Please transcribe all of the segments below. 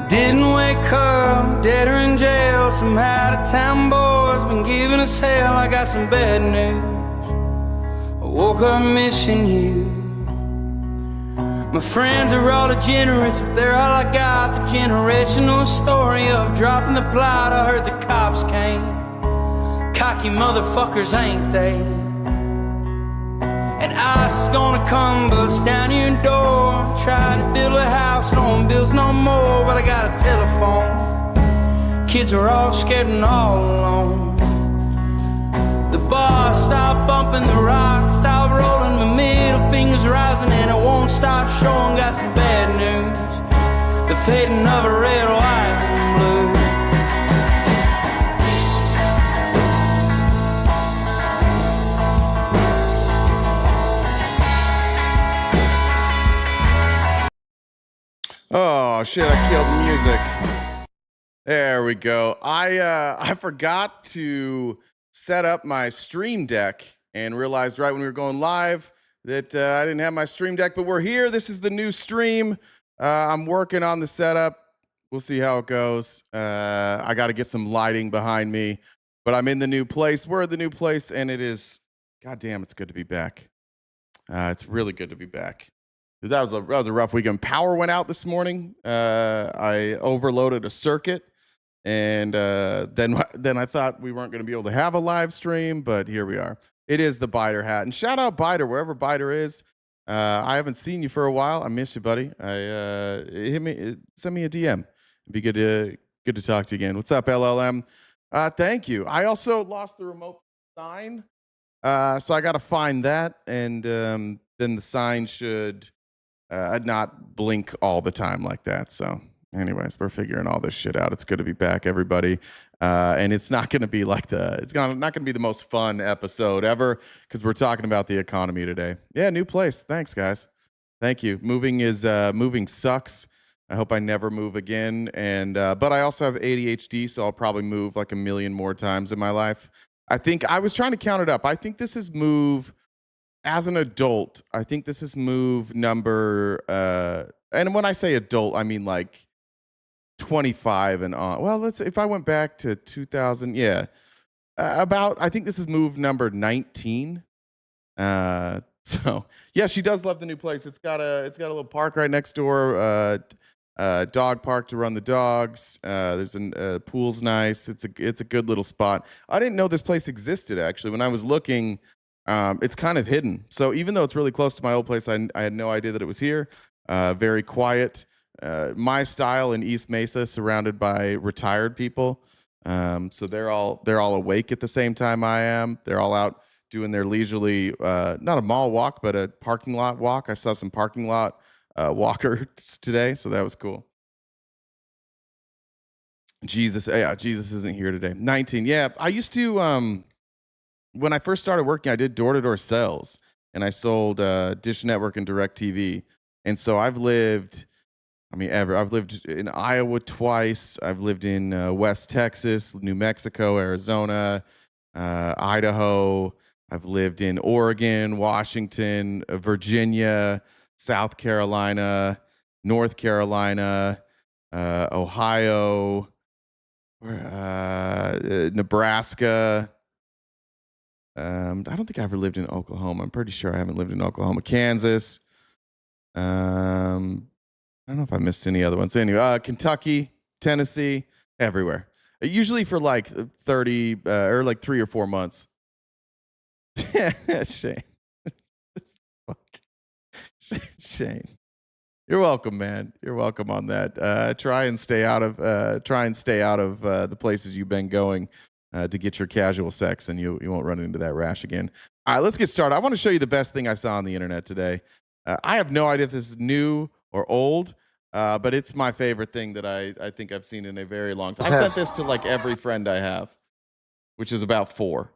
Didn't wake up, dead or in jail. Some out-of-town boys been giving us hell. I got some bad news. I woke up missing you. My friends are all degenerates, but they're all I got. The generational story of dropping the plot. I heard the cops came. Cocky motherfuckers, ain't they? And ICE is gonna come bust down your door. Try to build a house, no one builds no more. But I got a telephone. Kids are all scared and all alone. The bar stopped bumping, the rock stopped rolling. My middle finger's rising and it won't stop showing. Got some bad news, the fading of a red, white, and blue. Oh shit, I killed the music. There we go. I forgot to set up my stream deck and realized right when we were going live that I didn't have my stream deck, but we're here. This is the new stream. I'm working on the setup. We'll see how it goes. I got to get some lighting behind me, but I'm in the new place. We're in the new place, and it is, goddamn, it's good to be back. It's really good to be back. That was a rough weekend. Power went out this morning. I overloaded a circuit, and then I thought we weren't going to be able to have a live stream, but here we are. It is the Biter hat, and shout out Biter wherever Biter is. I haven't seen you for a while. I miss you, buddy. Send me a DM. It'd be good to talk to you again. What's up, LLM? Thank you. I also lost the remote sign, so I got to find that, and then the sign should not blink all the time like that. So anyways, we're figuring all this shit out. It's good to be back, everybody. And it's not going to be like not going to be the most fun episode ever because we're talking about the economy today. Yeah, new place. Thanks, guys. Thank you. Moving sucks. I hope I never move again. And but I also have ADHD, so I'll probably move like a million more times in my life. I think I was trying to count it up. I think this is move. As an adult, I think this is move number, and when I say adult, I mean like 25 and on. Well, if I went back to 2000, yeah, I think this is move number 19. So yeah, she does love the new place. It's got a little park right next door, dog park to run the dogs. There's a pool's nice. It's a good little spot. I didn't know this place existed actually. When I was looking. It's kind of hidden. So even though it's really close to my old place, I had no idea that it was here. Very quiet. My style in East Mesa, surrounded by retired people. So they're all awake at the same time I am. They're all out doing their leisurely, not a mall walk, but a parking lot walk. I saw some parking lot walkers today, so that was cool. Jesus isn't here today. 19. Yeah, I used to. When I first started working, I did door-to-door sales, and I sold Dish Network and DirecTV. And so I've lived in Iowa twice. I've lived in West Texas, New Mexico, Arizona, Idaho. I've lived in Oregon, Washington, Virginia, South Carolina, North Carolina, Ohio, Nebraska. I don't think I ever lived in Oklahoma. I'm pretty sure I haven't lived in Oklahoma. Kansas. I don't know if I missed any other ones. Anyway, Kentucky, Tennessee, everywhere. Usually for like 30 or like 3 or 4 months. Shane. Shane. You're welcome, man. You're welcome on that. Try and stay out of the places you've been going. To get your casual sex, and you won't run into that rash again. All right, let's get started. I want to show you the best thing I saw on the internet today. I have no idea if this is new or old, but it's my favorite thing that I think I've seen in a very long time. I've sent this to like every friend I have, which is about 4.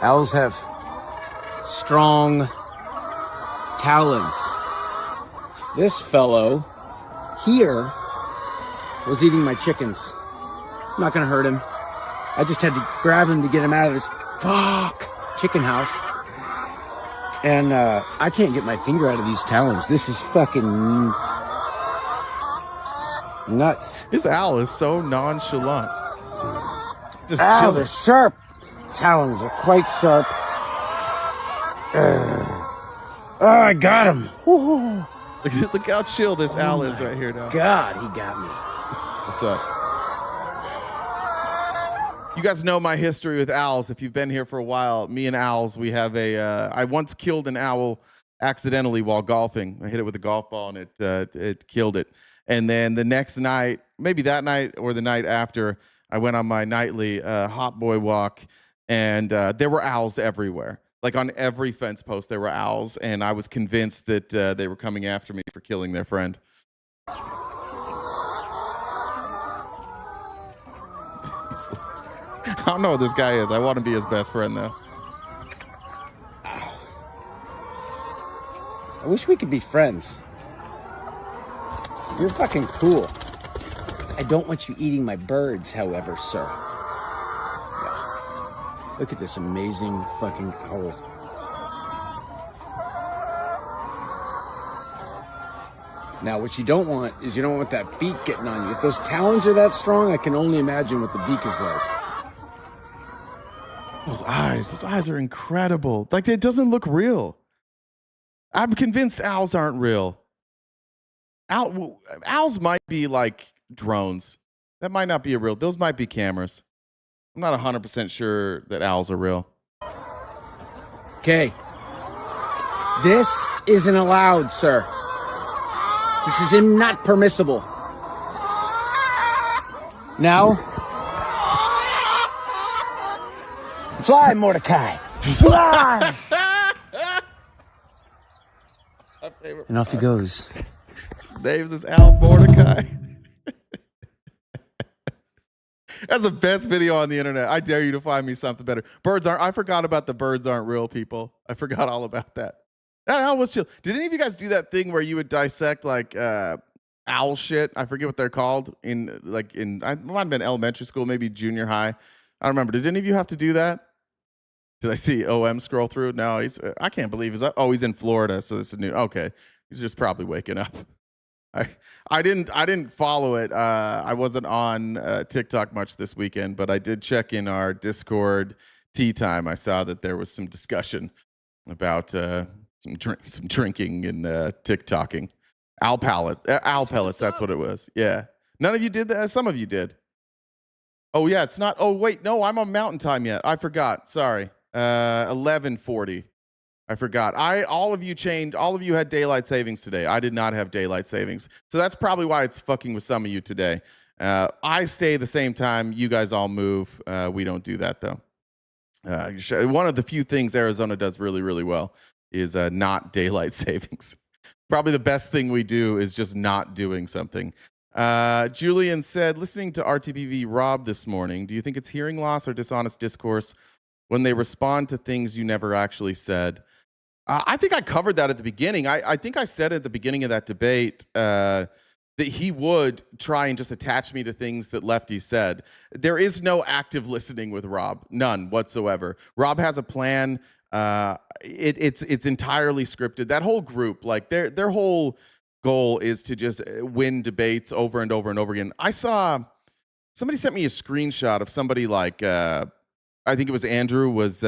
Owls have strong talons. This fellow here was eating my chickens. I'm not gonna hurt him. I just had to grab him to get him out of this chicken house. And I can't get my finger out of these talons. This is fucking... Nuts. This owl is so nonchalant. Just Ow, chilling. the sharp talons are quite sharp. Oh, I got him. Woo. Look how chill this owl is right here now. God, he got me. What's up? You guys know my history with owls. If you've been here for a while, me and owls, we have I once killed an owl accidentally while golfing. I hit it with a golf ball and it killed it. And then the next night, maybe that night or the night after, I went on my nightly hot boy walk, and there were owls everywhere. Like on every fence post, there were owls, and I was convinced that they were coming after me for killing their friend. I don't know what this guy is. I want to be his best friend, though. I wish we could be friends. You're fucking cool. I don't want you eating my birds, however, sir. Yeah. Look at this amazing fucking owl. Now, what you don't want is you don't want that beak getting on you. If those talons are that strong, I can only imagine what the beak is like. Those eyes are incredible. Like, it doesn't look real. I'm convinced owls aren't real. Owls might be like drones. That might not be a real. Those might be cameras. I'm not 100% sure that owls are real. Okay. This isn't allowed, sir. This is not permissible. Now, fly, Mordecai. Fly! And off he goes. His name's is Al Mordecai. That's the best video on the internet. I dare you to find me something better. I forgot about the birds aren't real people. I forgot all about that. That owl was chill. Did any of you guys do that thing where you would dissect like owl shit? I forget what they're called it might have been elementary school, maybe junior high. I don't remember. Did any of you have to do that? Did I see OM scroll through? No, I can't believe he's in Florida, so this is new. Okay, he's just probably waking up. I didn't follow it. I wasn't on TikTok much this weekend, but I did check in our Discord tea time. I saw that there was some discussion about some drinking and TikToking. Owl pellets. That's what it was. Yeah. None of you did that. Some of you did. Oh yeah, it's not. Oh wait, no, I'm on Mountain Time yet. I forgot. Sorry. 11:40. I forgot. All of you had daylight savings today. I did not have daylight savings. So that's probably why it's fucking with some of you today. I stay the same time. You guys all move. We don't do that though. One of the few things Arizona does really, really well is not daylight savings. Probably the best thing we do is just not doing something. Julian said, listening to RTPV Rob this morning, do you think it's hearing loss or dishonest discourse when they respond to things you never actually said? I think I covered that at the beginning. I think I said at the beginning of that debate that he would try and just attach me to things that Lefty said. There is no active listening with Rob. None whatsoever. Rob has a plan. It's entirely scripted. That whole group, like their whole goal is to just win debates over and over and over again. I saw somebody sent me a screenshot of somebody like I think it was Andrew was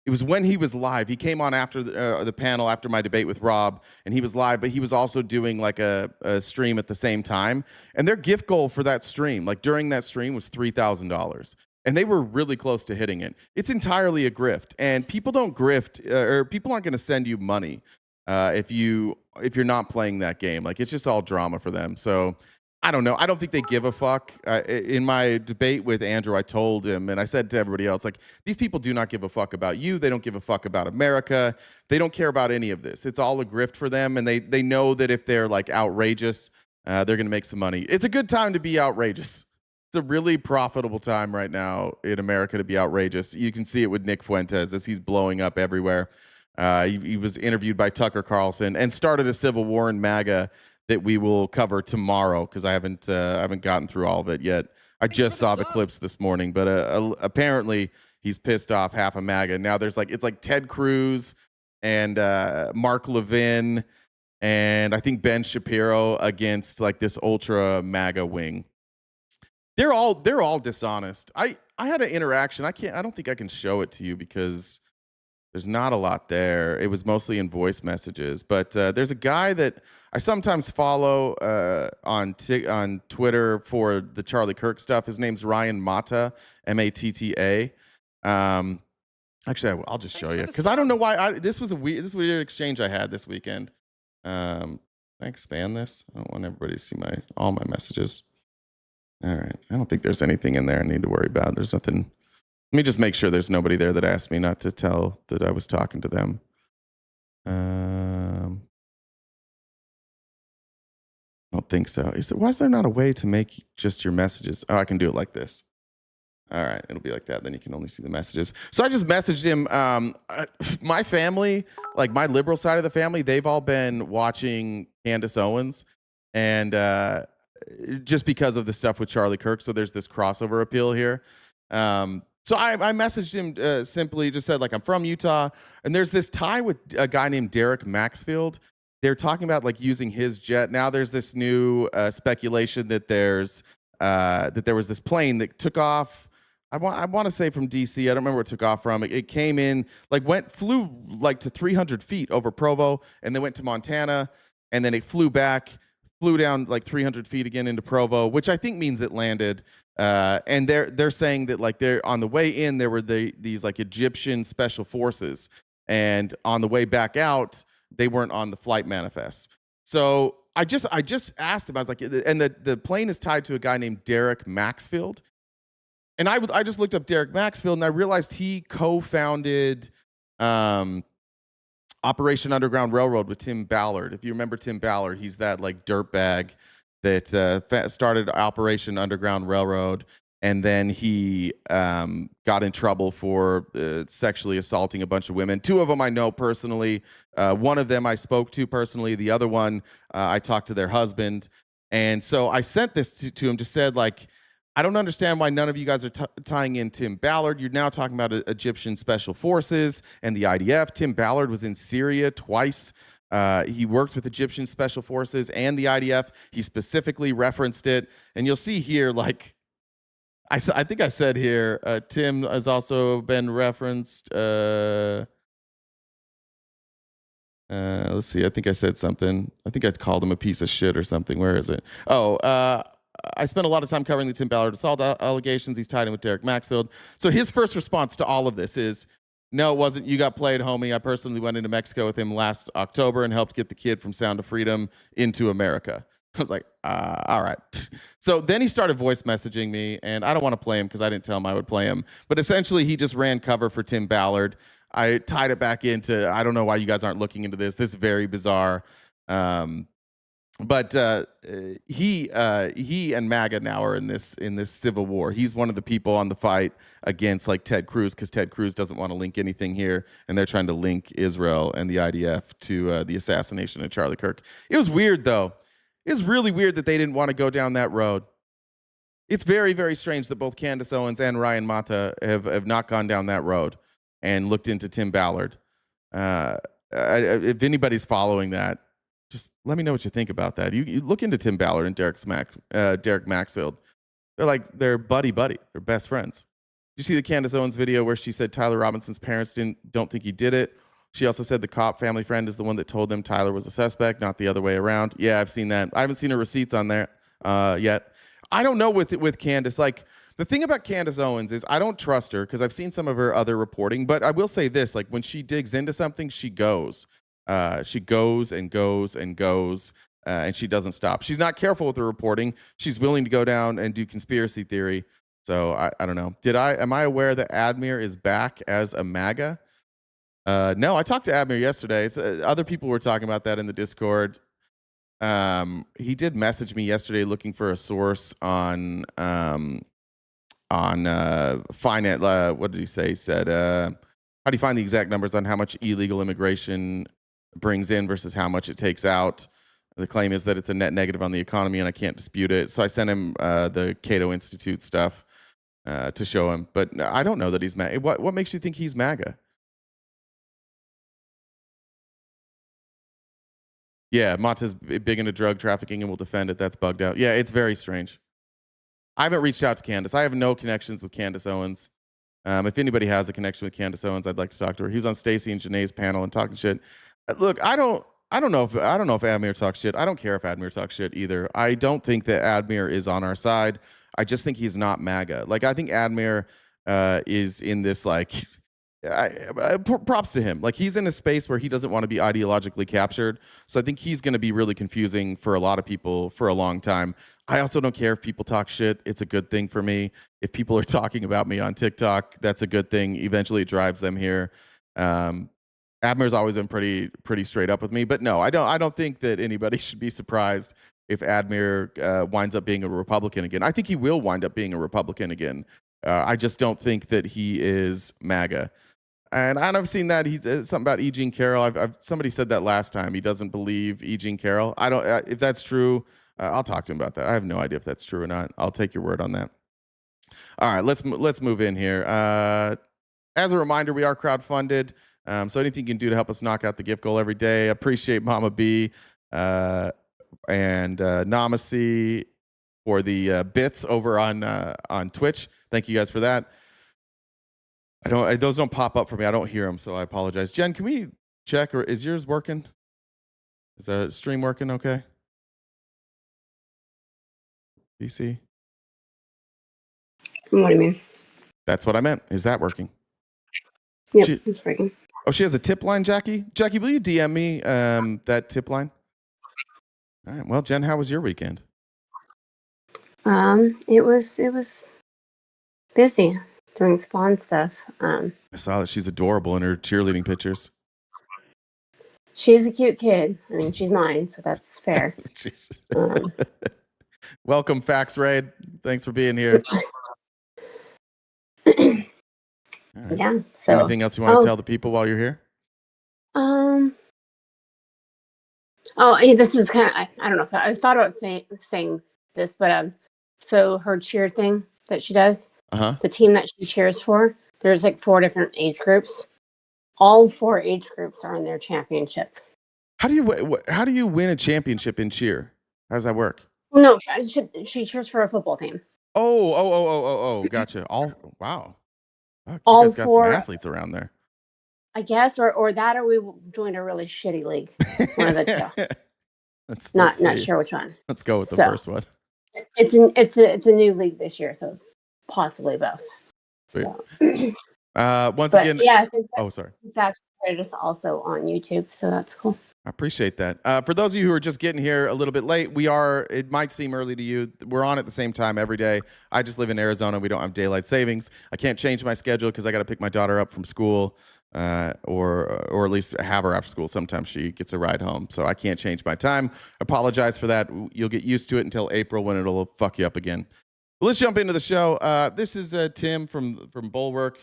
it was when he was live. He came on after the panel after my debate with Rob, and he was live, but he was also doing like a stream at the same time. And their gift goal for that stream, like during that stream, was $3,000. And they were really close to hitting it. It's entirely a grift, and people don't grift, or people aren't going to send you money if you're not playing that game. Like, it's just all drama for them. So I don't know. I don't think they give a fuck. In my debate with Andrew, I told him, and I said to everybody else, like, these people do not give a fuck about you. They don't give a fuck about America. They don't care about any of this. It's all a grift for them, and they know that if they're like outrageous, they're going to make some money. It's a good time to be outrageous. It's a really profitable time right now in America to be outrageous. You can see it with Nick Fuentes as he's blowing up everywhere. He was interviewed by Tucker Carlson and started a civil war in MAGA that we will cover tomorrow because I haven't gotten through all of it yet. I just saw the clips this morning, but apparently he's pissed off half of MAGA. Now it's like Ted Cruz and Mark Levin and I think Ben Shapiro against like this ultra MAGA wing. They're all dishonest. I had an interaction. I don't think I can show it to you because there's not a lot there. It was mostly in voice messages, but there's a guy that I sometimes follow on Twitter for the Charlie Kirk stuff. His name's Ryan Matta, Matta. Actually, I'll just show you because I don't know why. This was a weird exchange I had this weekend. Can I expand this? I don't want everybody to see all my messages. All right. I don't think there's anything in there I need to worry about. There's nothing. Let me just make sure there's nobody there that asked me not to tell that I was talking to them. I don't think so. Why is there not a way to make just your messages? Oh, I can do it like this. All right, it'll be like that. Then you can only see the messages. So I just messaged him. My family, like my liberal side of the family, they've all been watching Candace Owens, and just because of the stuff with Charlie Kirk. So there's this crossover appeal here. So I messaged him simply, just said like I'm from Utah, and there's this tie with a guy named Derek Maxfield. They're talking about like using his jet. Now there's this new speculation that there was this plane that took off. I want to say from DC. I don't remember where it took off from. It came in, like flew like to 300 feet over Provo, and then went to Montana, and then it flew down like 300 feet again into Provo, which I think means it landed. And they're saying that like they're on the way in, there were these like Egyptian special forces, and on the way back out, they weren't on the flight manifest. So I just asked him. I was like, and the plane is tied to a guy named Derek Maxfield. And I just looked up Derek Maxfield, and I realized he co-founded Operation Underground Railroad with Tim Ballard. If you remember Tim Ballard, he's that like dirtbag that started Operation Underground Railroad, and then he got in trouble for sexually assaulting a bunch of women. Two of them I know personally. One of them I spoke to personally. The other one I talked to their husband. And so I sent this to him, just said like, I don't understand why none of you guys are tying in Tim Ballard. You're now talking about Egyptian special forces and the IDF. Tim Ballard was in Syria twice. He worked with Egyptian special forces and the IDF. He specifically referenced it. And you'll see here, like, I think I said here, Tim has also been referenced. Let's see. I think I said something. I think I called him a piece of shit or something. Where is it? I spent a lot of time covering the Tim Ballard assault allegations. He's tied in with Derek Maxfield. So his first response to all of this is, no, it wasn't. You got played, homie. I personally went into Mexico with him last October and helped get the kid from Sound of Freedom into America. I was like, all right. So then he started voice messaging me, and I don't want to play him because I didn't tell him I would play him. But essentially, he just ran cover for Tim Ballard. I tied it back into, I don't know why you guys aren't looking into this. This is very bizarre. But he and MAGA now are in this civil war. He's one of the people on the fight against like Ted Cruz, because Ted Cruz doesn't want to link anything here, and they're trying to link Israel and the IDF to the assassination of Charlie Kirk. It was weird though. It was really weird that they didn't want to go down that road. It's very, very strange that both Candace Owens and Ryan Matta have not gone down that road and looked into Tim Ballard. If anybody's following that, just let me know what you think about that. You look into Tim Ballard and Derek Maxfield. They're buddy. They're best friends. You see the Candace Owens video where she said Tyler Robinson's parents don't think he did it. She also said the cop family friend is the one that told them Tyler was a suspect, not the other way around. Yeah, I've seen that. I haven't seen her receipts on there yet. I don't know with Candace. Like, the thing about Candace Owens is I don't trust her because I've seen some of her other reporting. But I will say this: like, when she digs into something, she goes. She goes and goes and goes, and she doesn't stop. She's not careful with her reporting. She's willing to go down and do conspiracy theory. So I don't know. Am I aware that Admir is back as a MAGA? No, I talked to Admir yesterday. Other people were talking about that in the Discord. He did message me yesterday looking for a source on finance. What did he say? He said, how do you find the exact numbers on how much illegal immigration brings in versus how much it takes out? The claim is that it's a net negative on the economy, and I can't dispute it. So I sent him the Cato Institute stuff to show him. But I don't know that he's MAGA. What makes you think he's MAGA? Yeah, Mata's big into drug trafficking and will defend it. That's bugged out. Yeah, it's very strange. I haven't reached out to Candace. I have no connections with Candace Owens. If anybody has a connection with Candace Owens, I'd like to talk to her. He was on Stacey and Janae's panel and talking shit. Look, I don't know if Admir talks shit. I don't care if Admir talks shit either. I don't think that Admir is on our side. I just think he's not MAGA. Like, I think Admir is in this, like, props to him. Like, he's in a space where he doesn't want to be ideologically captured. So I think he's going to be really confusing for a lot of people for a long time. I also don't care if people talk shit. It's a good thing for me. If people are talking about me on TikTok, that's a good thing. Eventually it drives them here. Admir's always been pretty straight up with me, but no, I don't think that anybody should be surprised if Admir winds up being a Republican again. I think he will wind up being a Republican again. I just don't think that he is MAGA. And I've seen that something about E. Jean Carroll. Somebody said that last time. He doesn't believe E. Jean Carroll. I don't. If that's true, I'll talk to him about that. I have no idea if that's true or not. I'll take your word on that. All right, let's move in here. As a reminder, we are crowdfunded. So anything you can do to help us knock out the gift goal every day. Appreciate Mama B and Namasi for the bits over on Twitch. Thank you guys for that. Those don't pop up for me. I don't hear them, so I apologize. Jen, can we check, or is yours working? Is the stream working okay? DC? What do you mean? That's what I meant. Is that working? Yep, it's working. Oh, she has a tip line, Jackie? Jackie, will you DM me that tip line? All right. Well, Jen, how was your weekend? It was busy doing Spawn stuff. I saw that she's adorable in her cheerleading pictures. She's a cute kid. I mean, she's mine, so that's fair. Welcome, Fax Raid. Thanks for being here. Right. Yeah. So anything else you want to tell the people while you're here? This is kind of, I don't know if I thought about saying this, but so her cheer thing that she does, the team that she cheers for, there's like 4 different age groups. All 4 age groups are in their championship. How do you win a championship in cheer? How does that work? No, she cheers for a football team. Oh, gotcha. Wow. Fuck, All you guys got 4 some athletes around there. I guess, or we joined a really shitty league. One of the two. Let's not see. sure which one. Let's go with the first one. It's a new league this year, so possibly both. So. Once again, yeah. Sorry. That's just also on YouTube, so that's cool. I appreciate that. For those of you who are just getting here a little bit late, it might seem early to you. We're on at the same time every day. I just live in Arizona. We don't have daylight savings. I can't change my schedule because I got to pick my daughter up from school, or at least have her after school. Sometimes she gets a ride home, so I can't change my time. Apologize for that. You'll get used to it until April when it'll fuck you up again. But let's jump into the show. This is Tim from Bulwark.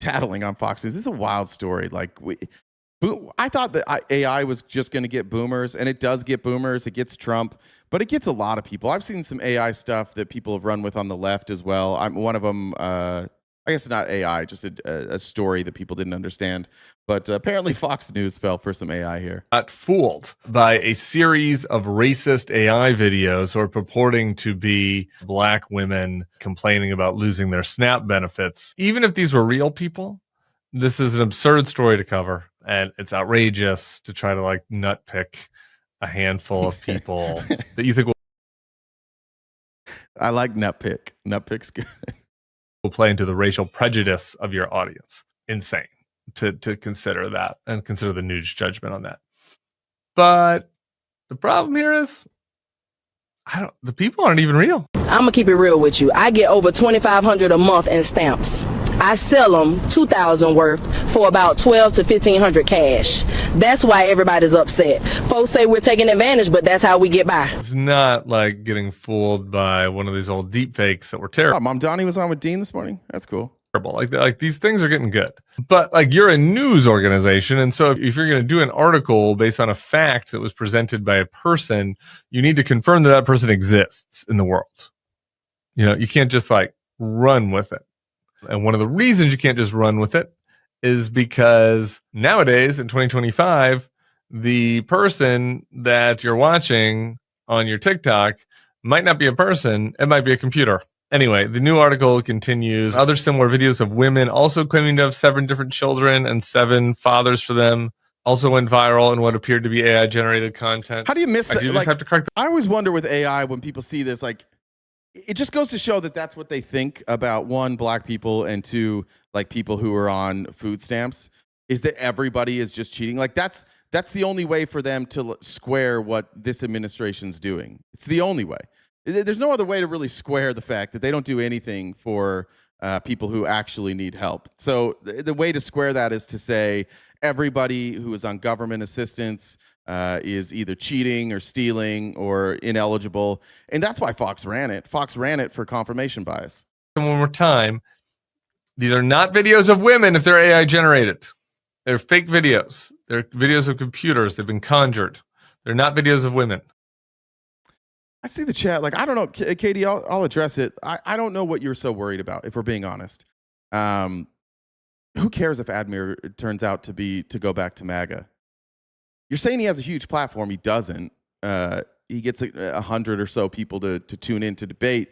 Tattling on Fox News. This is a wild story. I thought that AI was just going to get boomers, and it does get boomers. It gets Trump, but it gets a lot of people. I've seen some AI stuff that people have run with on the left as well. I'm one of them. I guess not AI, just a story that people didn't understand. But apparently Fox News fell for some AI here. Got fooled by a series of racist AI videos or purporting to be black women complaining about losing their SNAP benefits. Even if these were real people, this is an absurd story to cover. And it's outrageous to try to nutpick a handful of people that you think will. I like nutpick. Nutpick's good. Will play into the racial prejudice of your audience. Insane to consider that and consider the news judgment on that. But the problem here is the people aren't even real. I'm gonna keep it real with you. I get over $2,500 a month in stamps. I sell them $2,000 worth for about $1,200 to $1,500 cash. That's why everybody's upset. Folks say we're taking advantage, but that's how we get by. It's not like getting fooled by one of these old deep fakes that were terrible. Oh, Mom Donnie was on with Dean this morning. That's cool. Like these things are getting good, but you're a news organization, and so if you're going to do an article based on a fact that was presented by a person, you need to confirm that person exists in the world. You can't just run with it. And one of the reasons you can't just run with it is because nowadays in 2025, the person that you're watching on your TikTok might not be a person, it might be a computer. Anyway, the new article continues. Other similar videos of women also claiming to have 7 different children and 7 fathers for them also went viral in what appeared to be AI generated content. How do you miss that? You just have to correct I always wonder with AI when people see this, like, it just goes to show that that's what they think about, one, black people, and two, like people who are on food stamps, is that everybody is just cheating. Like that's the only way for them to square what this administration's doing. It's the only way. There's no other way to really square the fact that they don't do anything for people who actually need help. So the way to square that is to say everybody who is on government assistance is either cheating or stealing or ineligible. And that's why Fox ran it. Fox ran it for confirmation bias. one more time. These are not videos of women if they're AI generated. They're fake videos. They're videos of computers. They've been conjured. They're not videos of women. I see the chat. Like, I don't know, Katie, I'll address it. I don't know what you're so worried about, if we're being honest. Who cares if Admir turns out to go back to MAGA? You're saying he has a huge platform. He doesn't. He gets 100 or so people to tune in to debate.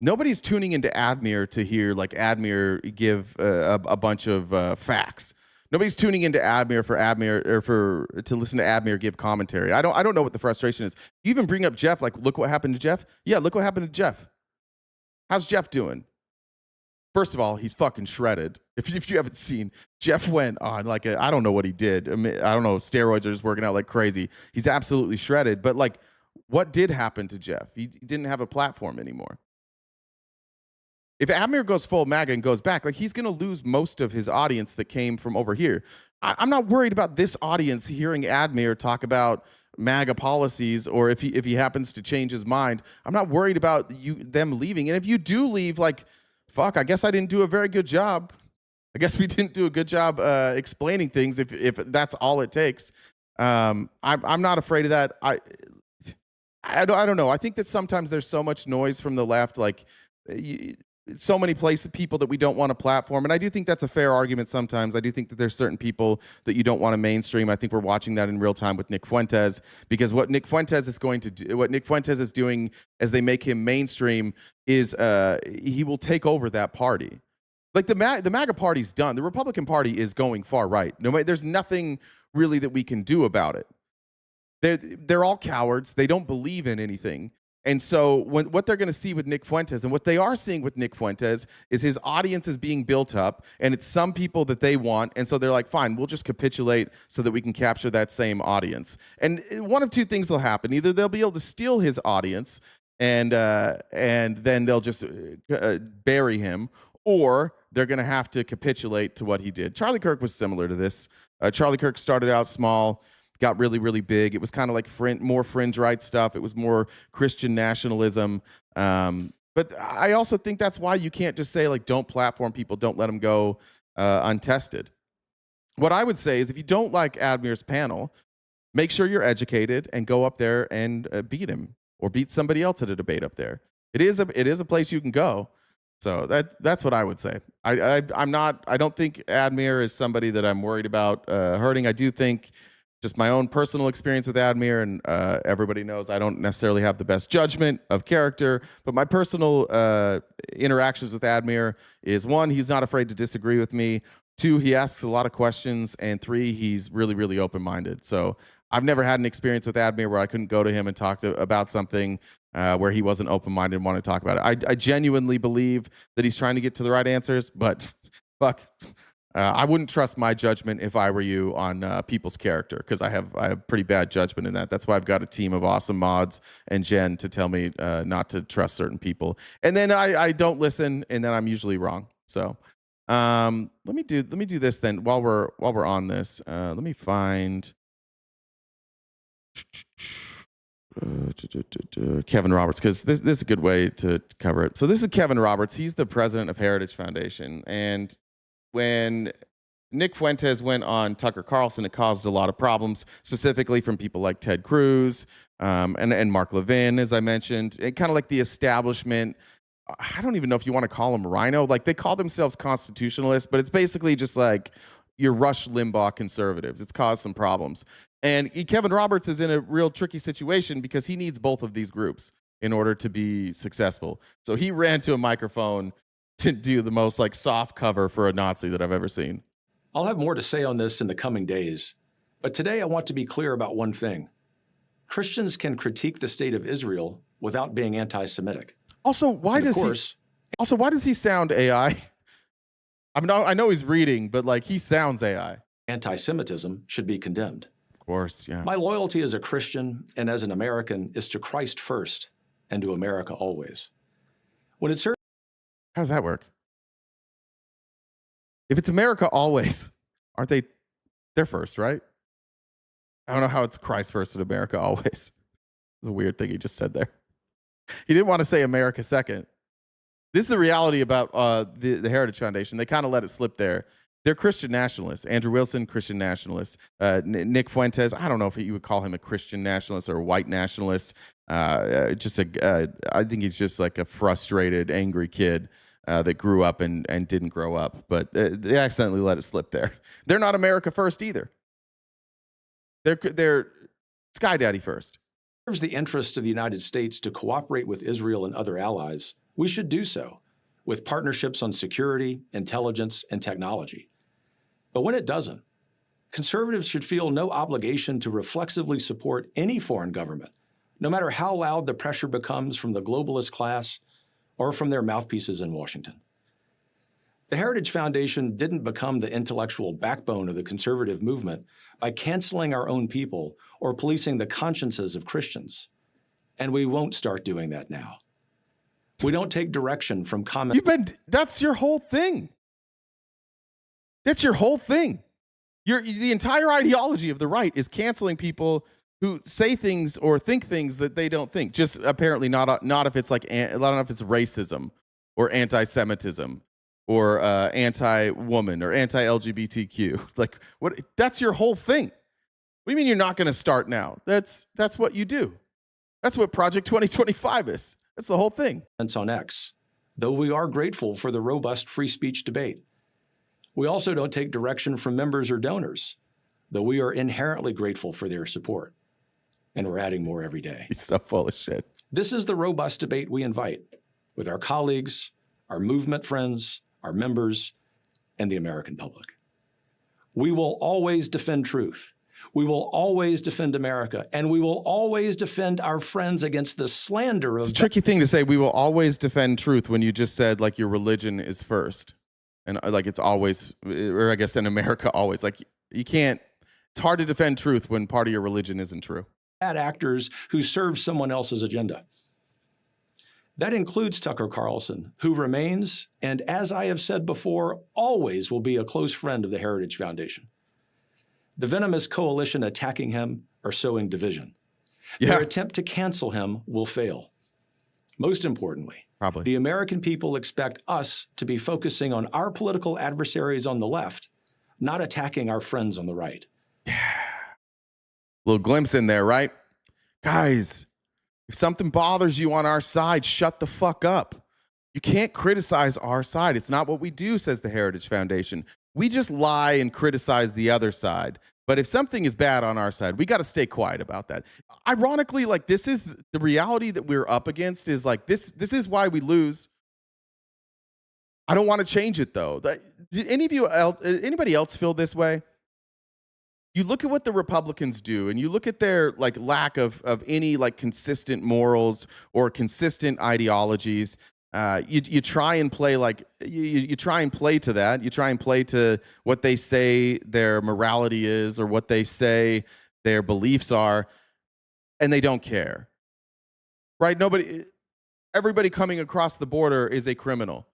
Nobody's tuning into Admir to hear like Admir give a bunch of facts. Nobody's tuning into Admir to listen to Admir give commentary. I don't know what the frustration is. You even bring up Jeff, like, look what happened to Jeff. Yeah, look what happened to Jeff. How's Jeff doing? First of all, he's fucking shredded. If you haven't seen, Jeff went on like I don't know what he did. I mean, I don't know. Steroids are just working out like crazy. He's absolutely shredded. But like, what did happen to Jeff? He didn't have a platform anymore. If Admir goes full MAGA and goes back, like he's going to lose most of his audience that came from over here. I'm not worried about this audience hearing Admir talk about MAGA policies, or if he happens to change his mind. I'm not worried about them leaving. And if you do leave, like, fuck, I guess I didn't do a very good job. I guess we didn't do a good job explaining things if that's all it takes. I'm not afraid of that. I don't know. I think that sometimes there's so much noise from the left, like so many people that we don't want to platform. And I do think that's a fair argument sometimes. I do think that there's certain people that you don't want to mainstream. I think we're watching that in real time with Nick Fuentes, because what Nick Fuentes is going to do, what Nick Fuentes is doing as they make him mainstream is he will take over that party. Like the MAGA party's done. The Republican Party is going far right. There's nothing really that we can do about it. They're all cowards. They don't believe in anything. And so what they're going to see with Nick Fuentes, and what they are seeing with Nick Fuentes, is his audience is being built up, and it's some people that they want. And so they're like, fine, we'll just capitulate so that we can capture that same audience. And one of two things will happen. Either they'll be able to steal his audience, and then they'll just bury him, or they're going to have to capitulate to what he did. Charlie Kirk was similar to this. Charlie Kirk started out small, got really, really big. It was kind of like more fringe right stuff. It was more Christian nationalism. But I also think that's why you can't just say, like, don't platform people, don't let them go untested. What I would say is, if you don't like Admir's panel, make sure you're educated and go up there and beat him, or beat somebody else at a debate up there. It is a place you can go. So that's what I would say. I don't think Admir is somebody that I'm worried about hurting. I do think, just my own personal experience with Admir, and everybody knows I don't necessarily have the best judgment of character, but my personal interactions with Admir is, one, he's not afraid to disagree with me. 2, he asks a lot of questions. And 3, he's really, really open-minded. So I've never had an experience with Admir where I couldn't go to him and talk about something where he wasn't open-minded and wanted to talk about it. I genuinely believe that he's trying to get to the right answers, but fuck, I wouldn't trust my judgment if I were you on people's character, because I have pretty bad judgment in that. That's why I've got a team of awesome mods and Jen to tell me not to trust certain people. And then I don't listen, and then I'm usually wrong. So let me do this then while we're on this. Let me find Kevin Roberts, because this is a good way to cover it. So this is Kevin Roberts. He's the president of Heritage Foundation, and when Nick Fuentes went on Tucker Carlson, it caused a lot of problems, specifically from people like Ted Cruz and Mark Levin, as I mentioned. And kind of like the establishment. I don't even know if you want to call them Rhino. Like, they call themselves constitutionalists, but it's basically just like your Rush Limbaugh conservatives. It's caused some problems. And Kevin Roberts is in a real tricky situation because he needs both of these groups in order to be successful. So he ran to a microphone to do the most like soft cover for a Nazi that I've ever seen. I'll have more to say on this in the coming days, but today I want to be clear about one thing. Christians can critique the state of Israel without being anti-Semitic. Also, why does he sound AI? I mean, I know he's reading, but like he sounds AI. Anti-Semitism should be condemned. Of course, yeah. My loyalty as a Christian and as an American is to Christ first and to America always. When it serves, how does that work? If it's America always, aren't they? They're first, right? I don't know how it's Christ first and America always. It's a weird thing he just said there. He didn't want to say America second. This is the reality about the Heritage Foundation. They kind of let it slip there. They're Christian nationalists. Andrew Wilson, Christian nationalist. Nick Fuentes, I don't know if you would call him a Christian nationalist or a white nationalist. I think he's just like a frustrated, angry kid that grew up and didn't grow up. But they accidentally let it slip there. They're not America first either. They're Sky Daddy first. Serves the interest of the United States to cooperate with Israel and other allies, we should do so with partnerships on security, intelligence, and technology. But when it doesn't, conservatives should feel no obligation to reflexively support any foreign government, no matter how loud the pressure becomes from the globalist class or from their mouthpieces in Washington. The Heritage Foundation didn't become the intellectual backbone of the conservative movement by canceling our own people or policing the consciences of Christians. And we won't start doing that now. We don't take direction from comments. That's your whole thing. That's your whole thing. The entire ideology of the right is canceling people who say things or think things that they don't think. Just apparently not if it's like, I don't know if it's racism or anti-Semitism or anti-woman or anti-LGBTQ. Like, what? That's your whole thing. What do you mean you're not going to start now? That's what you do. That's what Project 2025 is. That's the whole thing. On X, though we are grateful for the robust free speech debate. We also don't take direction from members or donors, though we are inherently grateful for their support. And we're adding more every day. He's so full of shit. This is the robust debate we invite with our colleagues, our movement friends, our members, and the American public. We will always defend truth. We will always defend America, and we will always defend our friends against the slander of... It's a tricky thing to say, we will always defend truth, when you just said, like, your religion is first. And, like, it's always, or I guess in America, always. Like, you can't... It's hard to defend truth when part of your religion isn't true. Bad actors who serve someone else's agenda. That includes Tucker Carlson, who remains, and as I have said before, always will be a close friend of the Heritage Foundation. The venomous coalition attacking him are sowing division. Yeah. Their attempt to cancel him will fail. Most importantly, probably, the American people expect us to be focusing on our political adversaries on the left, not attacking our friends on the right. Yeah. Little glimpse in there, right? Guys, if something bothers you on our side, shut the fuck up. You can't criticize our side. It's not what we do, says the Heritage Foundation. We just lie and criticize the other side. But if something is bad on our side, we got to stay quiet about that. Ironically, like, this is the reality that we're up against, is like, this is why we lose. I don't want to change it, though. Did anybody else feel this way? You look at what the Republicans do, and you look at their like lack of any like consistent morals or consistent ideologies. You try and play like you try and play to that. You try and play to what they say their morality is, or what they say their beliefs are, and they don't care. Right? Everybody coming across the border is a criminal.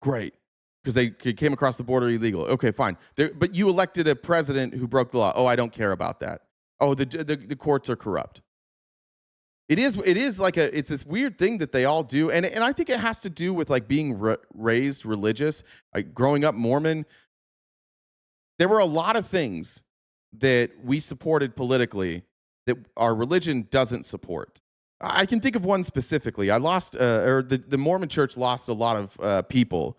Great. Because they came across the border illegal. Okay, fine. But you elected a president who broke the law. Oh, I don't care about that. Oh, the courts are corrupt. It is like it's this weird thing that they all do, and I think it has to do with like being raised religious, like growing up Mormon. There were a lot of things that we supported politically that our religion doesn't support. I can think of one specifically. The Mormon Church lost a lot of people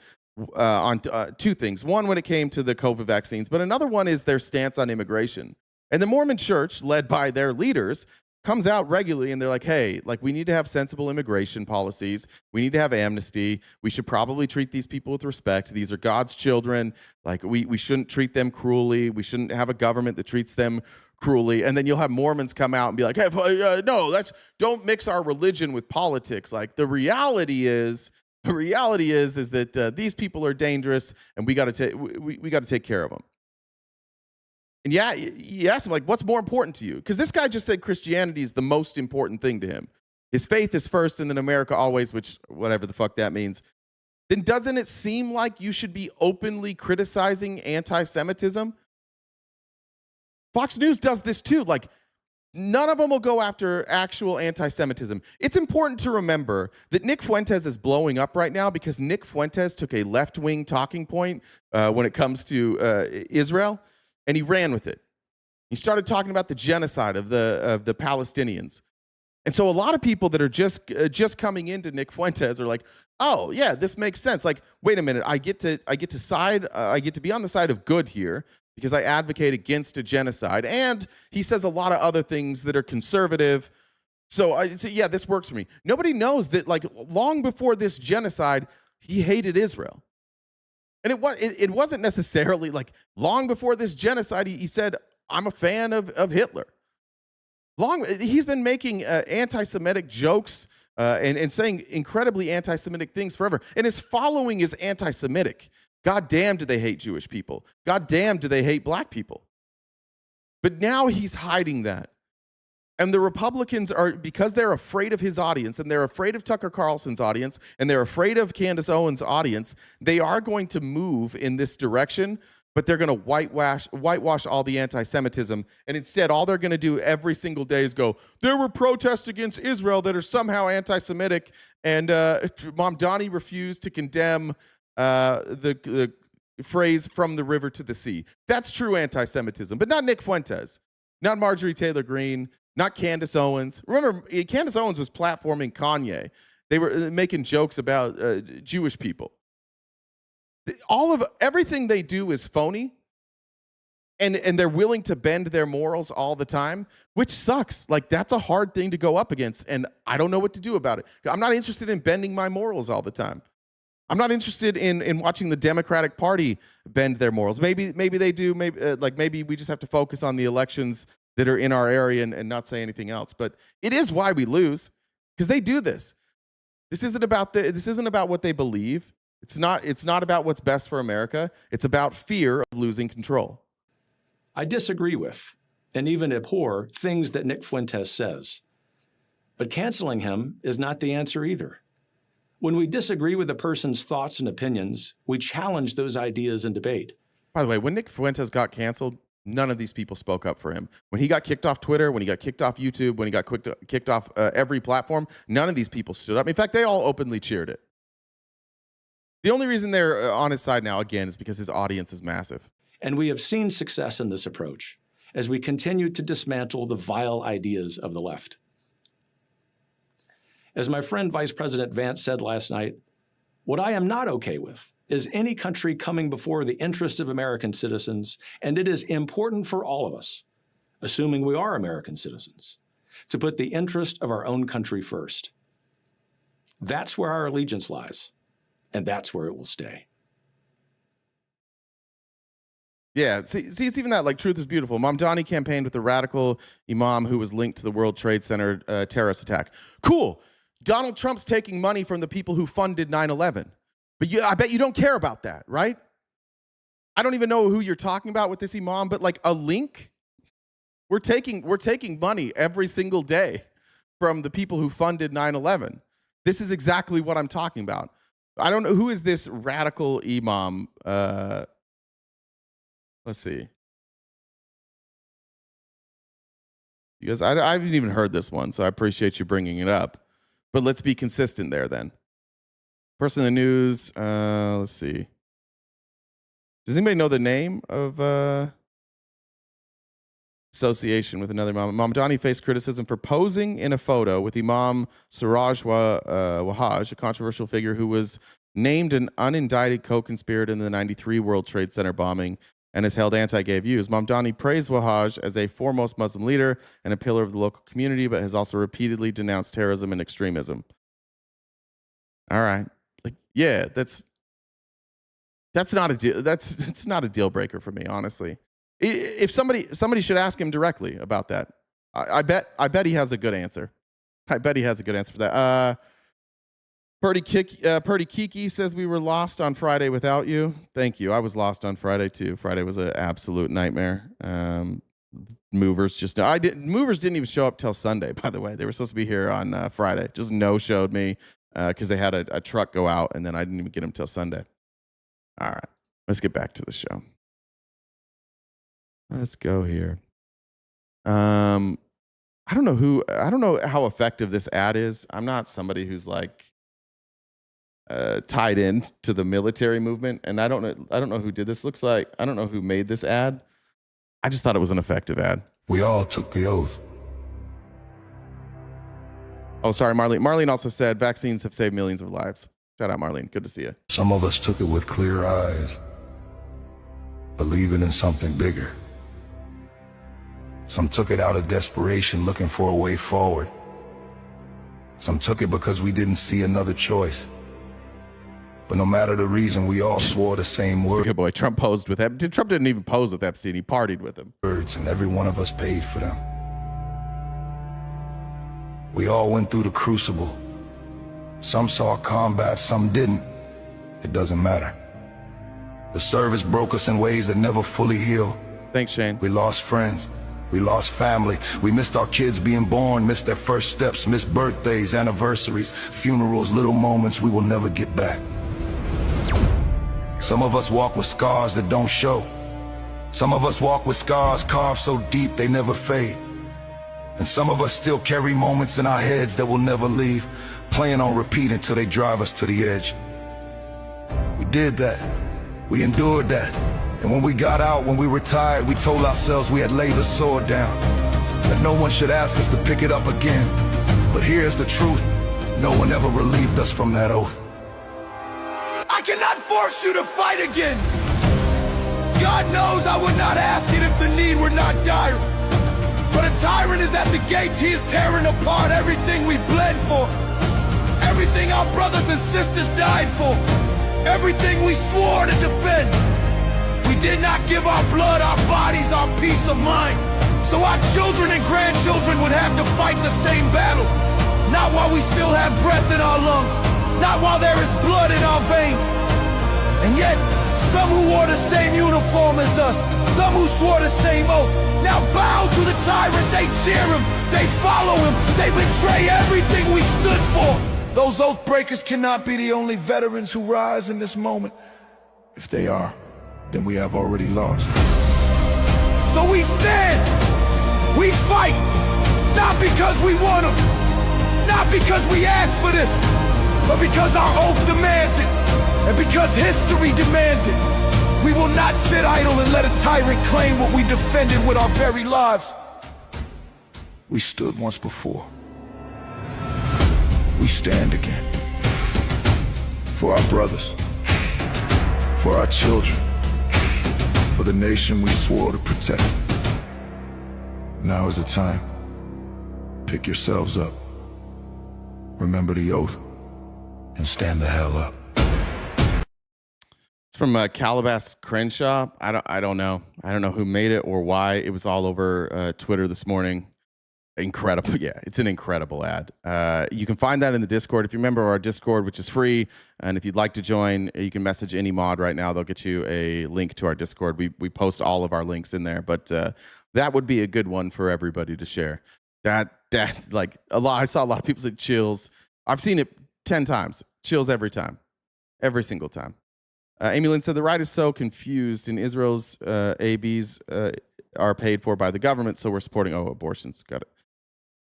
on two things. One, when it came to the COVID vaccines, but another one is their stance on immigration. And the Mormon Church, led by their leaders, comes out regularly and they're like, hey, like, we need to have sensible immigration policies. We need to have amnesty. We should probably treat these people with respect. These are God's children. Like, we shouldn't treat them cruelly. We shouldn't have a government that treats them cruelly. And then you'll have Mormons come out and be like, hey, no, don't mix our religion with politics. Like, the reality is that these people are dangerous and we got to take care of them. And yeah, you ask him, like, what's more important to you? Because this guy just said Christianity is the most important thing to him. His faith is first and then America always, which whatever the fuck that means. Then doesn't it seem like you should be openly criticizing anti-Semitism? Fox News does this too. Like, none of them will go after actual anti-Semitism. It's important to remember that Nick Fuentes is blowing up right now because Nick Fuentes took a left-wing talking point when it comes to Israel, and he ran with it. He started talking about the genocide of the Palestinians. And so a lot of people that are just coming into Nick Fuentes are like, oh yeah, this makes sense. Like, wait a minute, I get to be on the side of good here because I advocate against a genocide. And he says a lot of other things that are conservative. So yeah, this works for me. Nobody knows that, like, long before this genocide, he hated Israel. And it wasn't necessarily like long before this genocide, he said, I'm a fan of Hitler. He's been making anti-Semitic jokes and saying incredibly anti-Semitic things forever. And his following is anti-Semitic. God damn, do they hate Jewish people? God damn, do they hate black people? But now he's hiding that. And the Republicans are, because they're afraid of his audience, and they're afraid of Tucker Carlson's audience, and they're afraid of Candace Owens' audience, they are going to move in this direction, but they're going to whitewash all the anti-Semitism. And instead, all they're going to do every single day is go, there were protests against Israel that are somehow anti-Semitic, and Mom Donnie refused to condemn the phrase from the river to the sea. That's true anti-Semitism, but not Nick Fuentes, not Marjorie Taylor Greene, not Candace Owens. Remember, Candace Owens was platforming Kanye. They were making jokes about Jewish people. Everything they do is phony, and they're willing to bend their morals all the time, which sucks. Like, that's a hard thing to go up against, and I don't know what to do about it. I'm not interested in bending my morals all the time. I'm not interested in watching the Democratic Party bend their morals. Maybe they do. Maybe we just have to focus on the elections that are in our area and not say anything else. But it is why we lose, because they do this. This isn't about what they believe. It's not about what's best for America. It's about fear of losing control. I disagree with, and even abhor, things that Nick Fuentes says. But canceling him is not the answer either. When we disagree with a person's thoughts and opinions, we challenge those ideas in debate. By the way, when Nick Fuentes got canceled, none of these people spoke up for him. When he got kicked off Twitter, when he got kicked off YouTube, when he got kicked off every platform, none of these people stood up. In fact, they all openly cheered it. The only reason they're on his side now, again, is because his audience is massive. And we have seen success in this approach as we continue to dismantle the vile ideas of the left. As my friend Vice President Vance said last night, what I am not okay with is any country coming before the interest of American citizens, and it is important for all of us, assuming we are American citizens, to put the interest of our own country first. That's where our allegiance lies, and that's where it will stay. Yeah, see, it's even that, like, truth is beautiful. Mamdani campaigned with the radical imam who was linked to the World Trade Center terrorist attack. Cool. Donald Trump's taking money from the people who funded 9/11. But I bet you don't care about that, right? I don't even know who you're talking about with this imam, but like a link, we're taking money every single day from the people who funded 9/11. This is exactly what I'm talking about. I don't know who is this radical imam. Let's see. Because I haven't even heard this one, so I appreciate you bringing it up. But let's be consistent there then. Person in the news, let's see. Does anybody know the name of association with another imam? Mamdani faced criticism for posing in a photo with Imam Siraj Wahhaj, a controversial figure who was named an unindicted co-conspirator in the 93 World Trade Center bombing and has held anti-gay views. Mamdani praised Wahaj as a foremost Muslim leader and a pillar of the local community, but has also repeatedly denounced terrorism and extremism. All right. Like, yeah, that's not a deal. It's not a deal breaker for me, honestly. If somebody should ask him directly about that. I bet he has a good answer. I bet he has a good answer for that. Purdy Kiki says we were lost on Friday without you. Thank you. I was lost on Friday too. Friday was an absolute nightmare. Movers didn't even show up till Sunday, by the way. They were supposed to be here on Friday. Just no-showed me because they had a truck go out, and then I didn't even get them till Sunday. All right. Let's get back to the show. Let's go here. I don't know how effective this ad is. I'm not somebody who's like tied in to the military movement, and I don't know who did this. Looks like I don't know who made this ad. I just thought it was an effective ad. We all took the oath. Oh, sorry, Marlene. Marlene also said vaccines have saved millions of lives. Shout out, Marlene. Good to see you. Some of us took it with clear eyes, believing in something bigger. Some took it out of desperation, looking for a way forward. Some took it because we didn't see another choice. But no matter the reason, we all swore the same words. Good boy. Trump posed with Epstein. Trump didn't even pose with Epstein. He partied with him. And every one of us paid for them. We all went through the crucible. Some saw combat, some didn't. It doesn't matter. The service broke us in ways that never fully heal. Thanks, Shane. We lost friends. We lost family. We missed our kids being born, missed their first steps, missed birthdays, anniversaries, funerals, little moments we will never get back. Some of us walk with scars that don't show. Some of us walk with scars carved so deep they never fade. And some of us still carry moments in our heads that will never leave, playing on repeat until they drive us to the edge. We did that. We endured that. And when we got out, when we retired, we told ourselves we had laid the sword down, that no one should ask us to pick it up again. But here's the truth. No one ever relieved us from that oath. I cannot force you to fight again. God knows I would not ask it if the need were not dire. But a tyrant is at the gates. He is tearing apart everything we bled for, everything our brothers and sisters died for, everything we swore to defend. We did not give our blood, our bodies, our peace of mind, so our children and grandchildren would have to fight the same battle. Not while we still have breath in our lungs, not while there is blood in our veins. And yet, some who wore the same uniform as us, some who swore the same oath, now bow to the tyrant. They cheer him, they follow him, they betray everything we stood for. Those oath breakers cannot be the only veterans who rise in this moment. If they are, then we have already lost. So we stand, we fight, not because we want them, not because we asked for this, but because our oath demands it, and because history demands it. We will not sit idle and let a tyrant claim what we defended with our very lives. We stood once before. We stand again. For our brothers, for our children, for the nation we swore to protect. Now is the time. Pick yourselves up. Remember the oath and stand the hell up. It's from Calabas Crenshaw. I don't know. I don't know who made it or why. It was all over Twitter this morning. Incredible. Yeah, it's an incredible ad. You can find that in the Discord. If you remember our Discord, which is free, and if you'd like to join, you can message any mod right now. They'll get you a link to our Discord. We post all of our links in there, but that would be a good one for everybody to share. That like a lot. I saw a lot of people say chills. I've seen it 10 times. Chills every time, every single time. Amy Lynn said the right is so confused. In Israel's ABs are paid for by the government, so we're supporting abortions. Got it.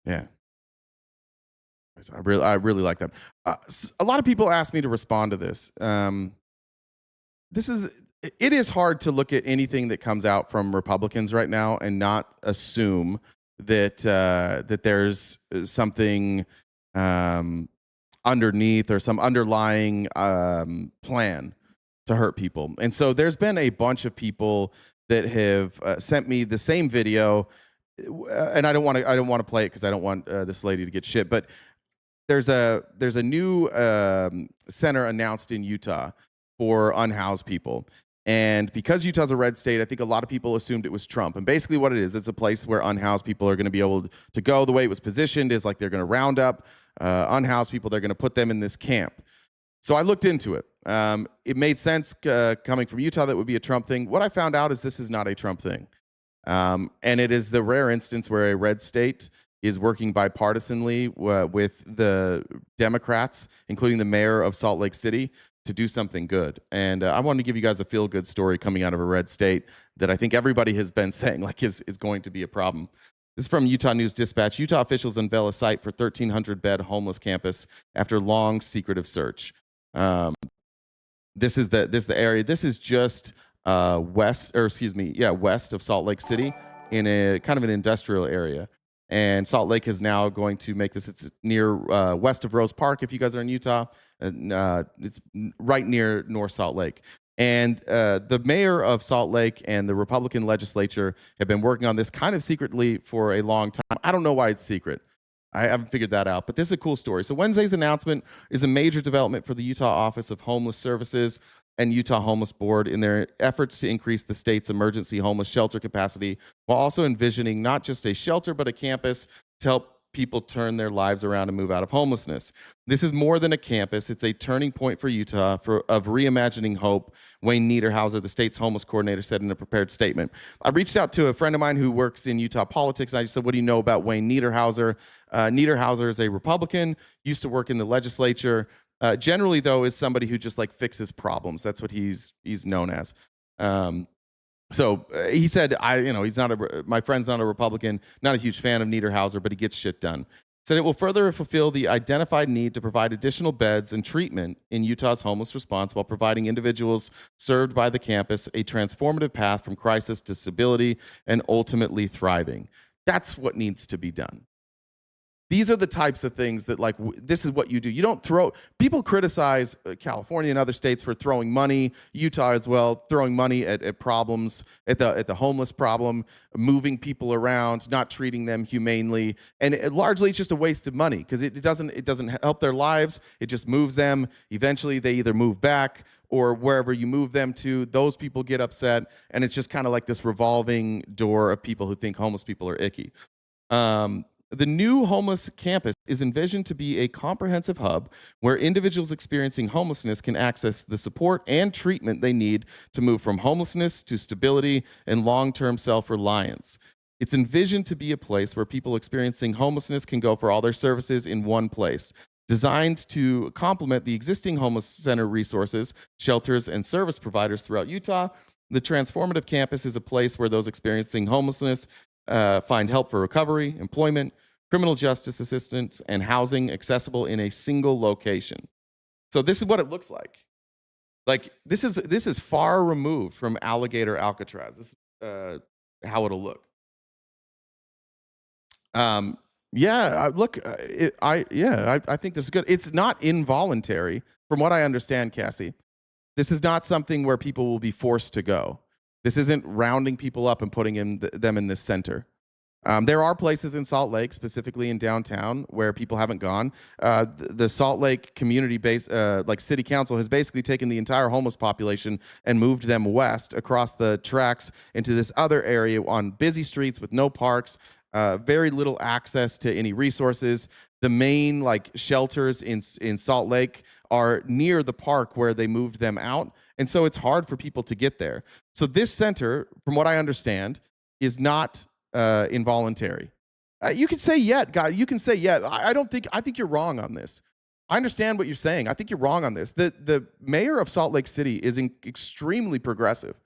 Yeah. I really like that. A lot of people ask me to respond to this. It is hard to look at anything that comes out from Republicans right now and not assume that that there's something underneath or some underlying plan to hurt people. And so there's been a bunch of people that have sent me the same video, and I don't want to play it because I don't want this lady to get shit. But there's a new center announced in Utah for unhoused people. And because Utah's a red state, I think a lot of people assumed it was Trump. And basically what it is, it's a place where unhoused people are going to be able to go. The way it was positioned is like they're going to round up unhoused people. They're going to put them in this camp. So I looked into it. It made sense coming from Utah that would be a Trump thing. What I found out is this is not a Trump thing. And it is the rare instance where a red state is working bipartisanly with the Democrats, including the mayor of Salt Lake City, to do something good. And I wanted to give you guys a feel-good story coming out of a red state that I think everybody has been saying like is going to be a problem. This is from Utah News Dispatch. Utah officials unveil a site for 1,300-bed homeless campus after long secretive search. This is the area. This is just west of Salt Lake City in a kind of an industrial area. And Salt Lake is now going to make this. It's near west of Rose Park. If you guys are in Utah, it's right near North Salt Lake. And the mayor of Salt Lake and the Republican legislature have been working on this kind of secretly for a long time. I don't know why it's secret. I haven't figured that out, but this is a cool story. So Wednesday's announcement is a major development for the Utah Office of Homeless Services and Utah Homeless Board in their efforts to increase the state's emergency homeless shelter capacity, while also envisioning not just a shelter, but a campus to help people turn their lives around and move out of homelessness. This is more than a campus. It's a turning point for Utah of reimagining hope, Wayne Niederhauser, the state's homeless coordinator, said in a prepared statement. I reached out to a friend of mine who works in Utah politics, and I just said, what do you know about Wayne Niederhauser? Niederhauser is a Republican, used to work in the legislature. Generally, though, is somebody who just like fixes problems. That's what he's known as. So he said, my friend's not a Republican, not a huge fan of Niederhauser, but he gets shit done. Said it will further fulfill the identified need to provide additional beds and treatment in Utah's homeless response while providing individuals served by the campus a transformative path from crisis to stability and ultimately thriving. That's what needs to be done. These are the types of things that, like, this is what you do. You don't throw. People criticize California and other states for throwing money, Utah as well, throwing money at problems, at the homeless problem, moving people around, not treating them humanely, and largely it's just a waste of money because it doesn't help their lives. It just moves them. Eventually, they either move back or wherever you move them to. Those people get upset, and it's just kind of like this revolving door of people who think homeless people are icky. The new homeless campus is envisioned to be a comprehensive hub where individuals experiencing homelessness can access the support and treatment they need to move from homelessness to stability and long-term self-reliance. It's envisioned to be a place where people experiencing homelessness can go for all their services in one place. Designed to complement the existing homeless center resources, shelters, and service providers throughout Utah, the transformative campus is a place where those experiencing homelessness find help for recovery, employment, criminal justice assistance, and housing accessible in a single location. So this is what it looks like. Like this is far removed from Alligator Alcatraz. This is how it'll look. I think this is good. It's not involuntary, from what I understand, Cassie. This is not something where people will be forced to go. This isn't rounding people up and putting them in this center. There are places in Salt Lake, specifically in downtown, where people haven't gone. The Salt Lake community-based, city council, has basically taken the entire homeless population and moved them west across the tracks into this other area on busy streets with no parks, very little access to any resources. The main shelters in Salt Lake are near the park where they moved them out. And so it's hard for people to get there. So this center, from what I understand, is not involuntary. You can say yet, guy. You can say yet. I think you're wrong on this. I understand what you're saying. I think you're wrong on this. The mayor of Salt Lake City is extremely progressive,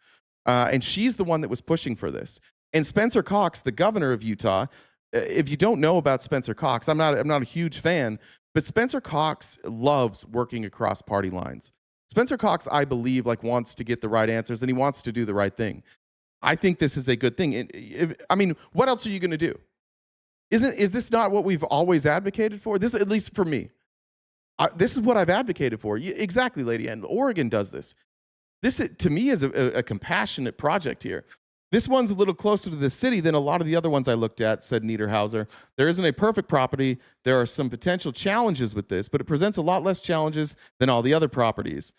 and she's the one that was pushing for this. And Spencer Cox, the governor of Utah, if you don't know about Spencer Cox, I'm not a huge fan, but Spencer Cox loves working across party lines. Spencer Cox, I believe, wants to get the right answers, and he wants to do the right thing. I think this is a good thing. What else are you going to do? Is this not what we've always advocated for? This, at least for me. This is what I've advocated for. Exactly, Lady Ann. Oregon does this. This, to me, is a compassionate project here. This one's a little closer to the city than a lot of the other ones I looked at, said Niederhauser. There isn't a perfect property. There are some potential challenges with this, but it presents a lot less challenges than all the other properties.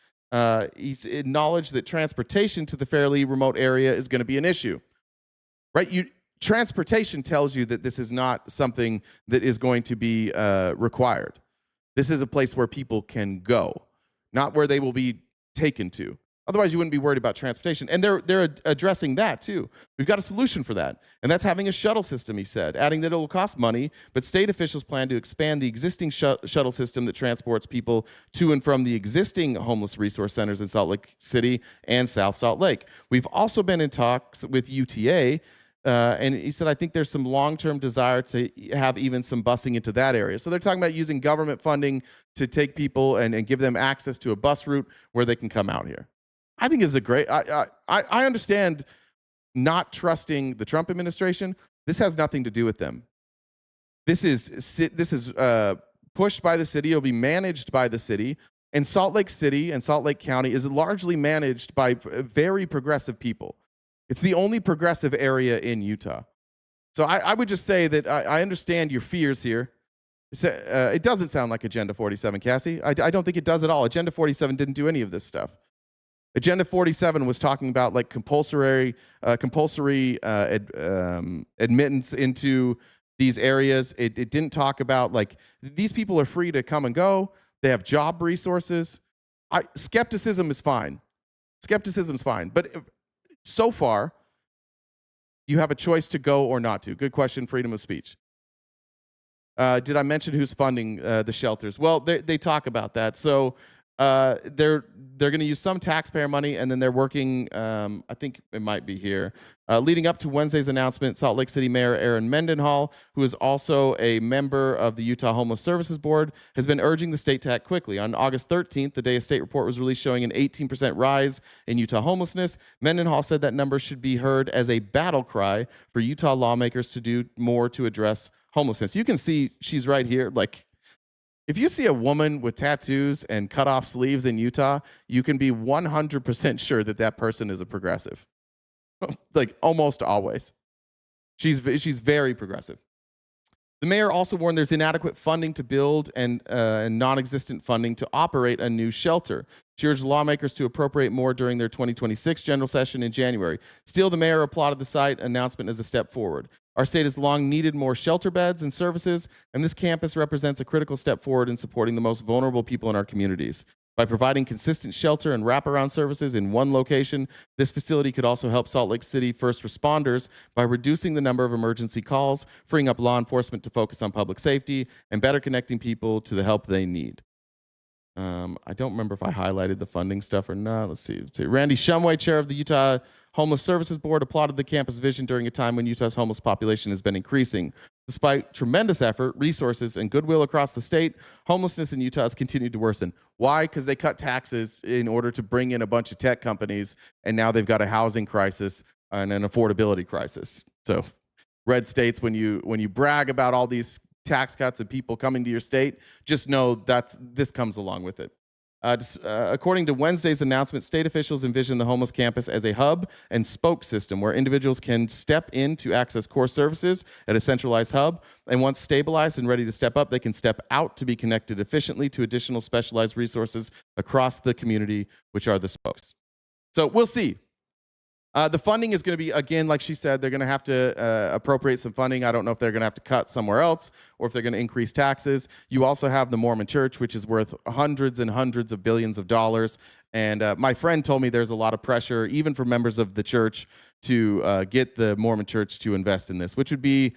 He's acknowledged that transportation to the fairly remote area is going to be an issue. Right? Transportation tells you that this is not something that is going to be required. This is a place where people can go, not where they will be taken to. Otherwise, you wouldn't be worried about transportation. And they're addressing that, too. We've got a solution for that. And that's having a shuttle system, he said, adding that it will cost money, but state officials plan to expand the existing shuttle system that transports people to and from the existing homeless resource centers in Salt Lake City and South Salt Lake. We've also been in talks with UTA, and he said, I think there's some long-term desire to have even some busing into that area. So they're talking about using government funding to take people and give them access to a bus route where they can come out here. I think is a great. I understand not trusting the Trump administration. This has nothing to do with them. This is pushed by the city. It'll be managed by the city. And Salt Lake City and Salt Lake County is largely managed by very progressive people. It's the only progressive area in Utah. So I would just say that I understand your fears here. It doesn't sound like Agenda 47, Cassie. I don't think it does at all. Agenda 47 didn't do any of this stuff. Agenda 47 was talking about like compulsory admittance into these areas. It didn't talk about like these people are free to come and go. They have job resources. Skepticism is fine. Skepticism's fine. But so far, you have a choice to go or not to. Good question, freedom of speech. Did I mention who's funding the shelters? Well, they talk about that. So they're going to use some taxpayer money, and then they're working, I think it might be here, leading up to Wednesday's announcement. Salt Lake City Mayor Aaron Mendenhall, who is also a member of the Utah Homeless Services Board, has been urging the state to act quickly. On August 13th, the day a state report was released showing an 18% rise in Utah homelessness, Mendenhall said that number should be heard as a battle cry for Utah lawmakers to do more to address homelessness. You can see she's right here, like, if you see a woman with tattoos and cut off sleeves in Utah, you can be 100% sure that that person is a progressive. Like almost always. She's very progressive. The mayor also warned there's inadequate funding to build and non-existent funding to operate a new shelter. She urged lawmakers to appropriate more during their 2026 general session in January. Still, the mayor applauded the site announcement as a step forward. Our state has long needed more shelter beds and services, and this campus represents a critical step forward in supporting the most vulnerable people in our communities. By providing consistent shelter and wraparound services in one location, this facility could also help Salt Lake City first responders by reducing the number of emergency calls, freeing up law enforcement to focus on public safety, and better connecting people to the help they need. I don't remember if I highlighted the funding stuff or not. Let's see. Randy Shumway, chair of the Utah Homeless Services Board, applauded the campus vision during a time when Utah's homeless population has been increasing. Despite tremendous effort, resources, and goodwill across the state, homelessness in Utah has continued to worsen. Why? Because they cut taxes in order to bring in a bunch of tech companies, and now they've got a housing crisis and an affordability crisis. So, red states, when you brag about all these tax cuts and people coming to your state, just know this comes along with it. According to Wednesday's announcement, state officials envision the homeless campus as a hub and spoke system where individuals can step in to access core services at a centralized hub, and once stabilized and ready to step up, they can step out to be connected efficiently to additional specialized resources across the community, which are the spokes. So we'll see. The funding is going to be, again, like she said, they're going to have to appropriate some funding. I don't know if they're going to have to cut somewhere else or if they're going to increase taxes. You also have the Mormon Church, which is worth hundreds and hundreds of billions of dollars. And my friend told me there's a lot of pressure, even for members of the church, to get the Mormon Church to invest in this, which would be,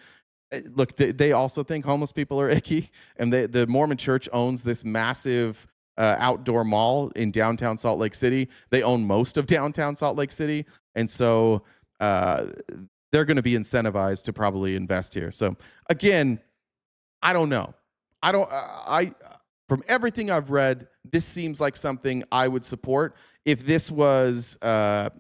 look, they also think homeless people are icky. And the Mormon Church owns this massive outdoor mall in downtown Salt Lake City. They own most of downtown Salt Lake City. And so they're going to be incentivized to probably invest here. So again, I don't know. From everything I've read, this seems like something I would support. If this was a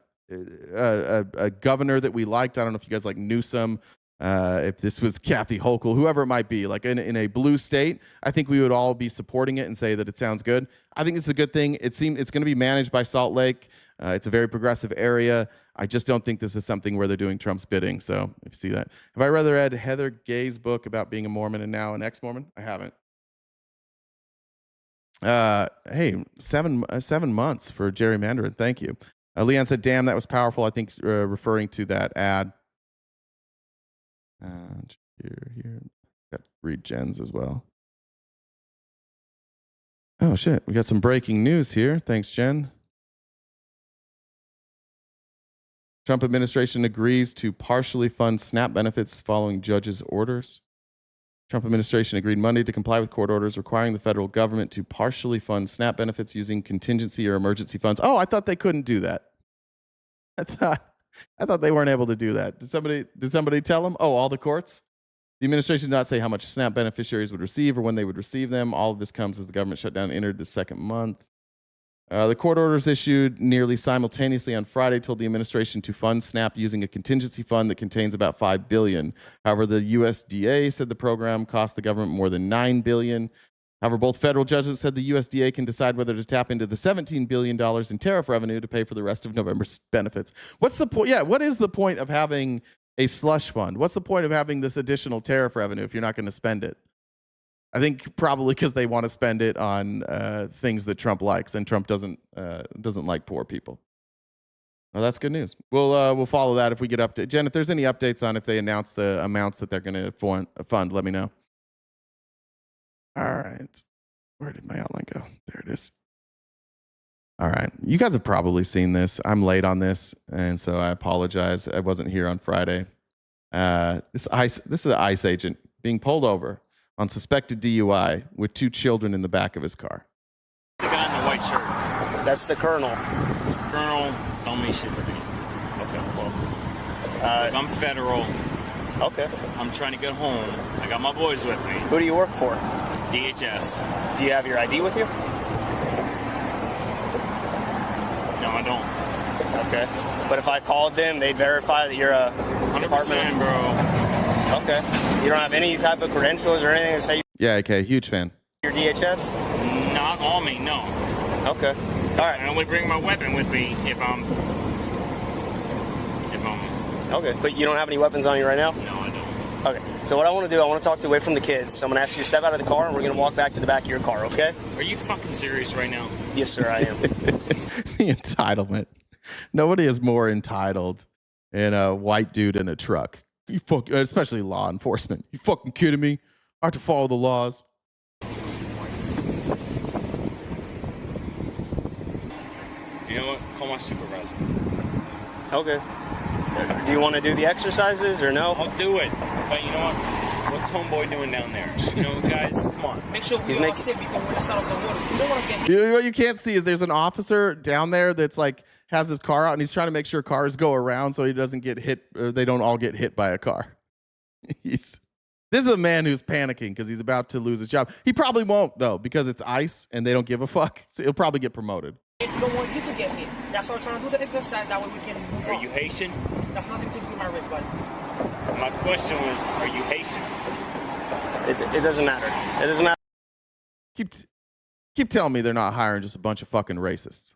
governor that we liked, I don't know if you guys like Newsom If this was Kathy Hochul, whoever it might be, like in a blue state, I think we would all be supporting it and say that it sounds good. I think it's a good thing. It's going to be managed by Salt Lake. It's a very progressive area. I just don't think this is something where they're doing Trump's bidding. So if you see that, have I read Heather Gay's book about being a Mormon and now an ex-Mormon? I haven't. Hey, 7 months for gerrymandering. Thank you. Leon said, "Damn, that was powerful." I think referring to that ad. Here. Got to read Jen's as well. Oh shit, we got some breaking news here. Thanks, Jen. Trump administration agrees to partially fund SNAP benefits following judge's orders. Trump administration agreed Monday to comply with court orders requiring the federal government to partially fund SNAP benefits using contingency or emergency funds. Oh, I thought they couldn't do that. I thought they weren't able to do that. Did somebody tell them? Oh, all the courts? The administration did not say how much SNAP beneficiaries would receive or when they would receive them. All of this comes as the government shutdown entered the second month. The court orders issued nearly simultaneously on Friday told the administration to fund SNAP using a contingency fund that contains about $5 billion. However, the USDA said the program cost the government more than $9 billion. However, both federal judges said the USDA can decide whether to tap into the $17 billion in tariff revenue to pay for the rest of November's benefits. What's the point? Yeah, what is the point of having a slush fund? What's the point of having this additional tariff revenue if you're not going to spend it? I think probably because they want to spend it on things that Trump likes, and Trump doesn't like poor people. Well, that's good news. We'll follow that if we get updates. Jen, if there's any updates on if they announce the amounts that they're going to fund, let me know. All right. Where did my outline go? There it is. All right. You guys have probably seen this. I'm late on this, and so I apologize. I wasn't here on Friday. This is an ICE agent being pulled over on suspected DUI with 2 children in the back of his car. The guy in the white shirt. That's the colonel. Colonel, don't mean shit to me. Okay, well. Look, I'm federal. Okay. I'm trying to get home. I got my boys with me. Who do you work for? DHS. Do you have your ID with you? No, I don't. Okay. But if I called them, they'd verify that you're a 100%, bro. Okay. You don't have any type of credentials or anything that say Yeah, okay. Huge fan. you're DHS? Not on me, no. Okay. All right. I only bring my weapon with me if I'm... Okay. But you don't have any weapons on you right now? No, I don't. Okay. So what I want to do, I want to talk to away from the kids. So I'm going to ask you to step out of the car, and we're going to walk back to the back of your car, okay? Are you fucking serious right now? Yes, sir, I am. The entitlement. Nobody is more entitled than a white dude in a truck. You especially law enforcement. You fucking kidding me? I have to follow the laws. You know what? Call my supervisor. Okay. Do you want to do the exercises or no? I'll do it. But you know what? What's homeboy doing down there? You know, guys, come on. Make sure we all sit because we're going to settle the water. You don't want to get... What you can't see is there's an officer down there that's like has his car out and he's trying to make sure cars go around so he doesn't get hit or they don't all get hit by a car. This is a man who's panicking because he's about to lose his job. He probably won't though because it's ICE and they don't give a fuck. So he'll probably get promoted. I don't want you to get hit. That's why I'm trying to do the exercise. That way we can move on. Are you Haitian? That's nothing to do with my wrist, buddy. My question was, are you Haitian? It doesn't matter. It doesn't matter. Keep telling me they're not hiring just a bunch of fucking racists.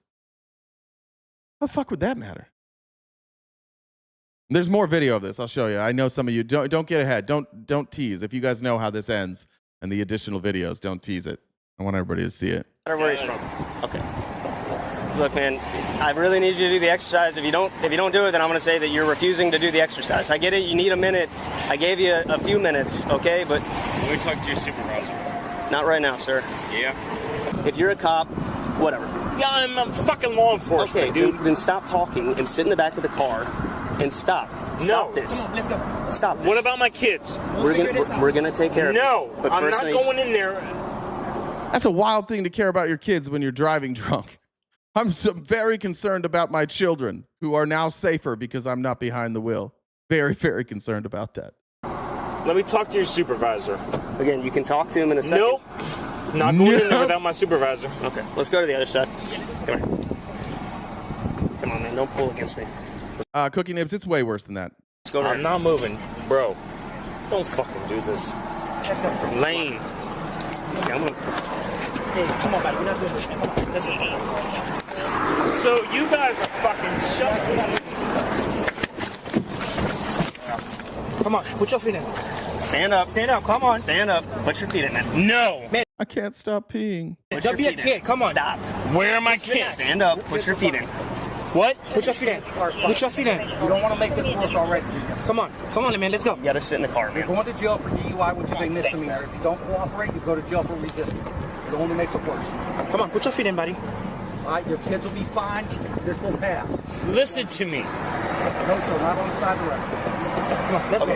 How the fuck would that matter? There's more video of this. I'll show you. I know some of you don't get ahead. Don't tease. If you guys know how this ends and the additional videos, don't tease it. I want everybody to see it. Where he's from. Okay. Look, man, I really need you to do the exercise. If you don't do it, then I'm going to say that you're refusing to do the exercise. I get it. You need a minute. I gave you a few minutes, okay? But let me talk to your supervisor. Not right now, sir. Yeah. If you're a cop, whatever. Yeah, I'm a fucking law enforcement, okay, dude. Then stop talking and sit in the back of the car and stop. Stop this. Come on, let's go. Stop this. What about my kids? We're gonna take care of it. No, but I'm not going in there. That's a wild thing to care about your kids when you're driving drunk. I'm very concerned about my children who are now safer because I'm not behind the wheel. Very, very concerned about that. Let me talk to your supervisor. Again, you can talk to him in a second. Nope. Not going in there without my supervisor. Okay, let's go to the other side. Come here. Come on, man. Don't pull against me. Cookie Nibs, it's way worse than that. Let's go. I'm not moving, bro. Don't fucking do this. Let's go. Lane. Okay, I'm gonna... Hey, come on, buddy. We're not doing this, man. Come on. Let's go. So you guys are fucking shut. Come on. Put your feet in. Stand up. Stand up. Come on. Stand up. Put your feet in. No. Man, I can't stop peeing. Put don't be a kid. Come on. Stop. Where are my kids? Stand up. Put your feet in. What? Put your feet in. Put your feet in. You don't want to make this worse already. Come on. Come on, man. Let's go. You gotta sit in the car, You're man. going to jail for DUI, which is a misdemeanor. If you don't cooperate, you go to jail for resisting. It only makes it worse. Come on. Put your feet in, buddy. All right, your kids will be fine. This will pass. Listen to me. No, sir, not on the side of the road. Come on. Let's go,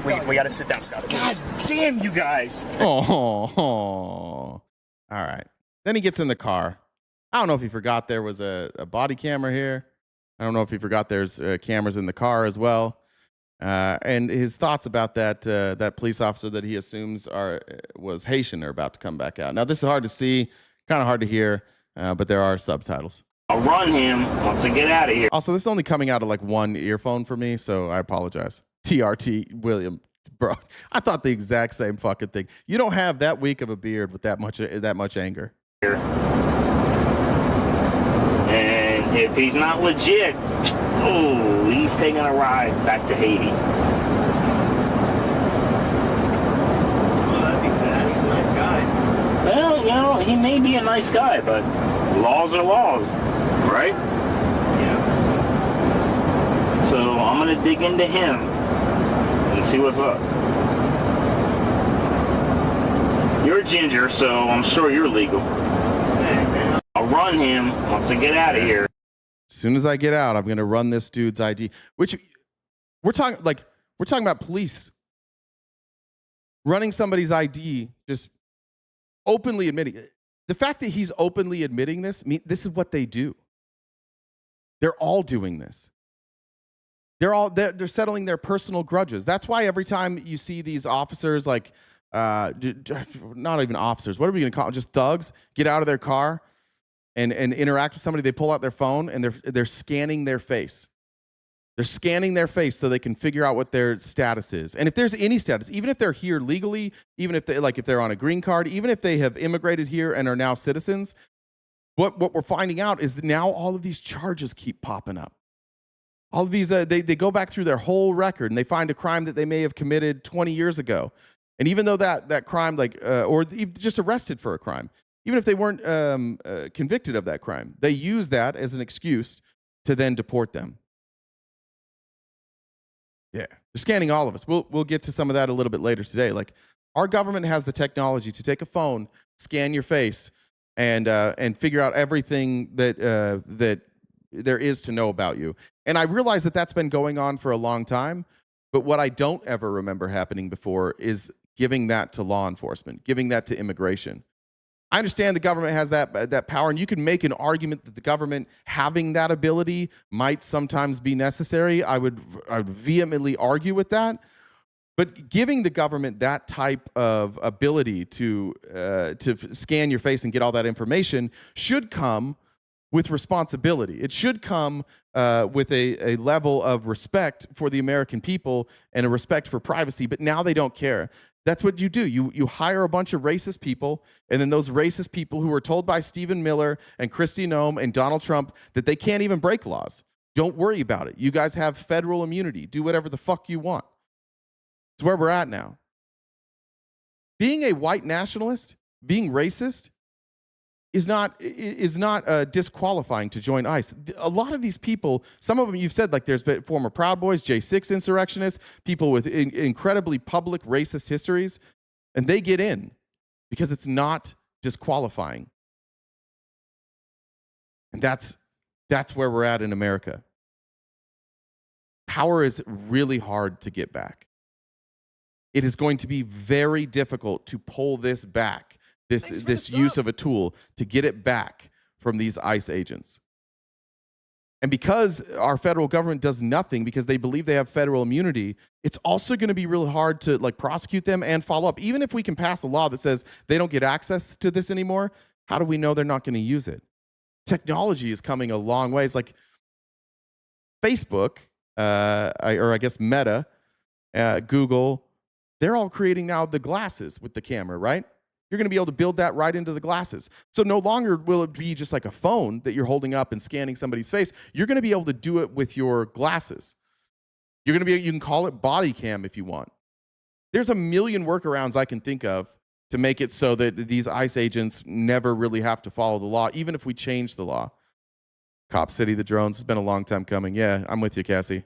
man. We gotta sit down, Scott. God damn you guys. Oh, all right. Then he gets in the car. I don't know if he forgot there was a body camera here. I don't know if he forgot there's cameras in the car as well. And his thoughts about that police officer that he assumes was Haitian are about to come back out. Now, this is hard to see, kind of hard to hear, but there are subtitles. I'll run him once I get out of here. Also, this is only coming out of like one earphone for me, so I apologize. TRT, William, bro. I thought the exact same fucking thing. You don't have that weak of a beard with that much anger. And if he's not legit, oh, he's taking a ride back to Haiti. Well, that'd be sad. He's a nice guy. Well, you know, he may be a nice guy, but laws are laws, right? Yeah. So I'm gonna dig into him and see what's up. You're a ginger, so I'm sure you're legal. I'll run him once I get out of here. As soon as I get out, I'm gonna run this dude's ID. Which we're talking about police running somebody's ID, just openly admitting it. The fact that he's openly admitting this is what they do. They're all doing this. They're settling their personal grudges. That's why every time you see these officers, like not even officers, what are we gonna call them? Just thugs, get out of their car and interact with somebody, they pull out their phone and they're scanning their face. They're scanning their face so they can figure out what their status is. And if there's any status, even if they're here legally, even if they're on a green card, even if they have immigrated here and are now citizens, what we're finding out is that now all of these charges keep popping up. All of these, they go back through their whole record and they find a crime that they may have committed 20 years ago. And even though that crime, or just arrested for a crime, even if they weren't convicted of that crime, they use that as an excuse to then deport them. Yeah, they're scanning all of us. We'll get to some of that a little bit later today. Like, our government has the technology to take a phone, scan your face, and figure out everything that there is to know about you. And I realize that that's been going on for a long time. But what I don't ever remember happening before is giving that to law enforcement, giving that to immigration. I understand the government has that power, and you can make an argument that the government having that ability might sometimes be necessary. I would vehemently argue with that. But giving the government that type of ability to scan your face and get all that information should come with responsibility. It should come with a level of respect for the American people and a respect for privacy. But now they don't care. That's what you do. You hire a bunch of racist people, and then those racist people who were told by Stephen Miller and Kristi Noem and Donald Trump that they can't even break laws. Don't worry about it. You guys have federal immunity. Do whatever the fuck you want. It's where we're at now. Being a white nationalist, being racist, is not disqualifying to join ICE. A lot of these people, some of them you've said, like there's been former Proud Boys, J6 insurrectionists, people with incredibly public racist histories, and they get in because it's not disqualifying. And that's where we're at in America. Power is really hard to get back. It is going to be very difficult to pull this back. This use of a tool to get it back from these ICE agents. And because our federal government does nothing because they believe they have federal immunity, it's also going to be really hard to prosecute them and follow up. Even if we can pass a law that says they don't get access to this anymore, how do we know they're not going to use it? Technology is coming a long ways. Like Facebook, or I guess Meta, Google, They're all creating now the glasses with the camera, right? You're going to be able to build that right into the glasses. So no longer will it be just like a phone that you're holding up and scanning somebody's face. You're going to be able to do it with your glasses. You can call it body cam if you want. There's a million workarounds I can think of to make it so that these ICE agents never really have to follow the law, even if we change the law. Cop City, the drones, has been a long time coming. Yeah, I'm with you, Cassie.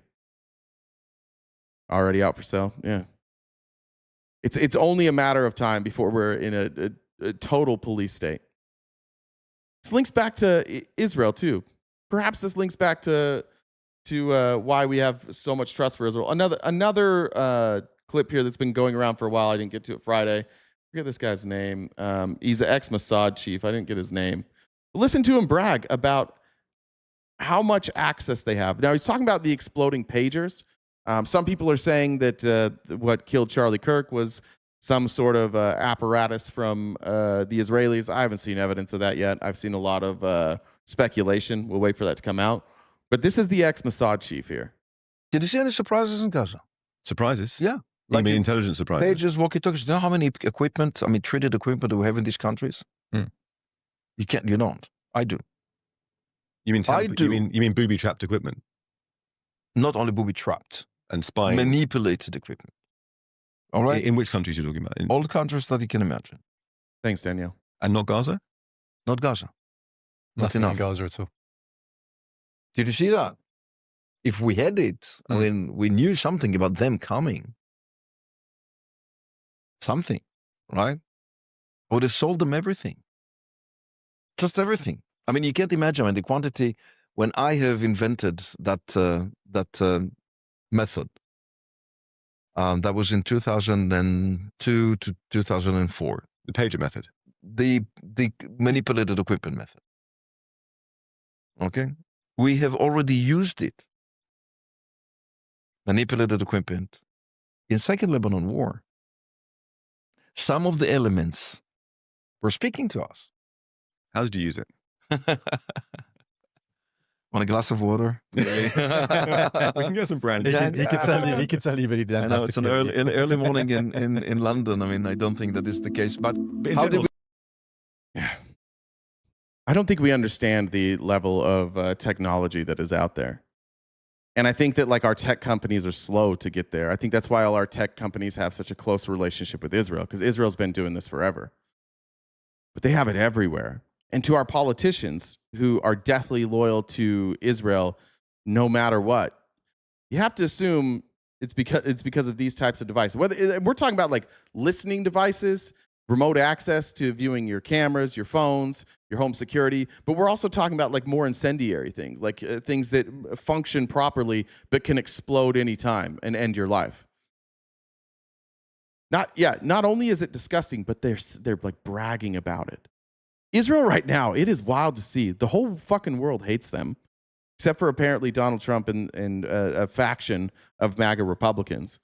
Already out for sale. Yeah. It's only a matter of time before we're in a total police state. This links back to Israel, too. Perhaps this links back to why we have so much trust for Israel. Another clip here that's been going around for a while. I didn't get to it Friday. I forget this guy's name. He's an ex-Mossad chief. I didn't get his name. Listen to him brag about how much access they have. Now, he's talking about the exploding pagers. Some people are saying that what killed Charlie Kirk was some sort of apparatus from the Israelis. I haven't seen evidence of that yet. I've seen a lot of speculation. We'll wait for that to come out. But this is the ex-Mossad chief here. Did you see any surprises in Gaza? Surprises? Yeah. Like intelligence surprises? Pages, walkie-talkies. Do you know how many treated equipment do we have in these countries? You don't. I do. You mean you mean booby-trapped equipment? Not only booby-trapped. And spying. Manipulated equipment. All right? In which countries are you talking about? All the countries that you can imagine. Thanks, Danielle. And not Gaza? Not Gaza. Not Nothing enough. in Gaza at all. Did you see that? If we had it, I mean, we knew something about them coming. Something, right? I would have sold them everything. Just everything. I mean, you can't imagine the quantity. When I have invented that method, that was in 2002 to 2004. The pager method. The manipulated equipment method. Okay? We have already used it. Manipulated equipment in Second Lebanon War. Some of the elements were speaking to us. How did you use it? Want a glass of water? We can get some brandy. He can tell you, but he didn't. I know it's an early morning in London. I mean, I don't think that is the case. But how did we? Yeah, I don't think we understand the level of technology that is out there. And I think that like our tech companies are slow to get there. I think that's why all our tech companies have such a close relationship with Israel, because Israel's been doing this forever. But they have it everywhere. And to our politicians who are deathly loyal to Israel, no matter what, you have to assume it's because of these types of devices. Whether we're talking about like listening devices, remote access to viewing your cameras, your phones, your home security, but we're also talking about like more incendiary things, like things that function properly but can explode anytime and end your life. Not only is it disgusting, but they're like bragging about it. Israel right now, it is wild to see. The whole fucking world hates them, except for apparently Donald Trump and a faction of MAGA Republicans.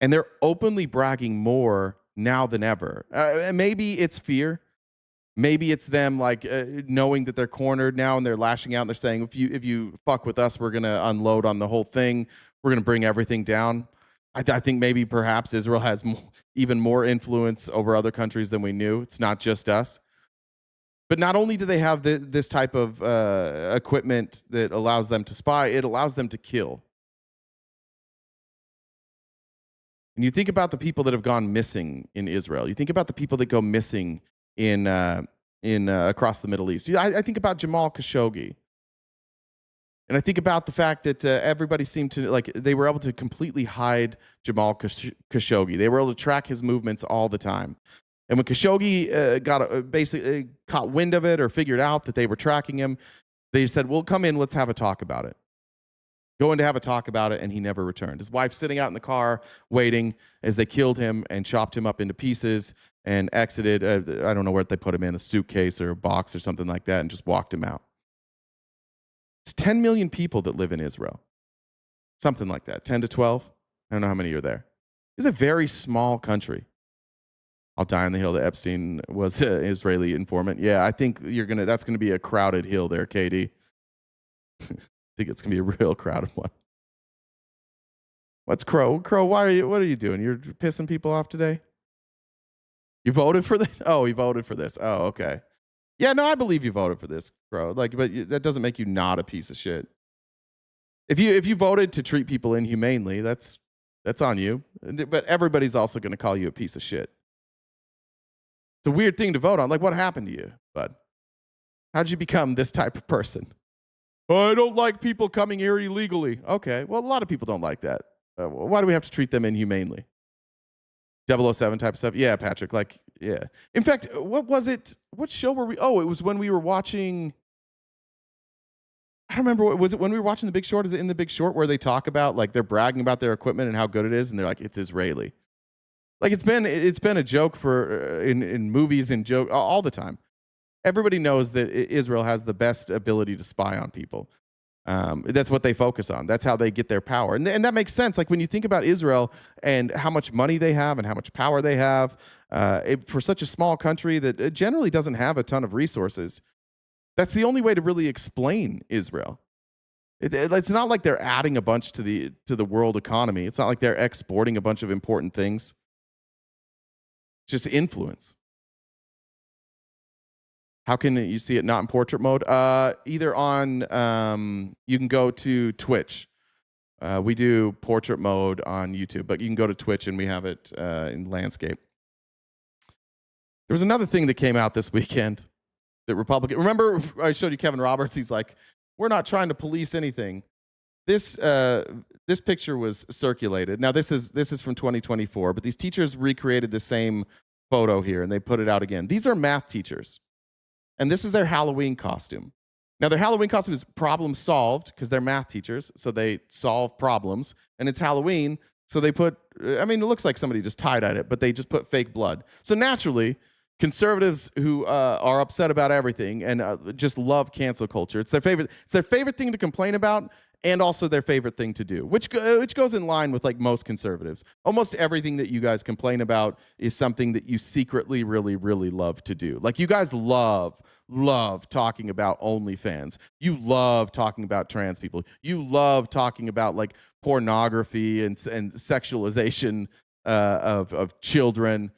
And they're openly bragging more now than ever. Maybe it's fear. Maybe it's them like knowing that they're cornered now and they're lashing out and they're saying, if you fuck with us, we're going to unload on the whole thing. We're going to bring everything down. I think maybe perhaps Israel has even more influence over other countries than we knew. It's not just us. But not only do they have this type of equipment that allows them to spy, it allows them to kill. And you think about the people that have gone missing in Israel. You think about the people that go missing in across the Middle East. I think about Jamal Khashoggi. And I think about the fact that everybody seemed to, like, they were able to completely hide Jamal Khashoggi. They were able to track his movements all the time. And when Khashoggi basically caught wind of it or figured out that they were tracking him, they said, well, come in, let's have a talk about it. Go in to have a talk about it, and he never returned. His wife sitting out in the car waiting as they killed him and chopped him up into pieces and exited. I don't know where they put him in, a suitcase or a box or something like that, and just walked him out. It's 10 million people that live in Israel. Something like that, 10 to 12. I don't know how many are there. It's a very small country. I'll die on the hill that Epstein was an Israeli informant. Yeah, I think that's going to be a crowded hill there, Katie. I think it's going to be a real crowded one. What's Crow? Crow, what are you doing? You're pissing people off today? You voted for this? Oh, you voted for this. Oh, okay. Yeah, no, I believe you voted for this, Crow. But that doesn't make you not a piece of shit. If you voted to treat people inhumanely, that's on you. But everybody's also going to call you a piece of shit. It's a weird thing to vote on. Like, what happened to you, bud? How'd you become this type of person? Oh, I don't like people coming here illegally. Okay, well, a lot of people don't like that. Why do we have to treat them inhumanely? 007 type of stuff. Yeah, Patrick. Like, yeah. In fact, what was it? What show were we? Oh, it was when we were watching. I don't remember. Was it when we were watching The Big Short? Is it in The Big Short where they talk about like they're bragging about their equipment and how good it is, and they're like, it's Israeli. Like it's been a joke for in movies and joke all the time. Everybody knows that Israel has the best ability to spy on people. That's what they focus on. That's how they get their power. And that makes sense. Like when you think about Israel and how much money they have and how much power they have, for such a small country that generally doesn't have a ton of resources, that's the only way to really explain Israel. It's not like they're adding a bunch to the world economy. It's not like they're exporting a bunch of important things. It's just influence. How can you see it not in portrait mode? Either on, you can go to Twitch. We do portrait mode on YouTube, but you can go to Twitch and we have it in landscape. There was another thing that came out this weekend that remember I showed you Kevin Roberts? He's like, we're not trying to police anything. This picture was circulated. Now this is from 2024, but these teachers recreated the same photo here and they put it out again. These are math teachers. And this is their Halloween costume. Now, their Halloween costume is problem solved because they're math teachers, so they solve problems. And it's Halloween, so they put, it looks like somebody just tie-dyed it, but they just put fake blood. So naturally, conservatives who are upset about everything and just love cancel culture, it's their favorite thing to complain about and also their favorite thing to do, which goes in line with like most conservatives. Almost everything that you guys complain about is something that you secretly really, really love to do. Like you guys love talking about OnlyFans. You love talking about trans people. You love talking about like pornography and sexualization of children.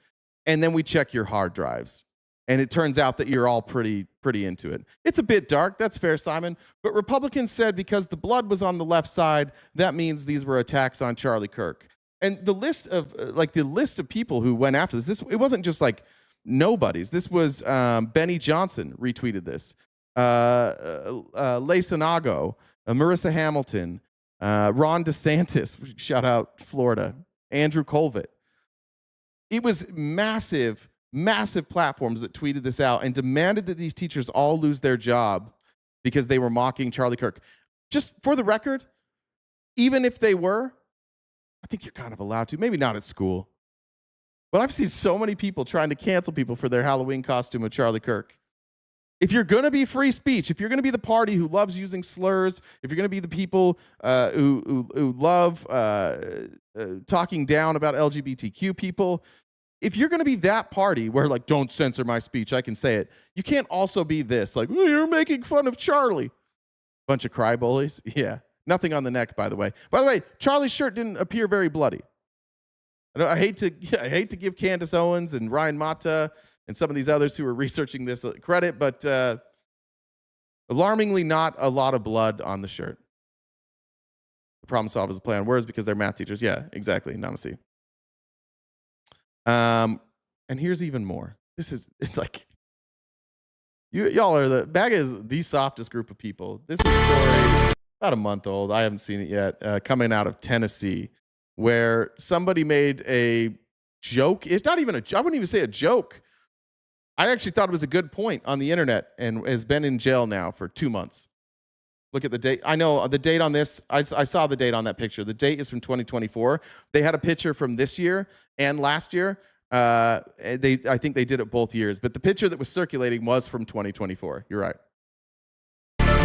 And then we check your hard drives. And it turns out that you're all pretty into it. It's a bit dark. That's fair, Simon. But Republicans said because the blood was on the left side, that means these were attacks on Charlie Kirk. And the list of people who went after this, it wasn't just like nobodies. This was Benny Johnson retweeted this. Leigh Sanago, Marissa Hamilton, Ron DeSantis, shout out Florida, Andrew Colvett. It was massive platforms that tweeted this out and demanded that these teachers all lose their job because they were mocking Charlie Kirk. Just for the record, even if they were, I think you're kind of allowed to. Maybe not at school. But I've seen so many people trying to cancel people for their Halloween costume of Charlie Kirk. If you're going to be free speech, if you're going to be the party who loves using slurs, if you're going to be the people who love talking down about LGBTQ people, if you're going to be that party where like, don't censor my speech, I can say it, you can't also be this, like, oh, you're making fun of Charlie. Bunch of cry bullies. Yeah. Nothing on the neck, by the way. By the way, Charlie's shirt didn't appear very bloody. I hate to give Candace Owens and Ryan Mata and some of these others who are researching this credit, but alarmingly not a lot of blood on the shirt. The problem solved is a play on words because they're math teachers. Yeah, exactly. Namaste. And here's even more. This is like, y'all are BAGA is the softest group of people. This is a story about a month old. I haven't seen it yet. Coming out of Tennessee, where somebody made a joke. It's not even I wouldn't even say a joke. I actually thought it was a good point on the internet and has been in jail now for 2 months. Look at the date. I know the date on this. I saw the date on that picture. The date is from 2024. They had a picture from this year and last year. I think they did it both years. But the picture that was circulating was from 2024. You're right.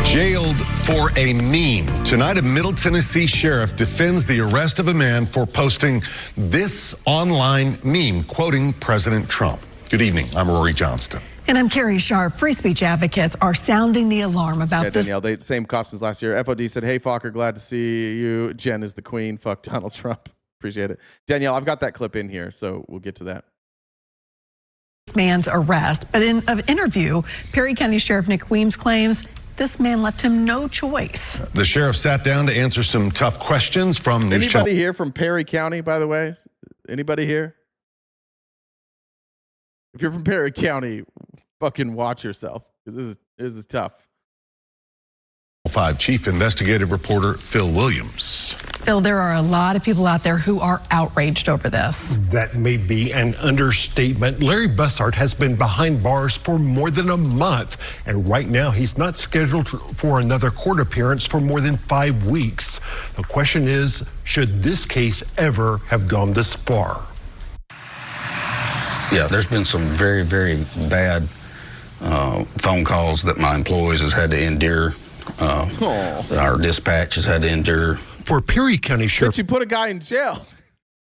Jailed for a meme. Tonight, a Middle Tennessee sheriff defends the arrest of a man for posting this online meme, quoting President Trump. Good evening. I'm Rory Johnston. And I'm Carrie Sharp. Free speech advocates are sounding the alarm about this. Danielle, they same costumes last year. FOD said, "Hey, Fokker, glad to see you. Jen is the queen. Fuck Donald Trump." Appreciate it. Danielle, I've got that clip in here, so we'll get to that. Man's arrest. But in an interview, Perry County Sheriff Nick Weems claims this man left him no choice. The sheriff sat down to answer some tough questions from News Channel. Anybody here from Perry County, by the way? Anybody here? If you're from Perry County, fucking watch yourself, because this is tough. 5 Chief Investigative Reporter Phil Williams. Phil, there are a lot of people out there who are outraged over this. That may be an understatement. Larry Bussard has been behind bars for more than a month, and right now he's not scheduled for another court appearance for more than 5 weeks. The question is, should this case ever have gone this far? Yeah, there's been some very, very bad phone calls that my employees has had to endure. Our dispatch has had to endure. For Perry County Sheriff, but you put a guy in jail.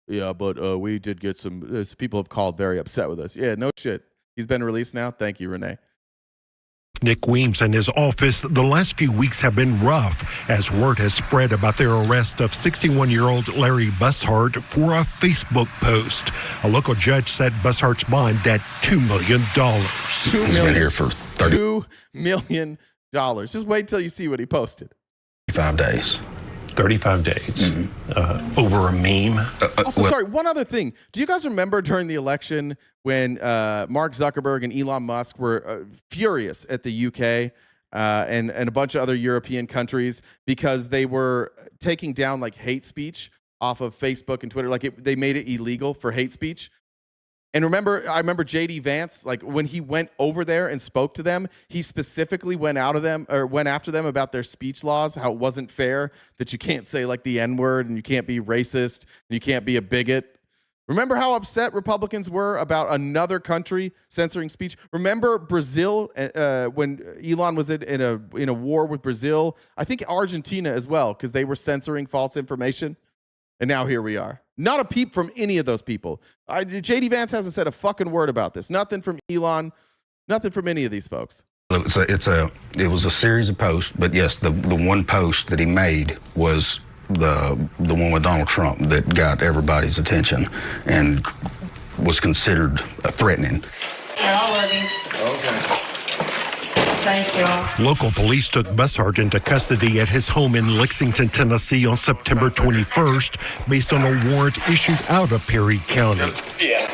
Yeah, but we did get some people have called very upset with us. Yeah, no shit. He's been released now. Thank you, Renee. Nick Weems and his office, the last few weeks have been rough as word has spread about their arrest of 61-year-old Larry Bussard for a Facebook post. A local judge set Bussard's bond at $2 million. He's been here for $2 million. Just wait till you see what he posted. 35 days. 35 days. Over a meme. Also, sorry, one other thing. Do you guys remember during the election when Mark Zuckerberg and Elon Musk were furious at the UK and a bunch of other European countries because they were taking down like hate speech off of Facebook and Twitter? Like they made it illegal for hate speech. And I remember J.D. Vance, like when he went over there and spoke to them, he specifically went after them about their speech laws, how it wasn't fair, that you can't say like the N-word and you can't be racist and you can't be a bigot. Remember how upset Republicans were about another country censoring speech? Remember Brazil when Elon was in a war with Brazil? I think Argentina as well, because they were censoring false information. And now here we are. Not a peep from any of those people. J.D. Vance hasn't said a fucking word about this. Nothing from Elon. Nothing from any of these folks. It was a series of posts, but yes, the one post that he made was the one with Donald Trump that got everybody's attention and was considered threatening. Yeah, I love you. Okay. Thank you. Local police took Bussard into custody at his home in Lexington, Tennessee on September 21st based on a warrant issued out of Perry County. Yeah.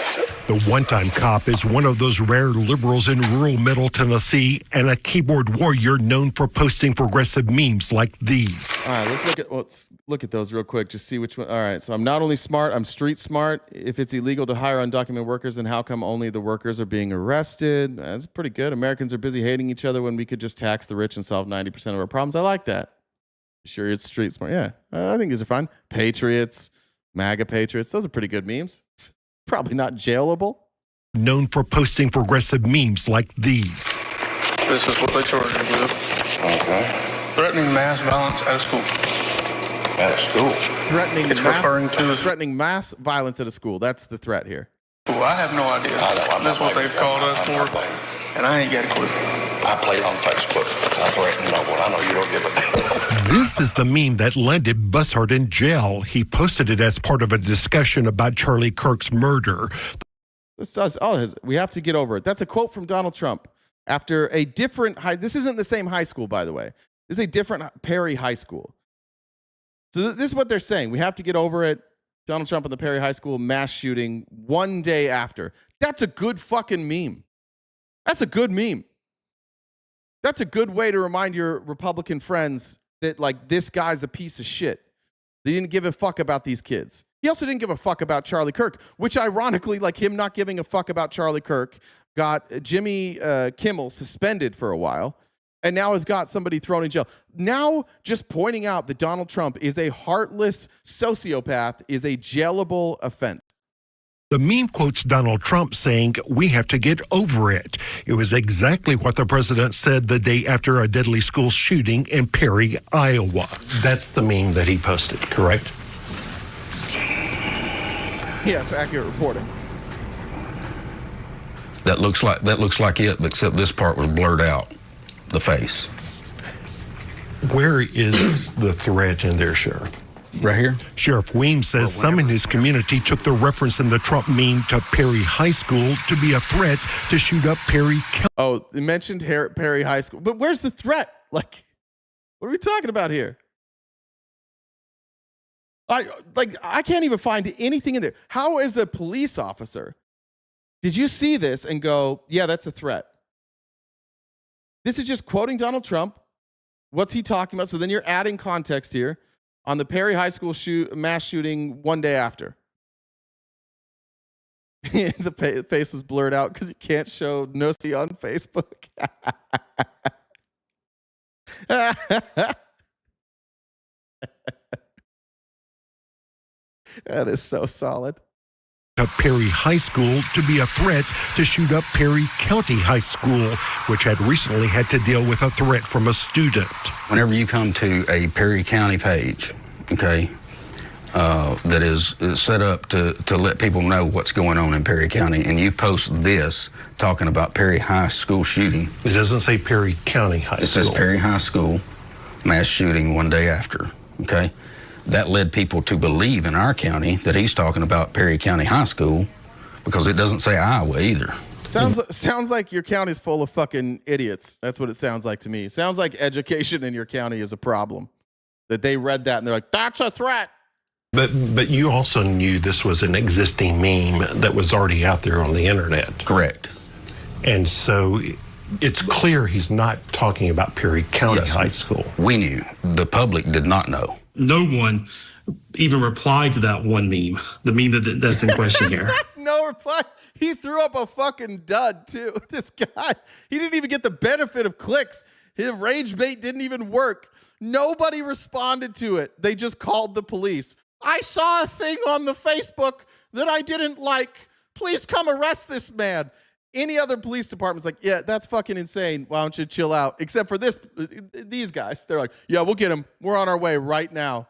The one-time cop is one of those rare liberals in rural Middle Tennessee and a keyboard warrior known for posting progressive memes like these. All right, let's look at those real quick. Just see which one. All right, so I'm not only smart, I'm street smart. If it's illegal to hire undocumented workers, then how come only the workers are being arrested? That's pretty good. Americans are busy hating each other when we could just tax the rich and solve 90% of our problems. I like that. Sure, it's street smart. Yeah, I think these are fine. Patriots, MAGA patriots. Those are pretty good memes. Probably not jailable. Known for posting progressive memes like these. This is what they charge you with. Okay. Threatening mass violence at a school. At a school? Threatening mass violence at a school. That's the threat here. Well, I have no idea. That's what they've called us for, and I ain't got a clue. I play on Facebook. I threaten no one. I know you don't give a damn. This is the meme that landed Bussard in jail. He posted it as part of a discussion about Charlie Kirk's murder. We have to get over it. That's a quote from Donald Trump after a different this isn't the same high school, by the way. This is a different Perry High School. So this is what they're saying. We have to get over it. Donald Trump in the Perry High School mass shooting one day after. That's a good fucking meme. That's a good meme. That's a good way to remind your Republican friends that, like, this guy's a piece of shit. They didn't give a fuck about these kids. He also didn't give a fuck about Charlie Kirk, which ironically, like him not giving a fuck about Charlie Kirk, got Jimmy Kimmel suspended for a while, and now has got somebody thrown in jail. Now, just pointing out that Donald Trump is a heartless sociopath is a jailable offense. The meme quotes Donald Trump saying, "We have to get over it." It was exactly what the president said the day after a deadly school shooting in Perry, Iowa. That's the meme that he posted, correct? Yeah, it's accurate reporting. That looks like it, except this part was blurred out, the face. Where is the threat in there, Sheriff? Right here. Sheriff Weems says some in his community took the reference in the Trump meme to Perry High School to be a threat to shoot up Perry County. Oh, they mentioned Perry High School. But where's the threat? Like, what are we talking about here? I can't even find anything in there. How, as a police officer, did you see this and go, yeah, that's a threat? This is just quoting Donald Trump. What's he talking about? So then you're adding context here on the Perry High School mass shooting one day after. The face was blurred out because you can't show Nussy on Facebook. That is so solid. Perry High School to be a threat to shoot up Perry County High School, which had recently had to deal with a threat from a student. Whenever you come to a Perry County page, okay, that is set up to let people know what's going on in Perry County, and you post this talking about Perry High School shooting. It doesn't say Perry County High School. It says Perry High School mass shooting one day after, okay? That led people to believe in our county that he's talking about Perry County High School, because it doesn't say Iowa either. Sounds like your county's full of fucking idiots. That's what it sounds like to me. Sounds like education in your county is a problem. That they read that and they're like, that's a threat. But you also knew this was an existing meme that was already out there on the internet. Correct. And so it's clear he's not talking about Perry County High School. We knew. The public did not know. No one even replied to that one meme, the meme that's in question here. No reply. He threw up a fucking dud, too. This guy, he didn't even get the benefit of clicks. His rage bait didn't even work. Nobody responded to it. They just called the police. I saw a thing on the Facebook that I didn't like. Please come arrest this man. Any other police department's like, yeah, that's fucking insane. Why don't you chill out? Except for these guys. They're like, yeah, we'll get him. We're on our way right now.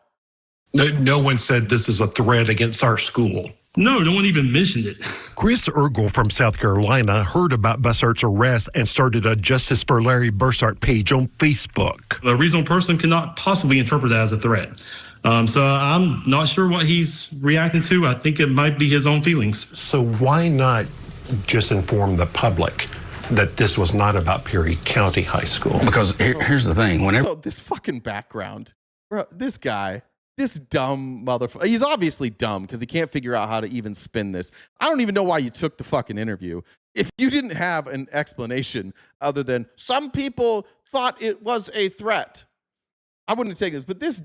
No one said this is a threat against our school. No one even mentioned it. Chris Ergel from South Carolina heard about Bussard's arrest and started a Justice for Larry Bussard page on Facebook. A reasonable person cannot possibly interpret that as a threat. So I'm not sure what he's reacting to. I think it might be his own feelings. So why not just inform the public that this was not about Perry County High School? Because here's the thing. So this fucking background, bro, this guy, this dumb motherfucker, he's obviously dumb because he can't figure out how to even spin this. I don't even know why you took the fucking interview. If you didn't have an explanation other than some people thought it was a threat, I wouldn't take this. But this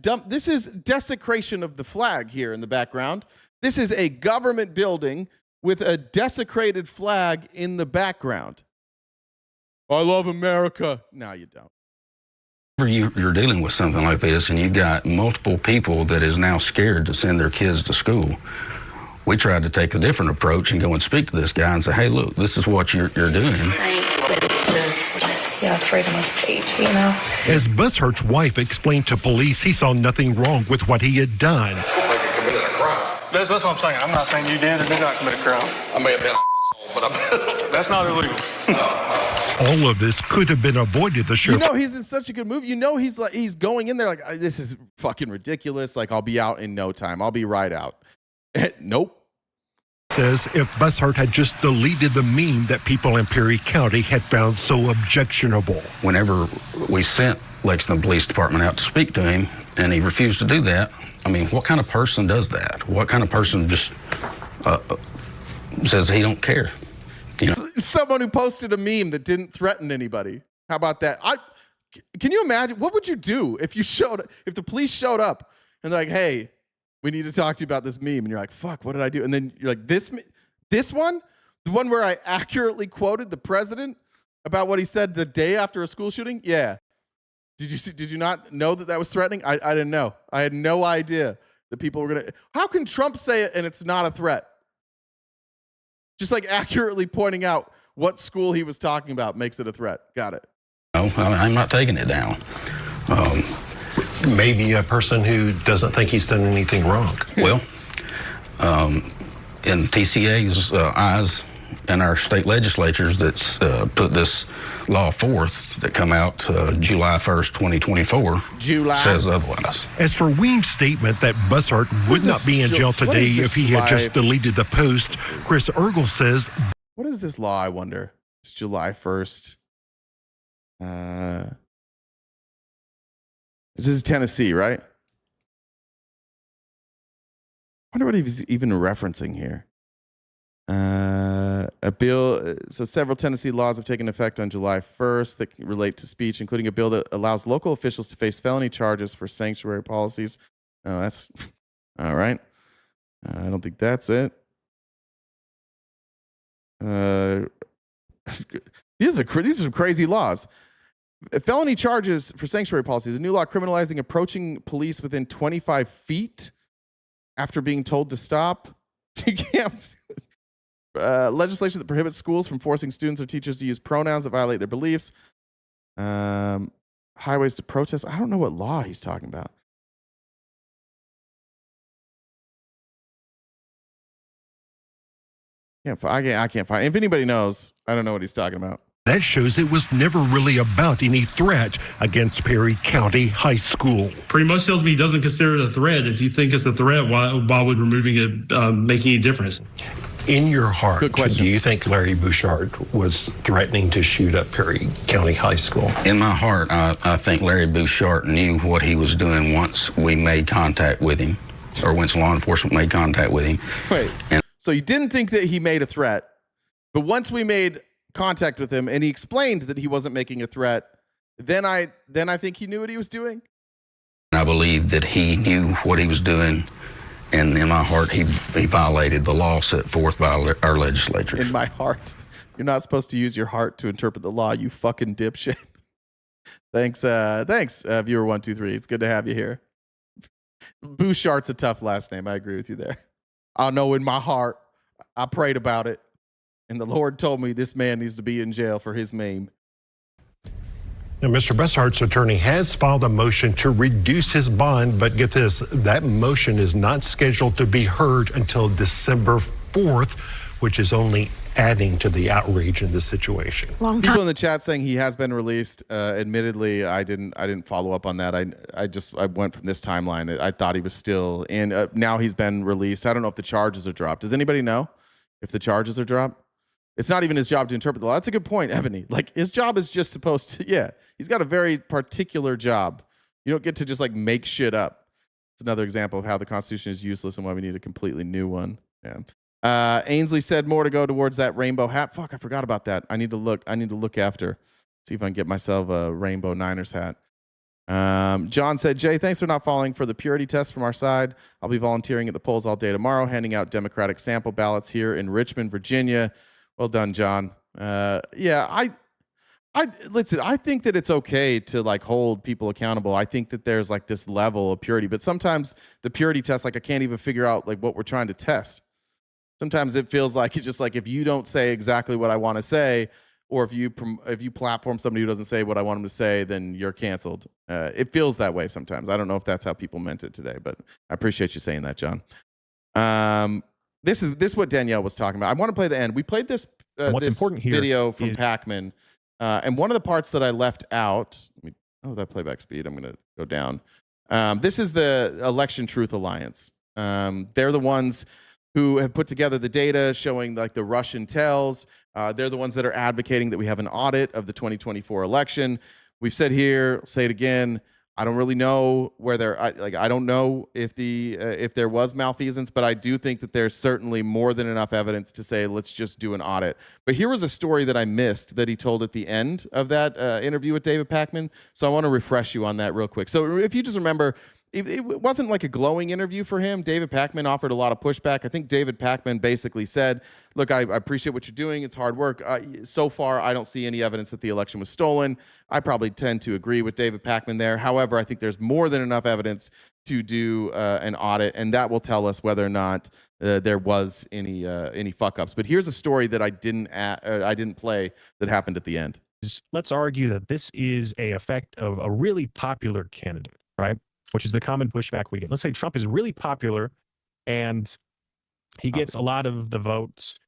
is desecration of the flag here in the background. This is a government building with a desecrated flag in the background. I love America. No, you don't. You're dealing with something like this, and you've got multiple people that is now scared to send their kids to school. We tried to take a different approach and go and speak to this guy and say, hey, look, this is what you're doing. Thanks, but it's just, freedom of speech, you know? As Bussard's wife explained to police, he saw nothing wrong with what he had done. That's what I'm saying. I'm not saying you did or did not commit a crime. I may have been an asshole, but that's not illegal. All of this could have been avoided. The sheriff. You know he's in such a good movie. You know he's going in there like, this is fucking ridiculous. Like, I'll be out in no time. I'll be right out. Nope. Says if Bussard had just deleted the meme that people in Perry County had found so objectionable. Whenever we sent Lexington Police Department out to speak to him, and he refused to do that, I mean, what kind of person does that? What kind of person just says he don't care? You know? Someone who posted a meme that didn't threaten anybody. How about that? Can you imagine? What would you do if the police showed up and they're like, hey, we need to talk to you about this meme. And you're like, fuck, what did I do? And then you're like, this one? The one where I accurately quoted the president about what he said the day after a school shooting? Yeah. Did you not know that was threatening? I didn't know. I had no idea that people were going to. How can Trump say it and it's not a threat? Just like accurately pointing out what school he was talking about makes it a threat. Got it. No, I'm not taking it down. Maybe a person who doesn't think he's done anything wrong. Well, in TCA's eyes in our state legislatures that's put this law forth that come out July 1st, 2024 says otherwise. As for Weems' statement that Bussard would not be in jail today if he had just deleted the post, Chris Ergel says, what is this law, I wonder? It's July 1st. This is Tennessee, right? I wonder what he's even referencing here. A bill. So several Tennessee laws have taken effect on July 1st that relate to speech, including a bill that allows local officials to face felony charges for sanctuary policies. Oh, that's all right. I don't think that's it. These are some crazy laws. Felony charges for sanctuary policies. A new law criminalizing approaching police within 25 feet after being told to stop. You can't. Legislation that prohibits schools from forcing students or teachers to use pronouns that violate their beliefs. Highways to protest. I don't know what law he's talking about. I can't find. If anybody knows, I don't know what he's talking about. that shows it was never really about any threat against Perry County High School. Pretty much tells me he doesn't consider it a threat. If you think it's a threat, why would removing it make any difference? In your heart, do you think Larry Bouchard was threatening to shoot up Perry County High School? In my heart, I think Larry Bouchard knew what he was doing once we made contact with him, or once law enforcement made contact with him. Wait, so you didn't think that he made a threat, but once we made contact with him and he explained that he wasn't making a threat, then I think he knew what he was doing? I believe that he knew what he was doing. And in my heart, he violated the law set forth by our legislatures. In my heart. You're not supposed to use your heart to interpret the law, you fucking dipshit. Thanks, viewer 123. It's good to have you here. Bouchard's a tough last name. I agree with you there. I know in my heart, I prayed about it, and the Lord told me this man needs to be in jail for his meme. Now, Mr. Bussard's attorney has filed a motion to reduce his bond, but get this, that motion is not scheduled to be heard until December 4th, which is only adding to the outrage in this situation. People in the chat saying he has been released. Admittedly, I didn't follow up on that. I went from this timeline. I thought he was still in. Now he's been released. I don't know if the charges are dropped. Does anybody know if the charges are dropped? It's not even his job to interpret the law. That's a good point, Ebony. Like, his job is just supposed to, he's got a very particular job. You don't get to just like make shit up. It's another example of how the Constitution is useless and why we need a completely new one. Yeah. Ainsley said more to go towards that rainbow hat. Fuck, I forgot about that. I need to look after. See if I can get myself a rainbow Niners hat. John said, Jay, thanks for not falling for the purity test from our side. I'll be volunteering at the polls all day tomorrow, handing out Democratic sample ballots here in Richmond, Virginia. Well done, John. I listen, I think that it's okay to like hold people accountable. I think that there's like this level of purity, but sometimes the purity test, like I can't even figure out like what we're trying to test. Sometimes it feels like it's just like, if you don't say exactly what I want to say, or if you platform somebody who doesn't say what I want them to say, then you're canceled. It feels that way sometimes. I don't know if that's how people meant it today, but I appreciate you saying that, John. This is what Danielle was talking about. I want to play the end. We played this video from Pac-Man, and one of the parts that I left out. That playback speed. I'm going to go down. This is the Election Truth Alliance. They're the ones who have put together the data showing like the Russian tells. They're the ones that are advocating that we have an audit of the 2024 election. We've said here, I'll say it again. I don't really know where I don't know if there was malfeasance, but I do think that there's certainly more than enough evidence to say let's just do an audit. But here was a story that I missed that he told at the end of that interview with David Pakman. So I want to refresh you on that real quick. So if you just remember, it wasn't like a glowing interview for him. David Pakman offered a lot of pushback. I think David Pakman basically said, look, I appreciate what you're doing. It's hard work. So far, I don't see any evidence that the election was stolen. I probably tend to agree with David Pakman there. However, I think there's more than enough evidence to do an audit, and that will tell us whether or not there was any fuck-ups. But here's a story that I didn't play that happened at the end. Let's argue that this is a effect of a really popular candidate, right? Which is the common pushback we get. Let's say Trump is really popular and he gets a lot of the votes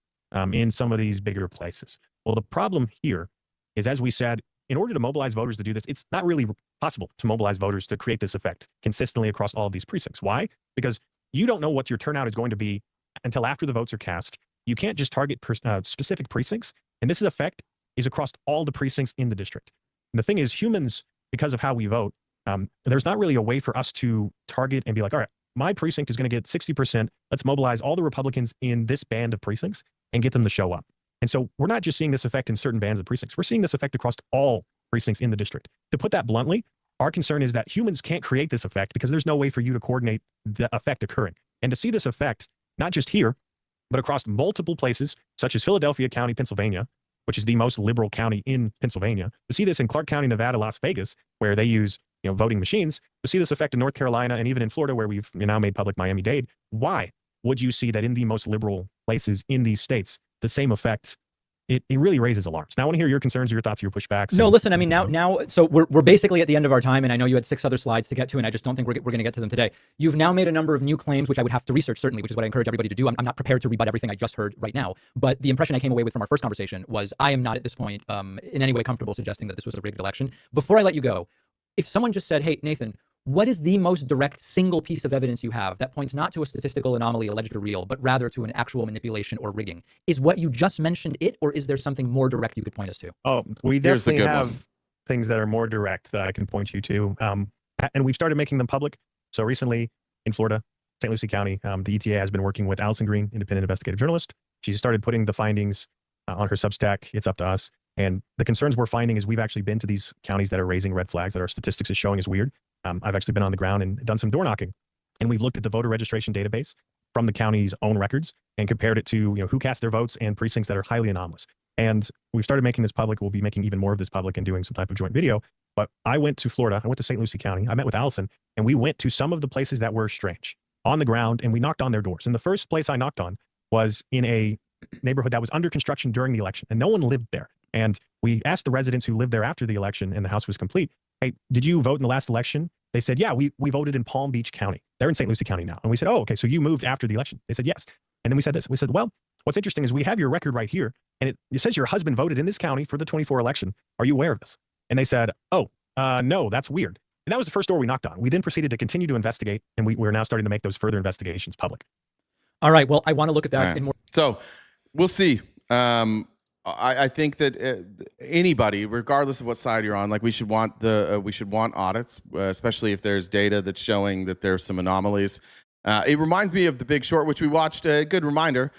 in some of these bigger places. Well, the problem here is, as we said, in order to mobilize voters to do this, it's not really possible to mobilize voters to create this effect consistently across all of these precincts. Why? Because you don't know what your turnout is going to be until after the votes are cast. You can't just target specific precincts. And this effect is across all the precincts in the district. And the thing is, humans, because of how we vote, there's not really a way for us to target and be like, all right, my precinct is going to get 60%. Let's mobilize all the Republicans in this band of precincts and get them to show up. And so we're not just seeing this effect in certain bands of precincts. We're seeing this effect across all precincts in the district. To put that bluntly, our concern is that humans can't create this effect because there's no way for you to coordinate the effect occurring. And to see this effect, not just here, but across multiple places, such as Philadelphia County, Pennsylvania, which is the most liberal county in Pennsylvania, to see this in Clark County, Nevada, Las Vegas, where they use voting machines, to see this effect in North Carolina and even in Florida, where we've now made public Miami-Dade. Why would you see that in the most liberal places in these states, the same effect? It really raises alarms. Now, I want to hear your concerns, your thoughts, your pushbacks. No, listen, I mean, now, so we're basically at the end of our time, and I know you had 6 other slides to get to, and I just don't think we're going to get to them today. You've now made a number of new claims, which I would have to research, certainly, which is what I encourage everybody to do. I'm not prepared to rebut everything I just heard right now, but the impression I came away with from our first conversation was I am not at this point in any way comfortable suggesting that this was a rigged election. Before I let you go, if someone just said, hey, Nathan, what is the most direct single piece of evidence you have that points not to a statistical anomaly alleged or real, but rather to an actual manipulation or rigging? Is what you just mentioned it, or is there something more direct you could point us to? Oh, we definitely have things that are more direct that I can point you to. And we've started making them public. So recently in Florida, St. Lucie County, the ETA has been working with Allison Green, independent investigative journalist. She started putting the findings on her Substack. It's up to us. And the concerns we're finding is we've actually been to these counties that are raising red flags that our statistics is showing is weird. I've actually been on the ground and done some door knocking, and we've looked at the voter registration database from the county's own records and compared it to who cast their votes and precincts that are highly anomalous. And we've started making this public. We'll be making even more of this public and doing some type of joint video. But I went to Florida. I went to St. Lucie County. I met with Allison, and we went to some of the places that were strange on the ground, and we knocked on their doors. And the first place I knocked on was in a neighborhood that was under construction during the election, and no one lived there. And we asked the residents who lived there after the election and the house was complete, hey, did you vote in the last election? They said, yeah, we voted in Palm Beach County. They're in St. Lucie County now. And we said, oh, okay, so you moved after the election. They said, yes. And then we said this. We said, well, what's interesting is we have your record right here, and it says your husband voted in this county for the 24 election. Are you aware of this? And they said, oh, no, that's weird. And that was the first door we knocked on. We then proceeded to continue to investigate, and we're now starting to make those further investigations public. All right, well, I want to look at that in more. So we'll see. I think that anybody, regardless of what side you're on, like we should want audits, especially if there's data that's showing that there's some anomalies. It reminds me of The Big Short, which we watched. A good reminder.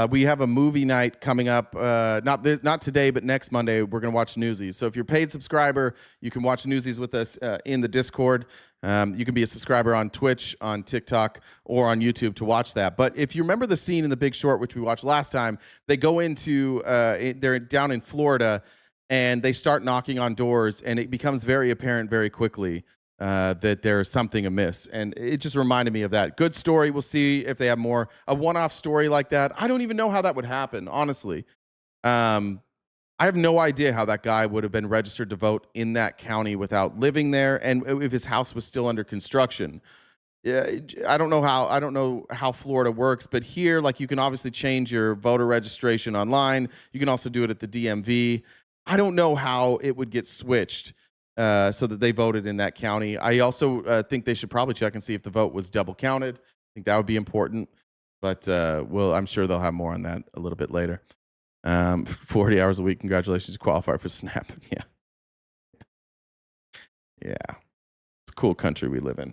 We have a movie night coming up. Not today, but next Monday. We're going to watch Newsies. So if you're a paid subscriber, you can watch Newsies with us in the Discord. You can be a subscriber on Twitch, on TikTok, or on YouTube to watch that. But if you remember the scene in The Big Short, which we watched last time, they go into they're down in Florida, and they start knocking on doors, and it becomes very apparent very quickly that there's something amiss. And it just reminded me of that. Good story. We'll see if they have more. A one-off story like that. I don't even know how that would happen, honestly. I have no idea how that guy would have been registered to vote in that county without living there, and if his house was still under construction. Yeah, I don't know how Florida works, but here, like, you can obviously change your voter registration online. You can also do it at the DMV. I don't know how it would get switched so that they voted in that county. I also think they should probably check and see if the vote was double counted. I think that would be important, but I'm sure they'll have more on that a little bit later. 40 hours a week. Congratulations, you qualify for SNAP. Yeah. It's a cool country we live in.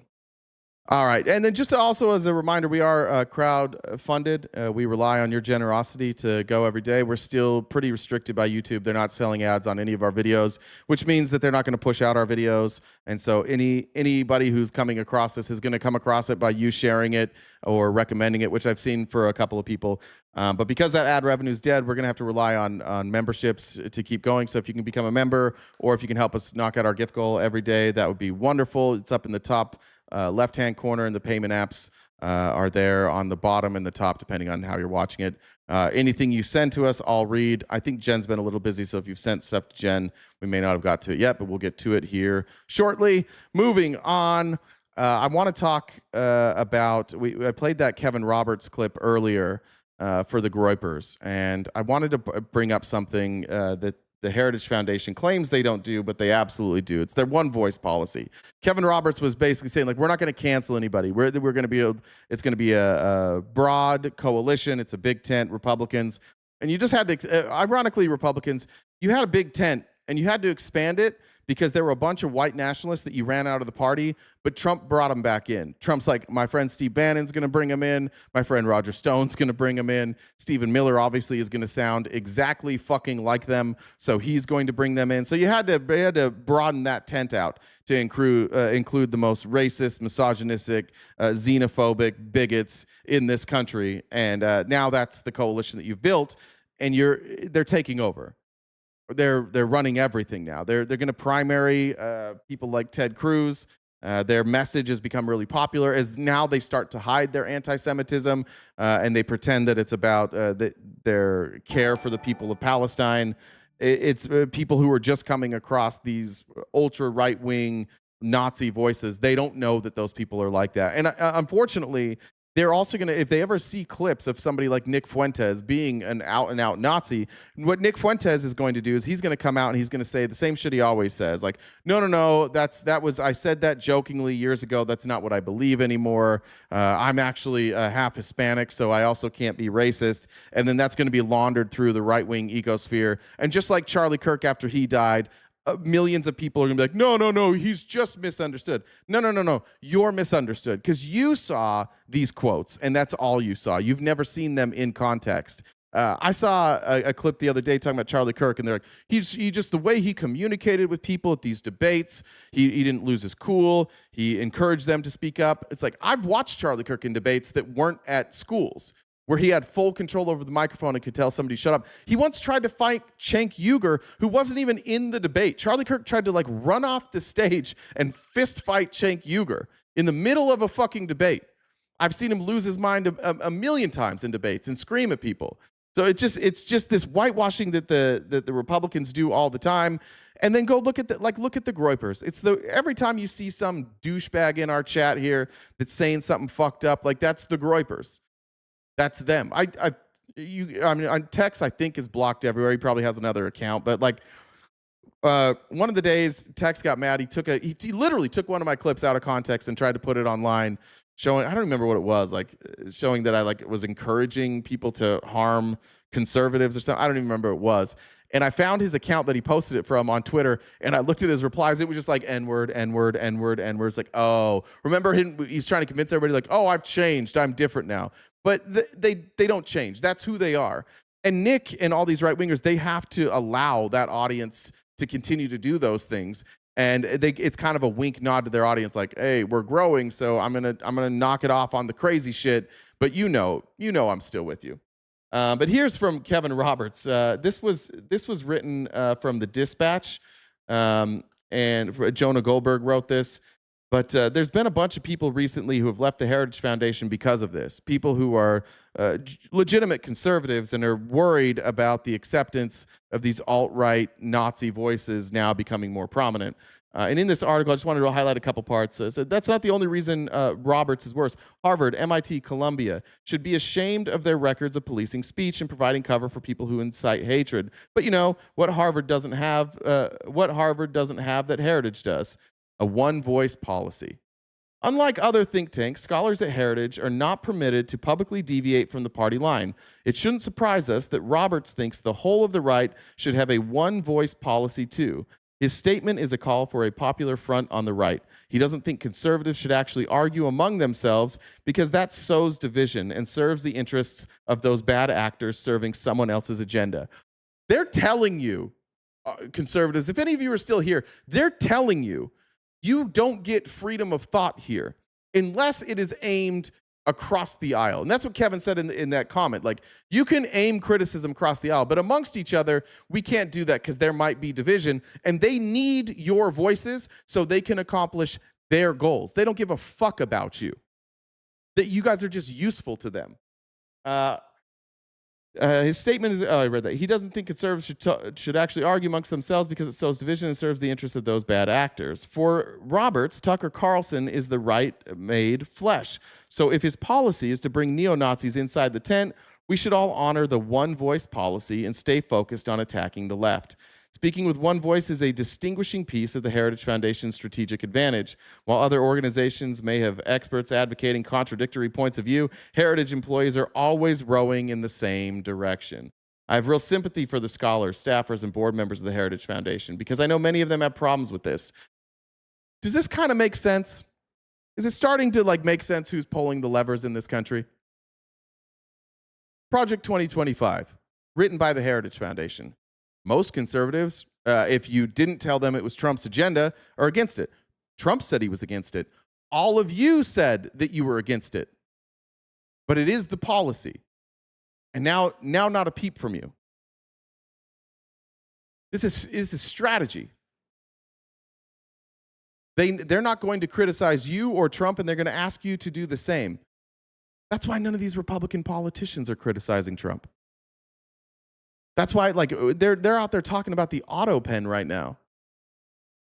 All right. And then just also as a reminder, we are crowd funded. We rely on your generosity to go every day. We're still pretty restricted by YouTube. They're not selling ads on any of our videos, which means that they're not going to push out our videos. And so anybody who's coming across this is going to come across it by you sharing it or recommending it, which I've seen for a couple of people. But because that ad revenue is dead, we're going to have to rely on memberships to keep going. So if you can become a member, or if you can help us knock out our gift goal every day, that would be wonderful. It's up in the top left-hand corner, and the payment apps are there on the bottom and the top, depending on how you're watching it. Anything you send to us, I'll read. I think Jen's been a little busy, so if you've sent stuff to Jen, we may not have got to it yet, but we'll get to it here shortly. Moving on, I want to talk about, I played that Kevin Roberts clip earlier, for the Groypers. And I wanted to bring up something that the Heritage Foundation claims they don't do, but they absolutely do. It's their one voice policy. Kevin Roberts was basically saying, like, we're not going to cancel anybody. We're going to be it's going to be a broad coalition. It's a big tent, Republicans. And you just had to, ironically, Republicans, you had a big tent and you had to expand it because there were a bunch of white nationalists that you ran out of the party, but Trump brought them back in. Trump's like, my friend Steve Bannon's going to bring them in. My friend Roger Stone's going to bring them in. Stephen Miller obviously is going to sound exactly fucking like them, so he's going to bring them in. So you had to broaden that tent out to include the most racist, misogynistic, xenophobic bigots in this country. And now that's the coalition that you've built, and they're taking over. They're running everything now. They're going to primary people like Ted Cruz. Their message has become really popular as now they start to hide their anti-Semitism and they pretend that it's about their care for the people of Palestine. It's people who are just coming across these ultra right-wing Nazi voices. They don't know that those people are like that. And unfortunately, they're also going to, if they ever see clips of somebody like Nick Fuentes being an out-and-out Nazi, what Nick Fuentes is going to do is he's going to come out and he's going to say the same shit he always says. Like, no, I said that jokingly years ago. That's not what I believe anymore. I'm actually half Hispanic, so I also can't be racist. And then that's going to be laundered through the right-wing ecosphere. And just like Charlie Kirk after he died, millions of people are going to be like, no, he's just misunderstood. No, you're misunderstood because you saw these quotes and that's all you saw. You've never seen them in context. I saw a clip the other day talking about Charlie Kirk, and they're like, he just the way he communicated with people at these debates, he didn't lose his cool. He encouraged them to speak up. It's like, I've watched Charlie Kirk in debates that weren't at schools, where he had full control over the microphone and could tell somebody shut up. He once tried to fight Cenk Uygur, who wasn't even in the debate. Charlie Kirk tried to run off the stage and fist fight Cenk Uygur in the middle of a fucking debate. I've seen him lose his mind a million times in debates and scream at people. So it's just this whitewashing that the Republicans do all the time. And then go look at the Groypers. It's every time you see some douchebag in our chat here that's saying something fucked up, like that's the Groypers. That's them. I mean, on Tex, I think, is blocked everywhere. He probably has another account, but one of the days, Tex got mad. He literally took one of my clips out of context and tried to put it online, showing, I don't remember what it was, showing that I was encouraging people to harm conservatives or something. I don't even remember what it was. And I found his account that he posted it from on Twitter, and I looked at his replies. It was just like N-word, N-word, N-word, N-word. It's like, oh, remember he's trying to convince everybody like, oh, I've changed. I'm different now. But they don't change. That's who they are. And Nick and all these right-wingers, they have to allow that audience to continue to do those things. And it's kind of a wink nod to their audience, like, hey, we're growing, so I'm gonna knock it off on the crazy shit. But you know I'm still with you. But here's from Kevin Roberts. This was written from the Dispatch, and Jonah Goldberg wrote this. But there's been a bunch of people recently who have left the Heritage Foundation because of this. People who are legitimate conservatives and are worried about the acceptance of these alt-right Nazi voices now becoming more prominent. And in this article, I just wanted to highlight a couple parts. So that's not the only reason Roberts is worse. Harvard, MIT, Columbia should be ashamed of their records of policing speech and providing cover for people who incite hatred. But what Harvard doesn't have that Heritage does? A one-voice policy. Unlike other think tanks, scholars at Heritage are not permitted to publicly deviate from the party line. It shouldn't surprise us that Roberts thinks the whole of the right should have a one-voice policy too. His statement is a call for a popular front on the right. He doesn't think conservatives should actually argue among themselves because that sows division and serves the interests of those bad actors serving someone else's agenda. They're telling you, conservatives, if any of you are still here, they're telling you, you don't get freedom of thought here unless it is aimed across the aisle. And that's what Kevin said in that comment. Like, you can aim criticism across the aisle, but amongst each other, we can't do that because there might be division, and they need your voices so they can accomplish their goals. They don't give a fuck about you. That you guys are just useful to them. His statement is, I read that. He doesn't think conservatives should actually argue amongst themselves because it sows division and serves the interests of those bad actors. For Roberts, Tucker Carlson is the right made flesh. So if his policy is to bring neo-Nazis inside the tent, We should all honor the one voice policy and stay focused on attacking the left. Speaking with one voice is a distinguishing piece of the Heritage Foundation's strategic advantage. While other organizations may have experts advocating contradictory points of view, Heritage employees are always rowing in the same direction. I have real sympathy for the scholars, staffers, and board members of the Heritage Foundation because I know many of them have problems with this. Does this kind of make sense? Is it starting to make sense who's pulling the levers in this country? Project 2025, written by the Heritage Foundation. Most conservatives, if you didn't tell them it was Trump's agenda, are against it. Trump said he was against it. All of you said that you were against it. But it is the policy. And now not a peep from you. This is strategy. They're not going to criticize you or Trump, and they're going to ask you to do the same. That's why none of these Republican politicians are criticizing Trump. That's why they're out there talking about the auto pen right now.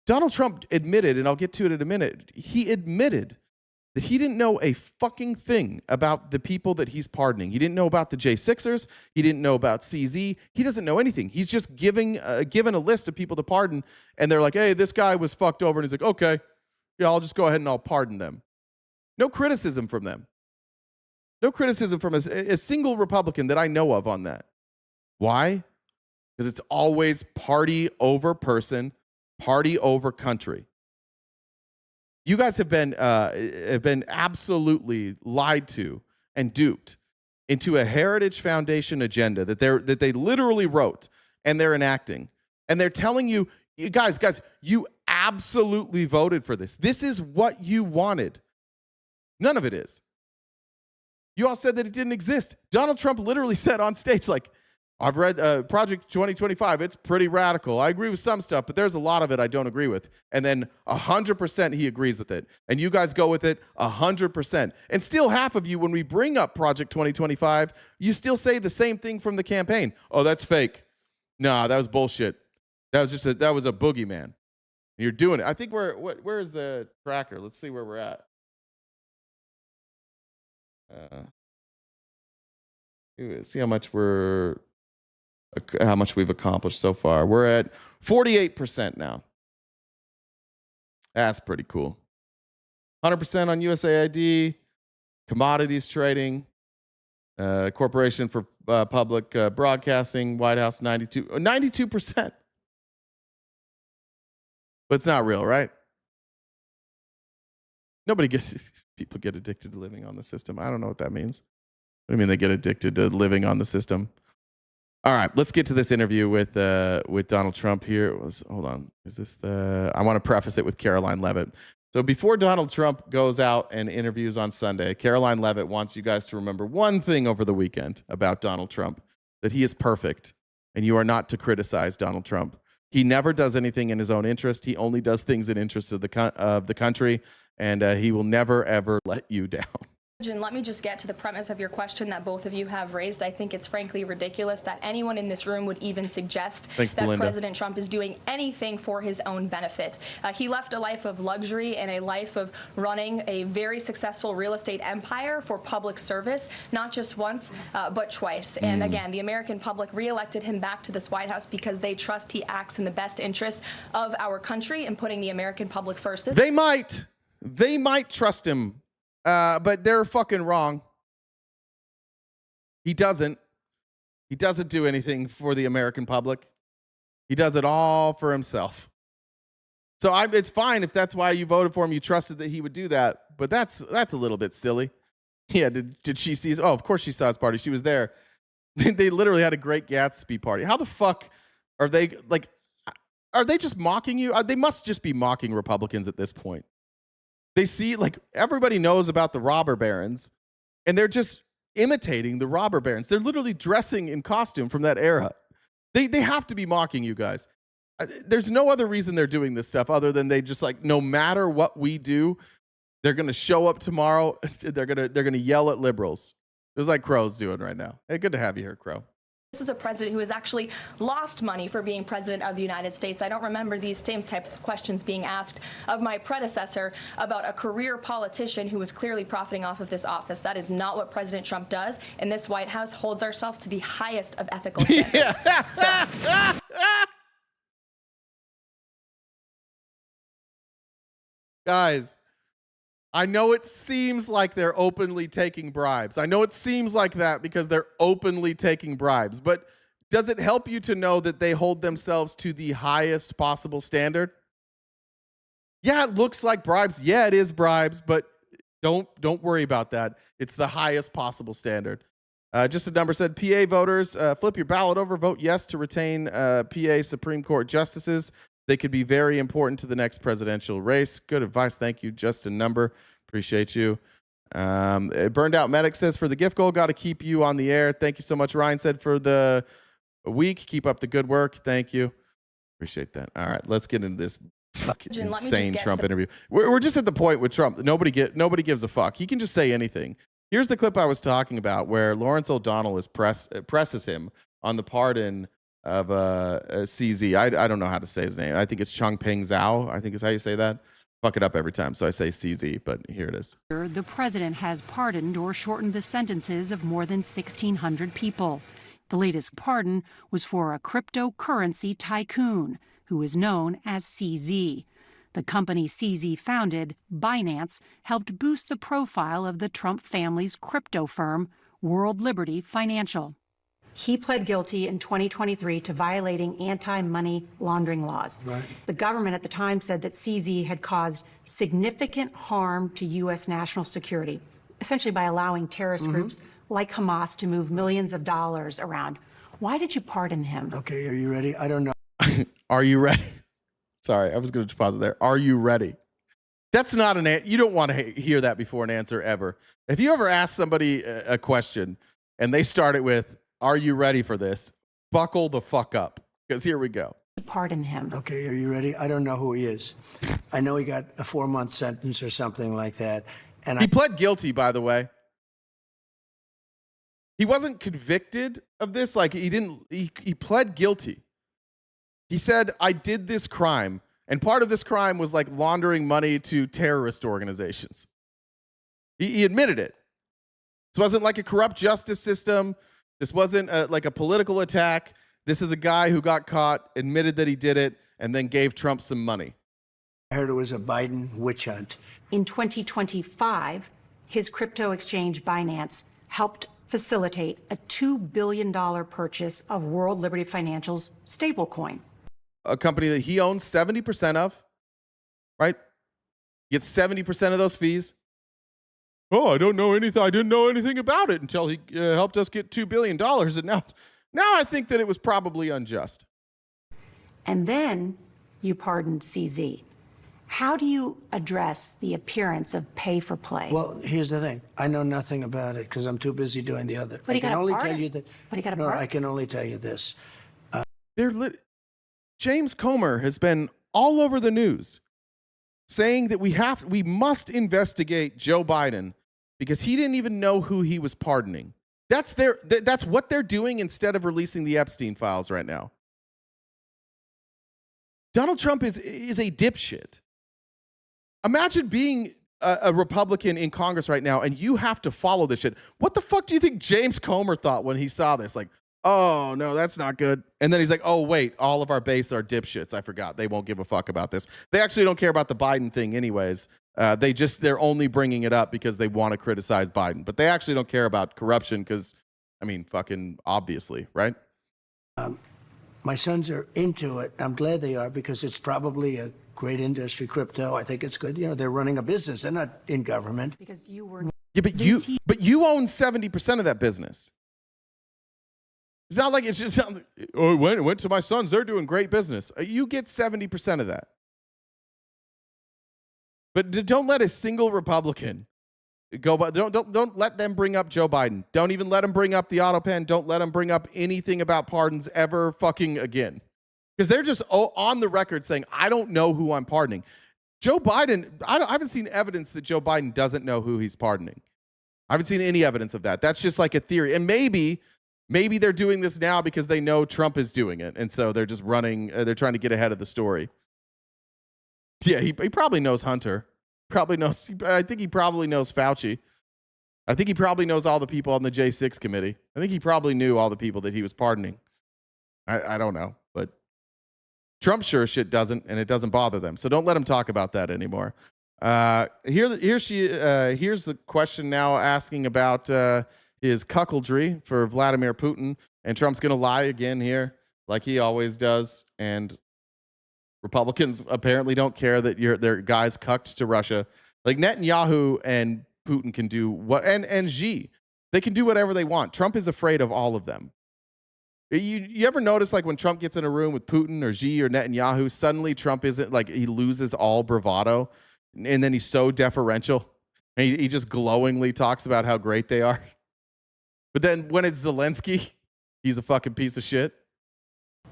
Donald Trump admitted, and I'll get to it in a minute, he admitted that he didn't know a fucking thing about the people that he's pardoning. He didn't know about the J6ers. He didn't know about CZ. He doesn't know anything. He's just given a list of people to pardon, and they're like, hey, this guy was fucked over, and he's like, okay, yeah, I'll just go ahead and I'll pardon them. No criticism from them. No criticism from a single Republican that I know of on that. Why? Because it's always party over person, party over country. You guys have been absolutely lied to and duped into a Heritage Foundation agenda that they literally wrote and they're enacting. And they're telling you, guys, you absolutely voted for this. This is what you wanted. None of it is. You all said that it didn't exist. Donald Trump literally said on stage, I've read Project 2025. It's pretty radical. I agree with some stuff, but there's a lot of it I don't agree with. And then 100% he agrees with it. And you guys go with it 100%. And still half of you, when we bring up Project 2025, you still say the same thing from the campaign. Oh, that's fake. Nah, that was bullshit. That was a boogeyman. You're doing it. I think where is the tracker? Let's see where we're at. See how much we've accomplished so far. We're at 48% now. That's pretty cool. 100% on USAID, commodities trading, Corporation for Public Broadcasting, White House 92%. But it's not real, right? People get addicted to living on the system. I don't know what that means. What do you mean they get addicted to living on the system? All right, let's get to this interview with Donald Trump here. Hold on. Is this I want to preface it with Caroline Levitt. So before Donald Trump goes out and interviews on Sunday, Caroline Levitt wants you guys to remember one thing over the weekend about Donald Trump, that he is perfect, and you are not to criticize Donald Trump. He never does anything in his own interest. He only does things in interest of the country, and he will never, ever let you down. And let me just get to the premise of your question that both of you have raised. I think it's frankly ridiculous that anyone in this room would even suggest that Belinda. President Trump is doing anything for his own benefit. He left a life of luxury and a life of running a very successful real estate empire for public service, not just once, but twice. And again, the American public reelected him back to this White House because they trust he acts in the best interest of our country and putting the American public first. They might trust him. But they're fucking wrong. He doesn't do anything for the American public. He does it all for himself. So it's fine if that's why you voted for him. You trusted that he would do that. But that's a little bit silly. Yeah, did she see his? Oh, of course she saw his party. She was there. They literally had a great Gatsby party. How the fuck are they are they just mocking you? They must just be mocking Republicans at this point. They see, everybody knows about the robber barons, and they're just imitating the robber barons. They're literally dressing in costume from that era. They have to be mocking you guys. There's no other reason they're doing this stuff other than they just no matter what we do, they're going to show up tomorrow. They're going to yell at liberals. It's like Crow's doing right now. Hey, good to have you here, Crow. This is a president who has actually lost money for being president of the United States. I don't remember these same type of questions being asked of my predecessor about a career politician who was clearly profiting off of this office. That is not what President Trump does, and this White House holds ourselves to the highest of ethical standards. Guys, I know it seems like they're openly taking bribes. I know it seems like that because they're openly taking bribes. But does it help you to know that they hold themselves to the highest possible standard? Yeah, it looks like bribes. Yeah, it is bribes, but don't worry about that. It's the highest possible standard. Just a number said, PA voters, flip your ballot over, vote yes to retain PA Supreme Court justices. They could be very important to the next presidential race. Good advice. Thank you, just a number. Appreciate you. Burned Out Medic says, for the gift goal, got to keep you on the air. Thank you so much. Ryan said, for the week, keep up the good work. Thank you. Appreciate that. All right, let's get into this fucking insane Trump interview. We're just at the point with Trump. Nobody gives a fuck. He can just say anything. Here's the clip I was talking about where Lawrence O'Donnell presses him on the pardon of CZ. I don't know how to say his name. I think it's Chongping Zhao. I think is how you say that. Fuck it up every time, so I say CZ, but here it is. The president has pardoned or shortened the sentences of more than 1,600 people. The latest pardon was for a cryptocurrency tycoon who is known as CZ. The company CZ founded, Binance, helped boost the profile of the Trump family's crypto firm, World Liberty Financial. He pled guilty in 2023 to violating anti-money laundering laws. Right. The government at the time said that CZ had caused significant harm to U.S. national security, essentially by allowing terrorist groups like Hamas to move millions of dollars around. Why did you pardon him? Okay, are you ready? I don't know. Are you ready? Sorry, I was going to pause it there. Are you ready? That's not an answer. You don't want to hear that before an answer ever. If you ever ask somebody a question and they start it with, are you ready for this? Buckle the fuck up, because here we go. Pardon him. Okay, are you ready? I don't know who he is. I know he got a 4-month sentence or something like that. And he pled guilty, by the way. He wasn't convicted of this. Like he pled guilty. He said, I did this crime. And part of this crime was like laundering money to terrorist organizations. He admitted it. This wasn't like a corrupt justice system. This wasn't like a political attack. This is a guy who got caught, admitted that he did it, and then gave Trump some money. I heard it was a Biden witch hunt. In 2025, his crypto exchange Binance helped facilitate a $2 billion purchase of World Liberty Financial's stablecoin. A company that he owns 70% of, right? He gets 70% of those fees. Oh, I don't know anything. I didn't know anything about it until he helped us get $2 billion. And now I think that it was probably unjust. And then you pardoned CZ. How do you address the appearance of pay for play? Well, here's the thing. I know nothing about it because I'm too busy doing the other. But I can only tell you that. But he got a no, pardon. I can only tell you this. James Comer has been all over the news saying that we must investigate Joe Biden because he didn't even know who he was pardoning. That's what they're doing instead of releasing the Epstein files right now. Donald Trump is a dipshit. Imagine being a Republican in Congress right now and you have to follow this shit. What the fuck do you think James Comer thought when he saw this? Like, oh, no, that's not good. And then he's like, oh, wait, all of our base are dipshits. I forgot. They won't give a fuck about this. They actually don't care about the Biden thing anyways. They're only bringing it up because they want to criticize Biden. But they actually don't care about corruption because, I mean, fucking obviously, right? My sons are into it. I'm glad they are because it's probably a great industry, crypto. I think it's good. You know, they're running a business. They're not in government. Because you were... Yeah, but you own 70% of that business. It's not like it's just, oh, it went to my sons. They're doing great business. You get 70% of that. But don't let a single Republican go. But don't let them bring up Joe Biden. Don't even let them bring up the auto pen. Don't let them bring up anything about pardons ever fucking again. Because they're just on the record saying, I don't know who I'm pardoning. Joe Biden, I haven't seen evidence that Joe Biden doesn't know who he's pardoning. I haven't seen any evidence of that. That's just like a theory. And maybe Maybe they're doing this now because they know Trump is doing it. And so they're just running. They're trying to get ahead of the story. Yeah, he probably knows Hunter. I think he probably knows Fauci. I think he probably knows all the people on the J6 committee. I think he probably knew all the people that he was pardoning. I don't know, but Trump sure as shit doesn't, and it doesn't bother them. So don't let him talk about that anymore. Here's the question now asking about his cuckoldry for Vladimir Putin, and Trump's going to lie again here, like he always does. And Republicans apparently don't care that their guys cucked to Russia. Like Netanyahu and Putin can do what, and Xi, they can do whatever they want. Trump is afraid of all of them. You ever notice, like, when Trump gets in a room with Putin or Xi or Netanyahu, suddenly Trump isn't, like, he loses all bravado, and then he's so deferential, and he just glowingly talks about how great they are. But then when it's Zelensky, he's a fucking piece of shit.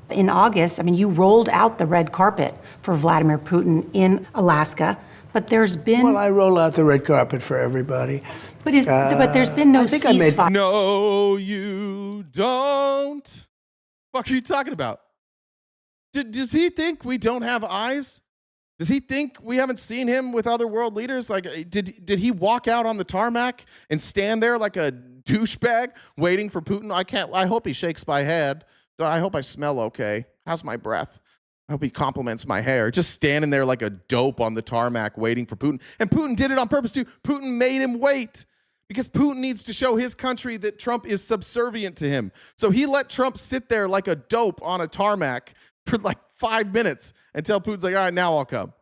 In August, I mean, you rolled out the red carpet for Vladimir Putin in Alaska, but there's been... Well, I roll out the red carpet for everybody. But there's been no ceasefire. No, you don't. What are you talking about? Does he think we don't have eyes? Does he think we haven't seen him with other world leaders? Like, did he walk out on the tarmac and stand there like a douchebag waiting for Putin? I hope he shakes my head. I hope I smell okay. How's my breath? I hope he compliments my hair. Just standing there like a dope on the tarmac waiting for Putin. And Putin did it on purpose too. Putin made him wait because Putin needs to show his country that Trump is subservient to him. So he let Trump sit there like a dope on a tarmac for like 5 minutes until Putin's like, all right, now I'll come.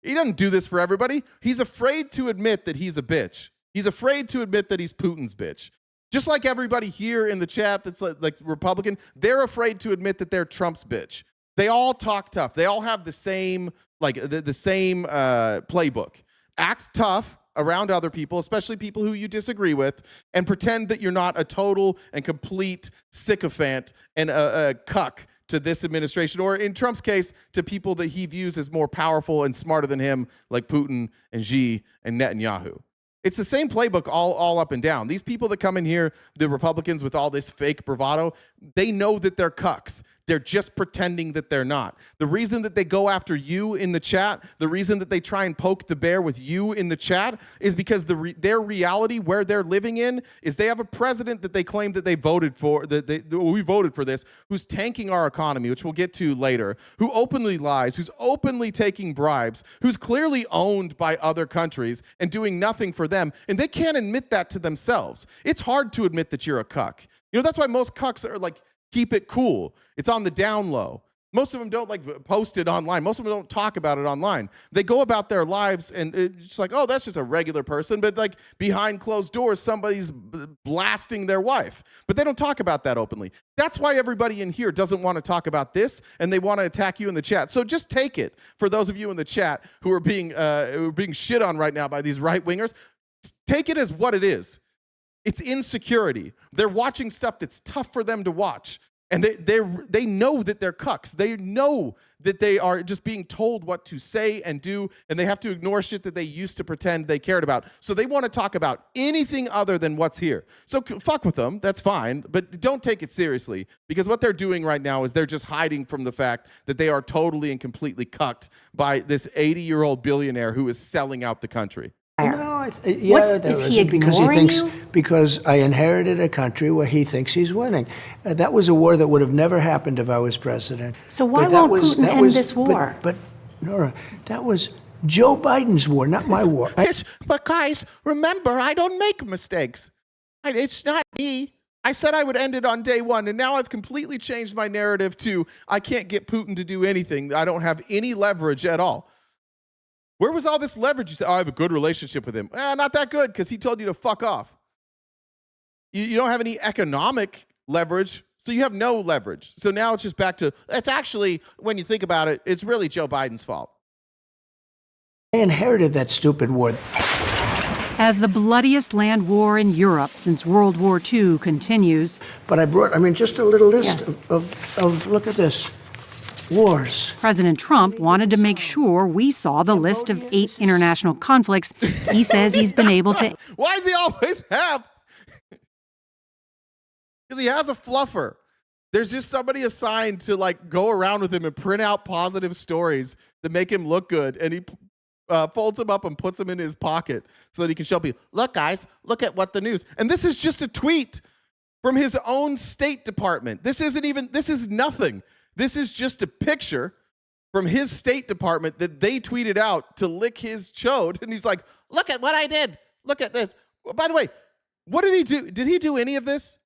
He doesn't do this for everybody. He's afraid to admit that he's a bitch. He's afraid to admit that he's Putin's bitch. Just like everybody here in the chat that's like Republican, they're afraid to admit that they're Trump's bitch. They all talk tough. They all have the same playbook. Act tough around other people, especially people who you disagree with, and pretend that you're not a total and complete sycophant and a cuck to this administration, or in Trump's case, to people that he views as more powerful and smarter than him, like Putin and Xi and Netanyahu. It's the same playbook all up and down. These people that come in here, the Republicans with all this fake bravado, they know that they're cucks. They're just pretending that they're not. The reason that they go after you in the chat, the reason that they try and poke the bear with you in the chat is because their reality where they're living in is they have a president that they claim that they voted for, we voted for this, who's tanking our economy, which we'll get to later, who openly lies, who's openly taking bribes, who's clearly owned by other countries and doing nothing for them. And they can't admit that to themselves. It's hard to admit that you're a cuck. You know, that's why most cucks are like, keep it cool. It's on the down low. Most of them don't like post it online. Most of them don't talk about it online. They go about their lives and it's just like, oh, that's just a regular person. But like behind closed doors, somebody's blasting their wife. But they don't talk about that openly. That's why everybody in here doesn't want to talk about this and they want to attack you in the chat. So just take it for those of you in the chat who are being shit on right now by these right-wingers. Take it as what it is. It's insecurity. They're watching stuff that's tough for them to watch. And they know that they're cucks. They know that they are just being told what to say and do, and they have to ignore shit that they used to pretend they cared about. So they want to talk about anything other than what's here. So fuck with them. That's fine. But don't take it seriously, because what they're doing right now is they're just hiding from the fact that they are totally and completely cucked by this 80-year-old billionaire who is selling out the country. No, is he ignoring you? Because I inherited a country where he thinks he's winning. That was a war that would have never happened if I was president. So why won't Putin end this war? But Nora, that was Joe Biden's war, not my war. But guys, remember, I don't make mistakes. It's not me. I said I would end it on day one, and now I've completely changed my narrative to I can't get Putin to do anything. I don't have any leverage at all. Where was all this leverage? You said, oh, I have a good relationship with him. Not that good, because he told you to fuck off. You don't have any economic leverage, so you have no leverage. So now it's just back to, it's actually, when you think about it, it's really Joe Biden's fault. I inherited that stupid war. As the bloodiest land war in Europe since World War II continues. But just a little list of look at this. Wars. President Trump wanted to make sure we saw the list of 8 international conflicts he says he's been able to... Why does he always have... because he has a fluffer. There's just somebody assigned to like go around with him and print out positive stories that make him look good. And he folds them up and puts them in his pocket so that he can show people, look, guys, look at what the news. And this is just a tweet from his own State Department. This is nothing. This is just a picture from his State Department that they tweeted out to lick his chode. And he's like, look at what I did. Look at this. By the way, what did he do? Did he do any of this?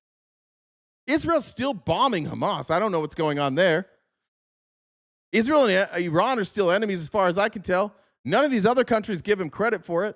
Israel's still bombing Hamas. I don't know what's going on there. Israel and Iran are still enemies as far as I can tell. None of these other countries give him credit for it.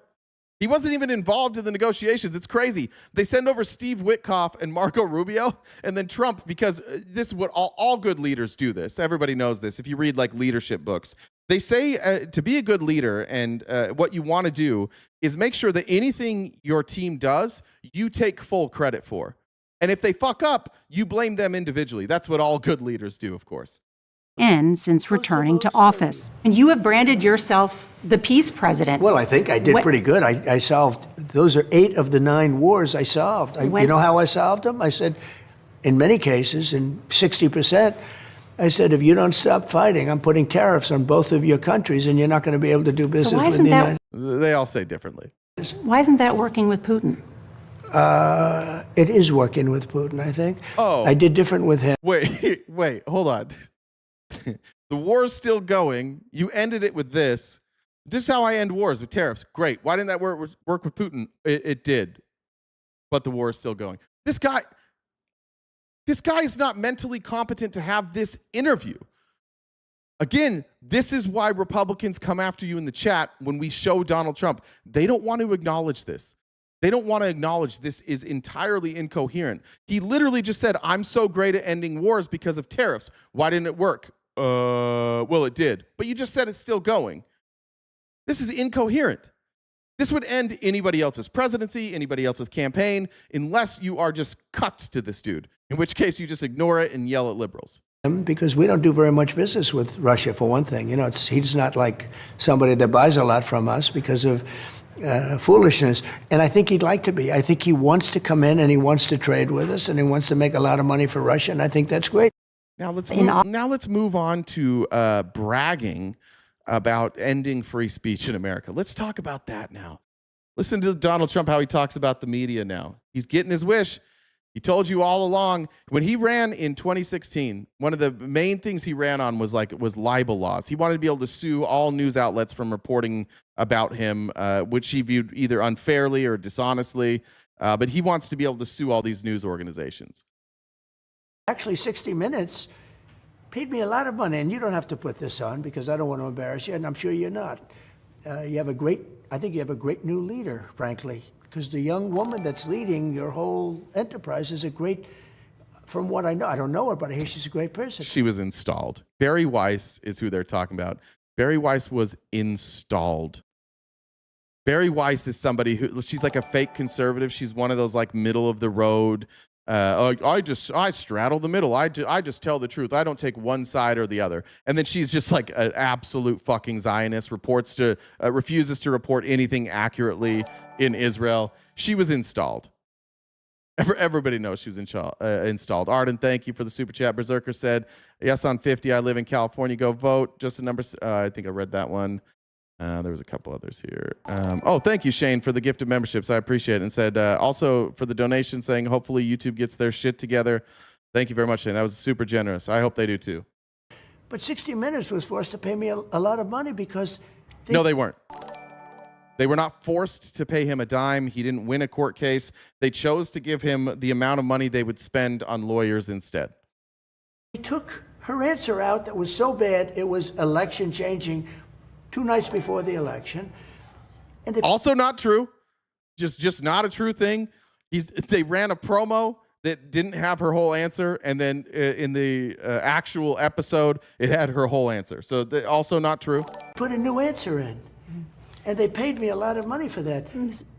He wasn't even involved in the negotiations. It's crazy. They send over Steve Witkoff and Marco Rubio and then Trump, because this is what all good leaders do this. Everybody knows this. If you read like leadership books, they say to be a good leader and what you want to do is make sure that anything your team does, you take full credit for. And if they fuck up, you blame them individually. That's what all good leaders do, of course. And since returning to office. And you have branded yourself the peace president. Well, I think I did pretty good. I solved, those are 8 of the 9 wars I solved. You know how I solved them? I said, in many cases, in 60%, I said, if you don't stop fighting, I'm putting tariffs on both of your countries and you're not going to be able to do business with the United States. They all say differently. Why isn't that working with Putin? It is working with Putin, I think. Oh. I did different with him. Wait, hold on. The war's still going. You ended it with this. This is how I end wars, with tariffs. Great. Why didn't that work with Putin? It did. But the war is still going. This guy is not mentally competent to have this interview. Again, this is why Republicans come after you in the chat when we show Donald Trump. They don't want to acknowledge this. They don't want to acknowledge this is entirely incoherent. He literally just said, I'm so great at ending wars because of tariffs. Why didn't it work? Well, it did. But you just said it's still going. This is incoherent. This would end anybody else's presidency, anybody else's campaign, unless you are just cucked to this dude, in which case you just ignore it and yell at liberals. Because we don't do very much business with Russia, for one thing. You know, he's not like somebody that buys a lot from us because of foolishness. And I think he'd like to be. I think he wants to come in and he wants to trade with us and he wants to make a lot of money for Russia. And I think that's great. Now let's move on to bragging about ending free speech in America. Let's talk about that now. Listen to Donald Trump, how he talks about the media now. He's getting his wish. He told you all along. When he ran in 2016, one of the main things he ran on was libel laws. He wanted to be able to sue all news outlets from reporting about him, which he viewed either unfairly or dishonestly. But he wants to be able to sue all these news organizations. Actually, 60 Minutes paid me a lot of money, and you don't have to put this on because I don't want to embarrass you, and I'm sure you're not. I think you have a great new leader, frankly, because the young woman that's leading your whole enterprise is a great, from what I know, I don't know her, but I hear she's a great person. She was installed. Bari Weiss is who they're talking about. Bari Weiss was installed. Bari Weiss is somebody who, she's like a fake conservative. She's one of those like middle of the road. I straddle the middle. I just tell the truth. I don't take one side or the other. And then she's just like an absolute fucking Zionist. Refuses to report anything accurately in Israel. She was installed. Everybody knows she was installed. Arden, thank you for the super chat. Berserker said, yes, on 50. I live in California. Go vote. Just a number. I think I read that one. There was a couple others here. Thank you, Shane, for the gift of memberships. I appreciate it. And said also for the donation saying hopefully YouTube gets their shit together. Thank you very much, Shane. That was super generous. I hope they do too. But 60 Minutes was forced to pay me a lot of money because... No, they weren't. They were not forced to pay him a dime. He didn't win a court case. They chose to give him the amount of money they would spend on lawyers instead. They took her answer out that was so bad it was election changing 2 nights before the election. And also not true. Just not a true thing. They ran a promo that didn't have her whole answer, and then in the actual episode, it had her whole answer. So also not true. Put a new answer in. And they paid me a lot of money for that.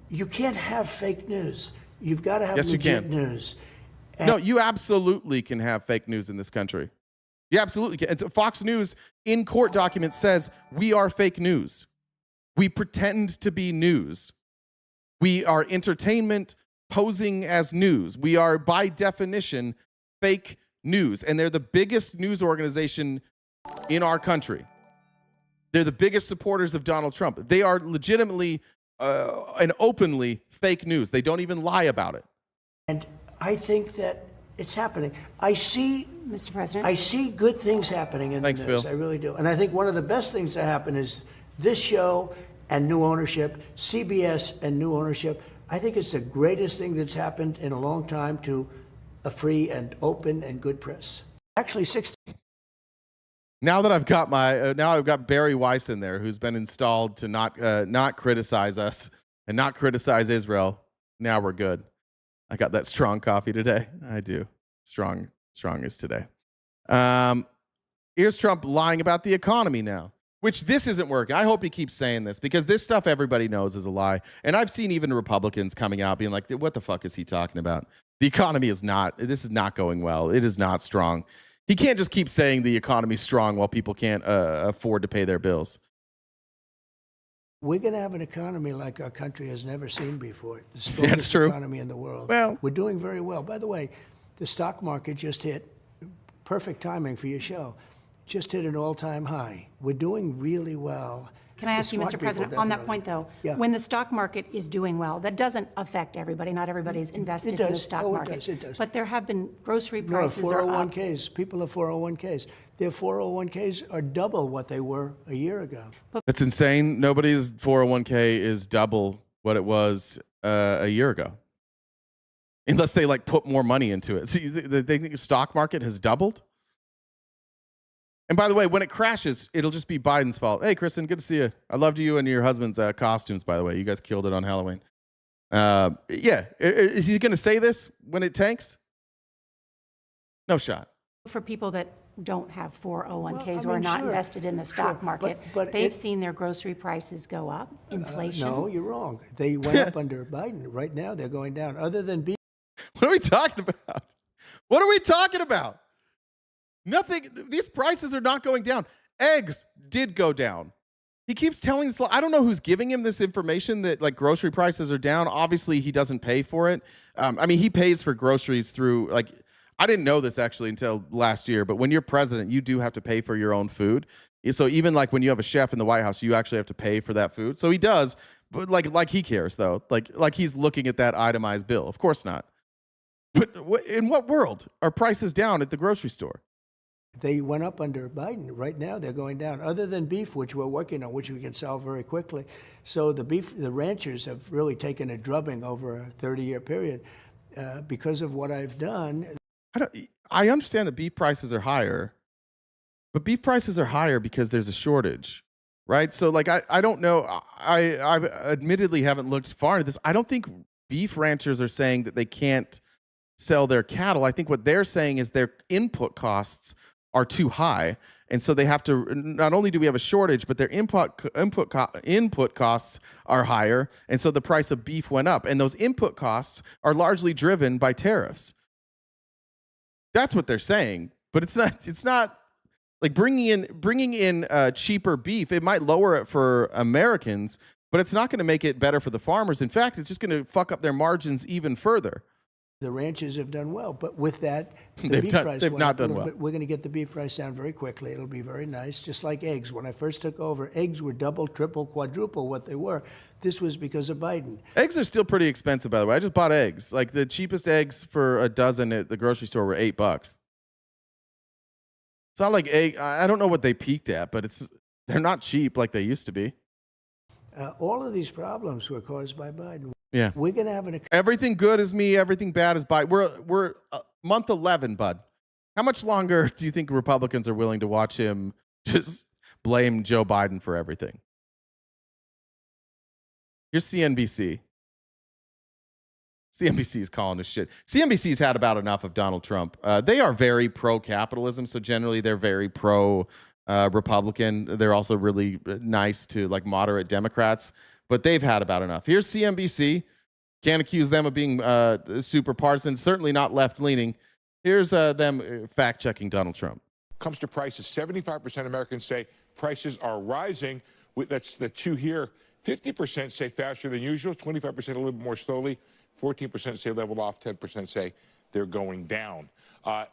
You can't have fake news. You've got to have legit news. And no, you absolutely can have fake news in this country. You absolutely can. Fox News in court documents says we are fake news. We pretend to be news. We are entertainment. posing as news. We are, by definition, fake news. And they're the biggest news organization in our country. They're the biggest supporters of Donald Trump. They are legitimately and openly fake news. They don't even lie about it. And I think that it's happening. I see, Mr. President, I see good things happening in the news. Bill. I really do. And I think one of the best things that happen is this show and new ownership, CBS and new ownership. I think it's the greatest thing that's happened in a long time to a free and open and good press. Actually, 60. Now that I've got I've got Bari Weiss in there, who's been installed to not criticize us and not criticize Israel. Now we're good. I got that strong coffee today. I do. Strong is today. Here's Trump lying about the economy now, which this isn't working. I hope he keeps saying this because this stuff everybody knows is a lie. And I've seen even Republicans coming out being like, what the fuck is he talking about? The economy is this is not going well. It is not strong. He can't just keep saying the economy's strong while people can't afford to pay their bills. We're going to have an economy like our country has never seen before. The That's strongest true. economy in the world. Well, we're doing very well. By the way, the stock market just hit, perfect timing for your show, just hit an all-time high. We're doing really well. Can I ask you, Mr. President, on that point, though, when the stock market is doing well, that doesn't affect everybody. Not everybody's invested in the stock market. It does. But there have been grocery No, prices are up. 401ks, people have 401ks. Their 401ks are double what they were a year ago. That's insane. Nobody's 401k is double what it was a year ago. Unless they like put more money into it. See, they think the stock market has doubled. And by the way, when it crashes, it'll just be Biden's fault. Hey, Kristen, good to see you. I loved you and your husband's costumes, by the way. You guys killed it on Halloween. Yeah. Is he going to say this when it tanks? No shot. For people that don't have 401ks Well, or are not sure. invested in the stock Sure, market, but they've seen their grocery prices go up, inflation. No, you're wrong. They went up under Biden. Right now, they're going down. Other than beef. What are we talking about? What are we talking about? Nothing. These prices are not going down. Eggs did go down. He keeps telling this. I don't know who's giving him this information that like grocery prices are down. Obviously, he doesn't pay for it. I mean, he pays for groceries through like. I didn't know this actually until last year, but when you're president, you do have to pay for your own food. So even like when you have a chef in the White House, you actually have to pay for that food. So he does, but like he cares though. Like he's looking at that itemized bill. Of course not. But in what world are prices down at the grocery store? They went up under Biden. Right now, they're going down. Other than beef, which we're working on, which we can solve very quickly. So the ranchers have really taken a drubbing over a 30-year period because of what I've done. I understand that beef prices are higher, but beef prices are higher because there's a shortage, right? So like I don't know. I admittedly haven't looked far into this. I don't think beef ranchers are saying that they can't sell their cattle. I think what they're saying is their input costs are too high. And so they have to, not only do we have a shortage, but their input costs are higher. And so the price of beef went up. And those input costs are largely driven by tariffs. That's what they're saying. But it's not like bringing in cheaper beef. It might lower it for Americans, but it's not going to make it better for the farmers. In fact, it's just going to fuck up their margins even further. The ranchers have done well, but with that, they've not done well. We're going to get the beef price down very quickly. It'll be very nice, just like eggs. When I first took over, eggs were double, triple, quadruple what they were. This was because of Biden. Eggs are still pretty expensive, by the way. I just bought eggs. Like the cheapest eggs for a dozen at the grocery store were $8. It's not like egg. I don't know what they peaked at, but they're not cheap like they used to be. All of these problems were caused by Biden. Yeah, we're gonna have everything good is me, everything bad is Biden. We're month 11, bud. How much longer do you think Republicans are willing to watch him just blame Joe Biden for everything? Here's CNBC. CNBC's calling this shit. CNBC's had about enough of Donald Trump. They are very pro-capitalism, so generally they're very pro-Republican. They're also really nice to like moderate Democrats. But they've had about enough. Here's CNBC. Can't accuse them of being super partisan, certainly not left-leaning. Here's them fact-checking Donald Trump. Comes to prices, 75% of Americans say prices are rising. That's the two here. 50% say faster than usual, 25% a little bit more slowly, 14% say level off, 10% say they're going down.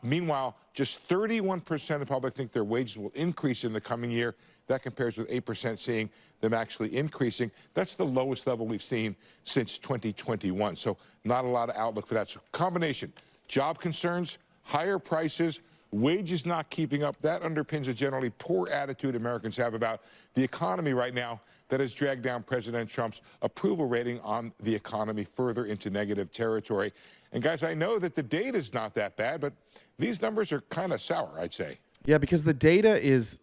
Meanwhile, just 31% of the public think their wages will increase in the coming year. That compares with 8% seeing them actually increasing. That's the lowest level we've seen since 2021. So not a lot of outlook for that. So combination, job concerns, higher prices, wages not keeping up. That underpins a generally poor attitude Americans have about the economy right now that has dragged down President Trump's approval rating on the economy further into negative territory. And guys, I know that the data is not that bad, but these numbers are kind of sour, I'd say. Yeah, because the data is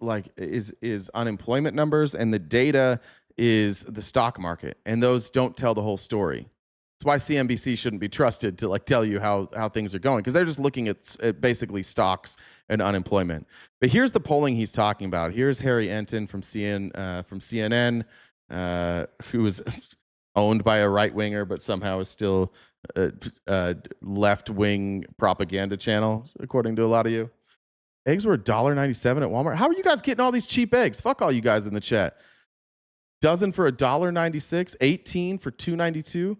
unemployment numbers, and the data is the stock market, and those don't tell the whole story. That's why CNBC shouldn't be trusted to tell you how things are going, because they're just looking at basically stocks and unemployment. But here's the polling he's talking about. Here's Harry Enton from CNN, who is owned by a right winger, but somehow is still a left wing propaganda channel, according to a lot of you. Eggs were $1.97 at Walmart. How are you guys getting all these cheap eggs? Fuck all you guys in the chat. Dozen for $1.96, 18 for $2.92.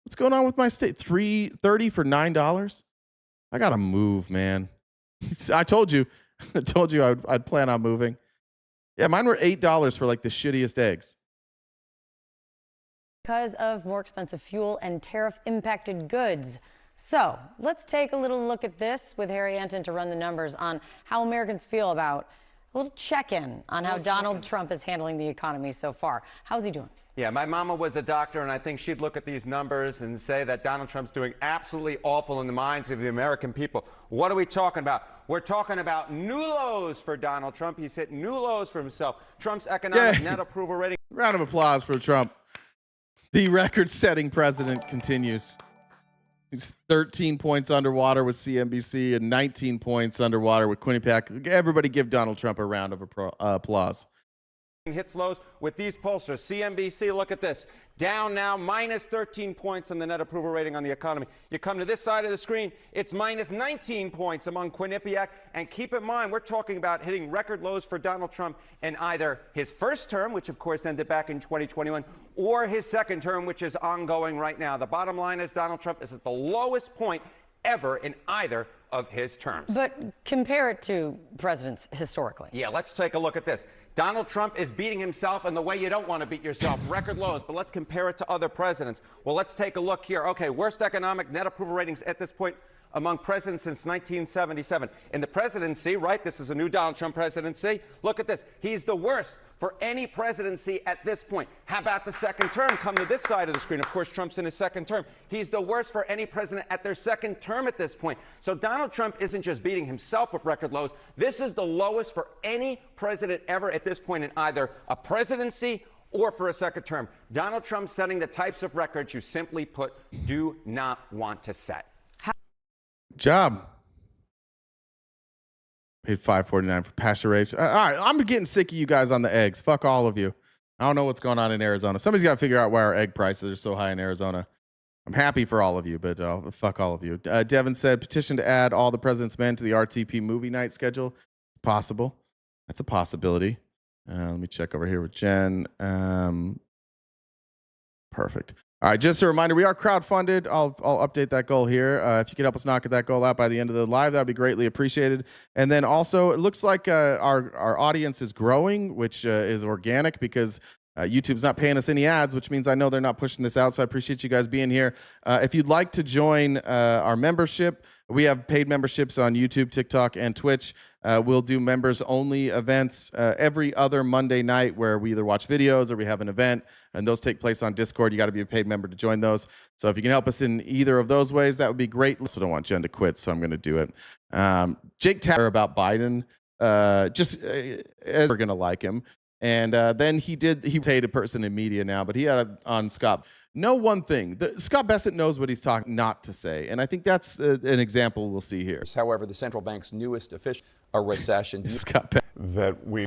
What's going on with my state? $3.30 for $9. I gotta move, man. I told you I'd plan on moving. Yeah, mine were $8 for the shittiest eggs. Because of more expensive fuel and tariff-impacted goods. So let's take a little look at this with Harry Enton to run the numbers on how Americans feel about a little check-in on how Donald Trump is handling the economy so far. How's he doing? Yeah, my mama was a doctor, and I think she'd look at these numbers and say that Donald Trump's doing absolutely awful in the minds of the American people. What are we talking about? We're talking about new lows for Donald Trump. He's hit new lows for himself. Trump's economic net approval rating. Round of applause for Trump. The record-setting president continues. He's 13 points underwater with CNBC and 19 points underwater with Quinnipiac. Everybody give Donald Trump a round of applause. Hits lows with these pollsters. CNBC, look at this. Down now, minus 13 points on the net approval rating on the economy. You come to this side of the screen, it's minus 19 points among Quinnipiac. And keep in mind, we're talking about hitting record lows for Donald Trump in either his first term, which of course ended back in 2021, or his second term, which is ongoing right now. The bottom line is Donald Trump is at the lowest point ever in either of his terms. But compare it to presidents historically. Yeah, let's take a look at this. Donald Trump is beating himself in the way you don't want to beat yourself, record lows, but let's compare it to other presidents. Well, let's take a look here. Okay, worst economic net approval ratings at this point among presidents since 1977. In the presidency, right, this is a new Donald Trump presidency. Look at this. He's the worst for any presidency at this point. How about the second term? Come to this side of the screen. Of course, Trump's in his second term. He's the worst for any president at their second term at this point. So Donald Trump isn't just beating himself with record lows. This is the lowest for any president ever at this point in either a presidency or for a second term. Donald Trump setting the types of records you simply put do not want to set. Job. Paid $5.49 for pasture raised. All right, I'm getting sick of you guys on the eggs. Fuck all of you. I don't know what's going on in Arizona. Somebody's got to figure out why our egg prices are so high in Arizona. I'm happy for all of you, but fuck all of you. Devin said, petition to add all the President's Men to the RTP movie night schedule. It's possible. That's a possibility. Let me check over here with Jen. Perfect. All right, just a reminder, we are crowdfunded. I'll update that goal here. If you could help us knock that goal out by the end of the live, that would be greatly appreciated. And then also, it looks like our audience is growing, which is organic because YouTube's not paying us any ads, which means I know they're not pushing this out. So I appreciate you guys being here. If you'd like to join our membership, we have paid memberships on YouTube, TikTok, and Twitch. We'll do members-only events every other Monday night where we either watch videos or we have an event, and those take place on Discord. You got to be a paid member to join those. So if you can help us in either of those ways, that would be great. I also don't want Jen to quit, so I'm going to do it. Jake Tapper about Biden, as we're going to like him. And then he hated a person in media now, but he had on Scott. Know one thing, Scott Bessent knows what he's talking not to say. And I think that's an example we'll see here. However, the central bank's newest official, a recession. Scott Bessent. That we